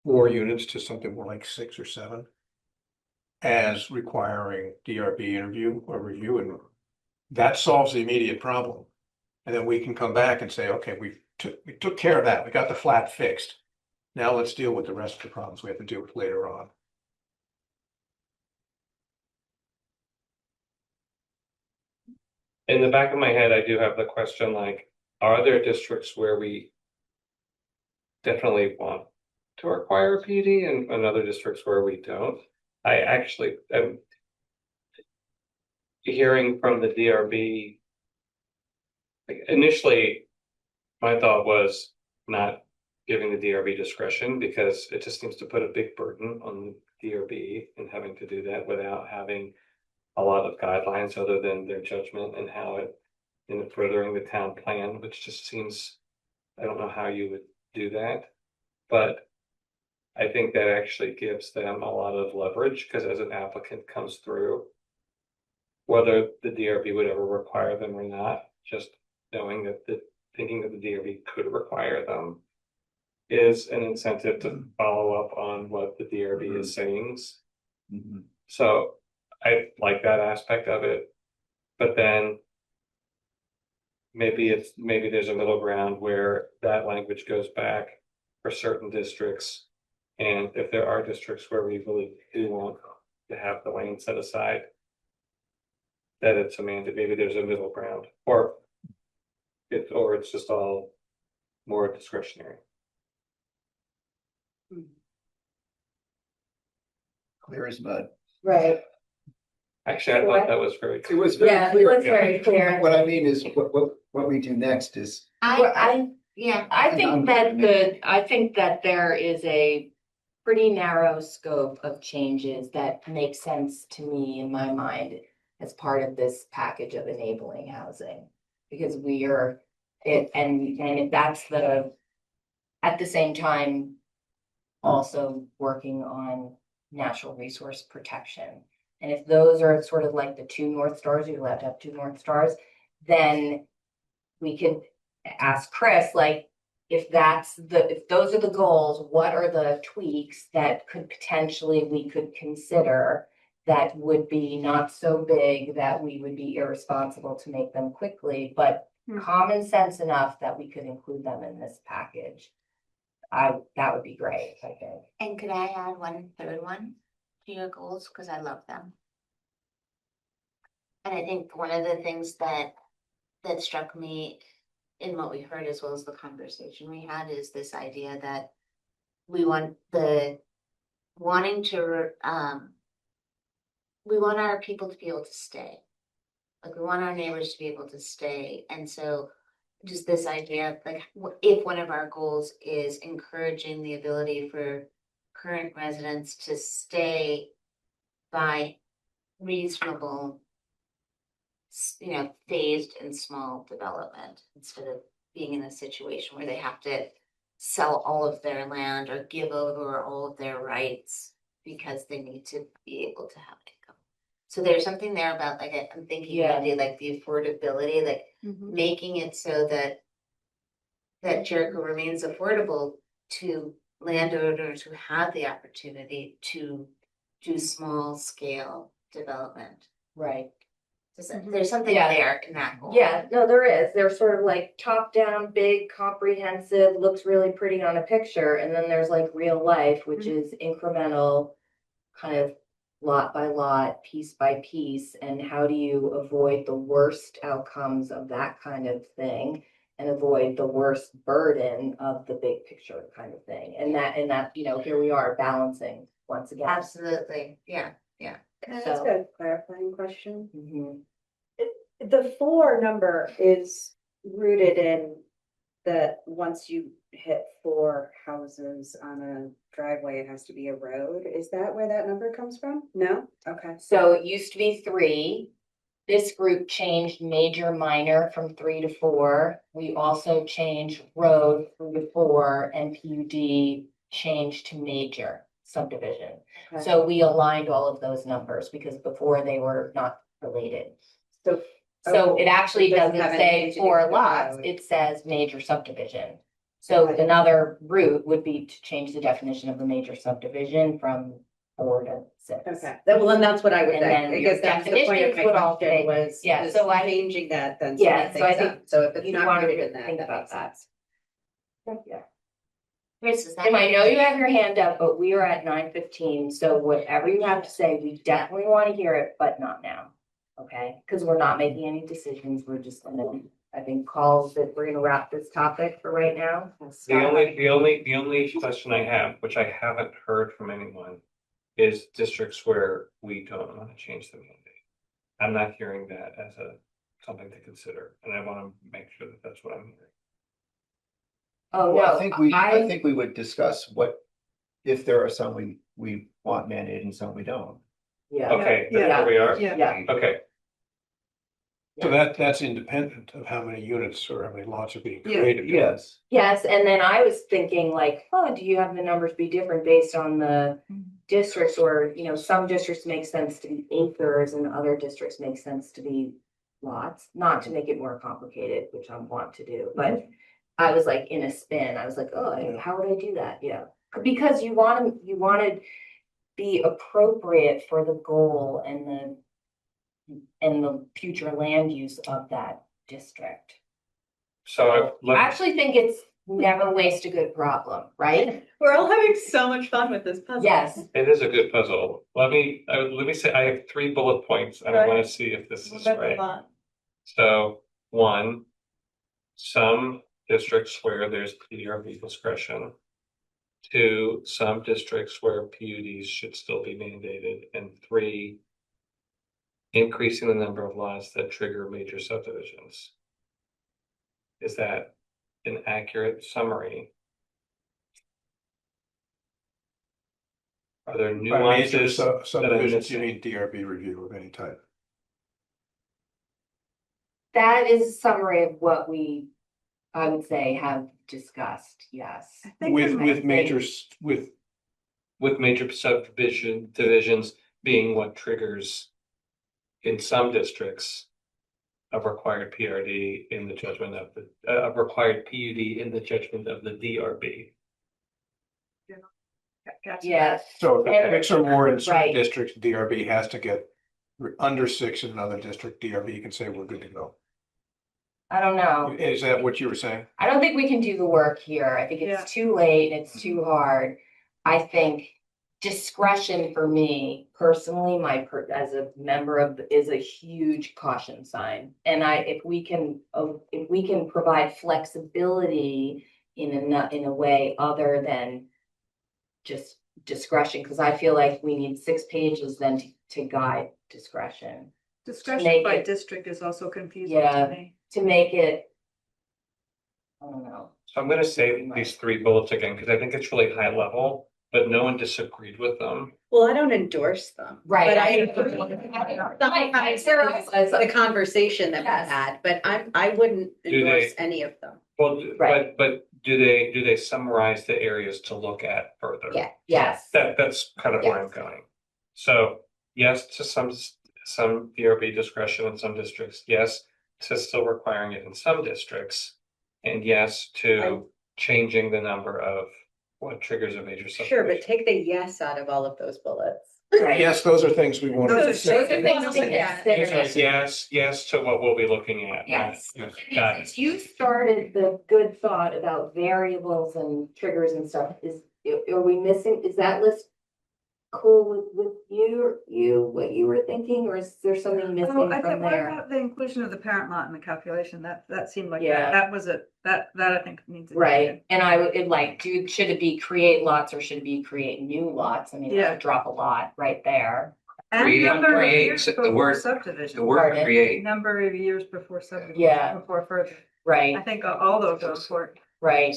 4 units to something more like 6 or 7 as requiring DRB interview or review, and that solves the immediate problem. And then we can come back and say, okay, we took care of that. We got the flat fixed. Now let's deal with the rest of the problems we have to deal with later on. In the back of my head, I do have the question, like, are there districts where we definitely want to require a PUD and other districts where we don't? I actually am hearing from the DRB. Like, initially, my thought was not giving the DRB discretion, because it just seems to put a big burden on the DRB and having to do that without having a lot of guidelines other than their judgment and how it in furthering the town plan, which just seems, I don't know how you would do that, but I think that actually gives them a lot of leverage, because as an applicant comes through, whether the DRB would ever require them or not, just knowing that thinking that the DRB could require them is an incentive to follow up on what the DRB is saying. So I like that aspect of it, but then maybe there's a middle ground where that language goes back for certain districts. And if there are districts where we really do want to have the lane set aside, that it's a mandate, maybe there's a middle ground, or it's just all more discretionary. Clear as mud. right, Actually, I thought that was very It clear. was very yeah, it clear. was very clear. What I mean is, what we do next is, Yeah, I think that there is a pretty narrow scope of changes that make sense to me in my mind as part of this package of enabling housing. Because we are, and if that's at the same time, also working on natural resource protection. And if those are sort of like the 2 North Stars, you're allowed to have 2 North Stars, then we could ask Chris, like, if those are the goals, what are the tweaks that we could consider that would be not so big that we would be irresponsible to make them quickly, but common sense enough that we could include them in this package. That would be great, I think. and could I add one third one to your goals, because I love them. And I think one of the things that struck me in what we heard, as well as the conversation we had, is this idea that we want we want our people to be able to stay. Like, we want our neighbors to be able to stay. And so just this idea, of, like, if one of our goals is encouraging the ability for current residents to stay by reasonable, phased and small development, instead of being in a situation where they have to sell all of their land or give over all of their rights because they need to be able to have income. So there's something there about, like, I'm thinking the idea, like the affordability, like making it so that Jericho remains affordable to landowners who have the opportunity to do small scale development. Right. There's something Yeah. there in that goal. Yeah, no, there is. They're sort of like top down, big, comprehensive, looks really pretty on a picture. And then there's like real life, which is incremental, kind of lot by lot, piece by piece. And how do you avoid the worst outcomes of that kind of thing and avoid the worst burden of the big picture kind of thing? And that, here we are balancing once again. Absolutely, yeah. Can I So- ask a clarifying question? Mhm. The 4 number is rooted in that once you hit 4 houses on a driveway, it has to be a road. Is that where that number comes from? No? Okay. So it used to be 3. This group changed major, minor from 3 to 4. We also changed road 3 to 4 and PUD changed to major subdivision. Okay. So we aligned all of those numbers because before they were not related. So it actually It doesn't doesn't have say anything to do 4 with the lots, road. it says major subdivision. So Okay. another route would be to change the definition of the major subdivision from 4 to 6. Okay, well, then that's what I would And say, then your because that's the point of definitions my would all question stay- was, yeah, was so I- changing that then. Yeah, so I things think up. So if it's you not wanted rooted to in that, think that about makes that. sense. Yeah. Chris, is that? Tim, I know you have your hand up, but we are at 9:15, so whatever you have to say, we definitely want to hear it, but not now. Okay, because we're not making any decisions, we're just gonna, I think, calls that we're gonna wrap this topic for right now. The only question I have, which I haven't heard from anyone, is districts where we don't want to change the mandate. I'm not hearing that as something to consider, and I want to make sure that that's what I'm hearing. Oh, Well, no, I think we would discuss if there are some we want mandated and some we don't. Yeah, Okay, that's where we are? yeah. Okay, So that's independent of how many units or how many lots are being Yeah. created. Yes. Yes, and then I was thinking like, oh, do you have the numbers be different based on the districts or, some districts make sense to be acres and other districts make sense to be lots, not to make it more complicated, which I want to do, but I was like in a spin. I was like, oh, how would I do that? Yeah. Because you want to be appropriate for the goal and the future land use of that district. so I actually think it's never waste a good problem, right? We're all having so much fun with this puzzle. Yes. it is a good puzzle. Let me say, I have 3 bullet points, and I want to see if this is right. So, 1, some districts where there's PDRB discretion. 2, some districts where PUDs should still be mandated. And 3, increasing the number of lots that trigger major subdivisions. Is that an accurate summary? Are there By major nuances that I'm subdivisions, you missing? mean DRB review of any type. That is a summary of what I would say, have discussed, yes. With majors, with Major divisions being what triggers in some districts of required PRD in the judgment of of required PUD in the judgment of the DRB. Yes. so if 6 or more in certain Right. districts, DRB has to get under 6 in another district, DRB can say we're good to go. I don't know. Is that what you were saying? I don't think we can do the work here. I think it's too late, it's too hard. I think discretion for me personally, as a member is a huge caution sign. And if we can provide flexibility in a way other than just discretion, because I feel like we need 6 pages then to guide discretion. Discretion Make by it- district is also confusing Yeah. to me. To make it I don't know. So I'm gonna say these 3 bullets again, because I think it's really high level, but no one disagreed with them. Well, I don't endorse them. Right. But I the conversation that we Yes. had, but I wouldn't Do they- endorse any of them. Well, Right. but do they summarize the areas to look at further? Yeah, yes. That's kind of where I'm Yes. going. So yes, to some DRB discretion in some districts, yes, to still requiring it in some districts. And yes, to changing the number of what triggers a major subdivision. Sure, but take the yes out of all of those bullets. Right. Yes, those are things we want to Those are consider. Those are things to consider. Yes to what we'll be looking at. Yes. Got it. You started the good thought about variables and triggers and stuff. Are we missing, is that list cool with what you were thinking, or is there something missing Oh, I from think, what there? about the inclusion of the parent lot in the calculation? That seemed like, Yeah. that was that I think needs. to be Right, in. and I would like, should it be create lots or should it be create new lots? I mean, Yeah. that would drop a lot right there. And Create- number of create, years the before word- subdivision. The word Pardon? create, Number of years before subdivision. Yeah. Before further. I Right, think all those are important. right.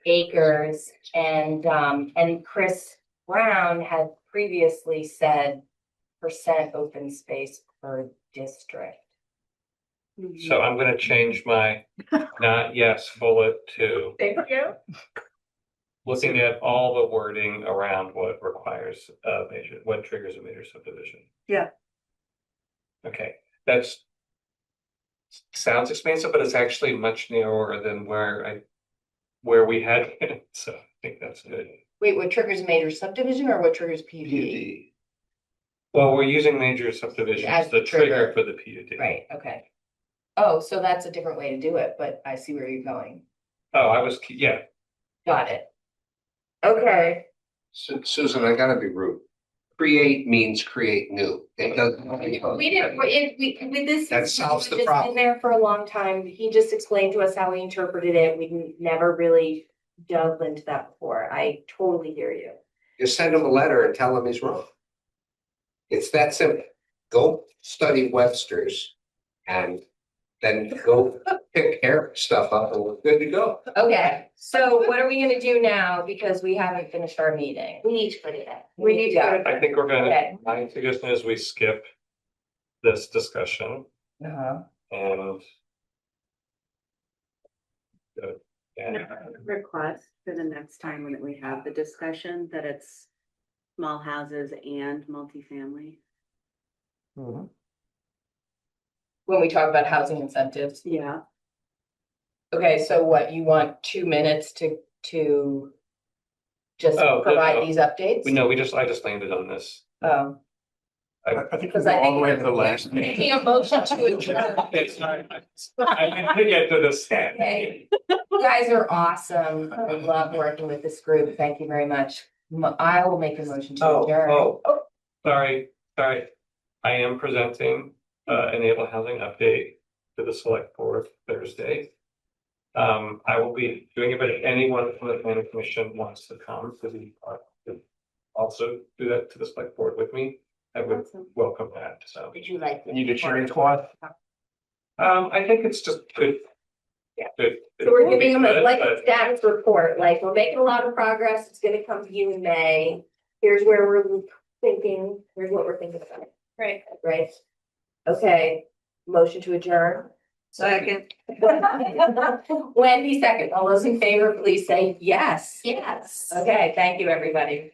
Acres and Chris Brown had previously said % open space per district. So I'm gonna change my not yes bullet to Thank you. looking at all the wording around what requires what triggers a major subdivision. Yeah. Okay, that's sounds expansive, but it's actually much narrower than where we had been, so I think that's good. Wait, what triggers major subdivision or what triggers PUD? PUD. Well, we're using major subdivision As as the the trigger. trigger for the PUD. Right, okay. Oh, so that's a different way to do it, but I see where you're going. Oh, yeah, Got it. Okay. Susan, I gotta be rude. Create means create new. It doesn't. We didn't, with this. That solves the it's problem. been there for a long time. He just explained to us how he interpreted it. We never really delved into that before. I totally hear you. Just send him a letter and tell him he's wrong. It's that simple. Go study Webster's and then go pick Eric stuff up and we're good to go. Okay, so what are we gonna do now? Because we haven't finished our meeting. We need to put it in. We need to go. I think we're gonna, Okay. my suggestion is we skip this discussion Uh-huh. and good. And Request for the next time when we have the discussion that it's small houses and multifamily. When we talk about housing incentives. Yeah. Okay, so what, you want 2 minutes to just Oh, provide no. these updates? I just landed on this. Oh. I think we Because go I all think the way we're to the last making meeting. a motion to adjourn. It's not- I didn't get to this. Okay. You guys are awesome. I love working with this group. Thank you very much. I will make a motion to adjourn. Sorry. I am presenting enable housing update to the select board Thursday. I will be doing it, but if anyone from the planning commission wants to come to be also do that to the select board with me, I would welcome that, so. Did you like? You did sharing squad? I think it's just good. Yeah. Good. So we're giving them Good, like but- a status report, like we're making a lot of progress. It's gonna come to you in May. Here's where we're thinking, here's what we're thinking about. Right. Right? Okay, motion to adjourn. Second. Wendy second. All those in favor, please say yes. Yes. Okay, thank you, everybody.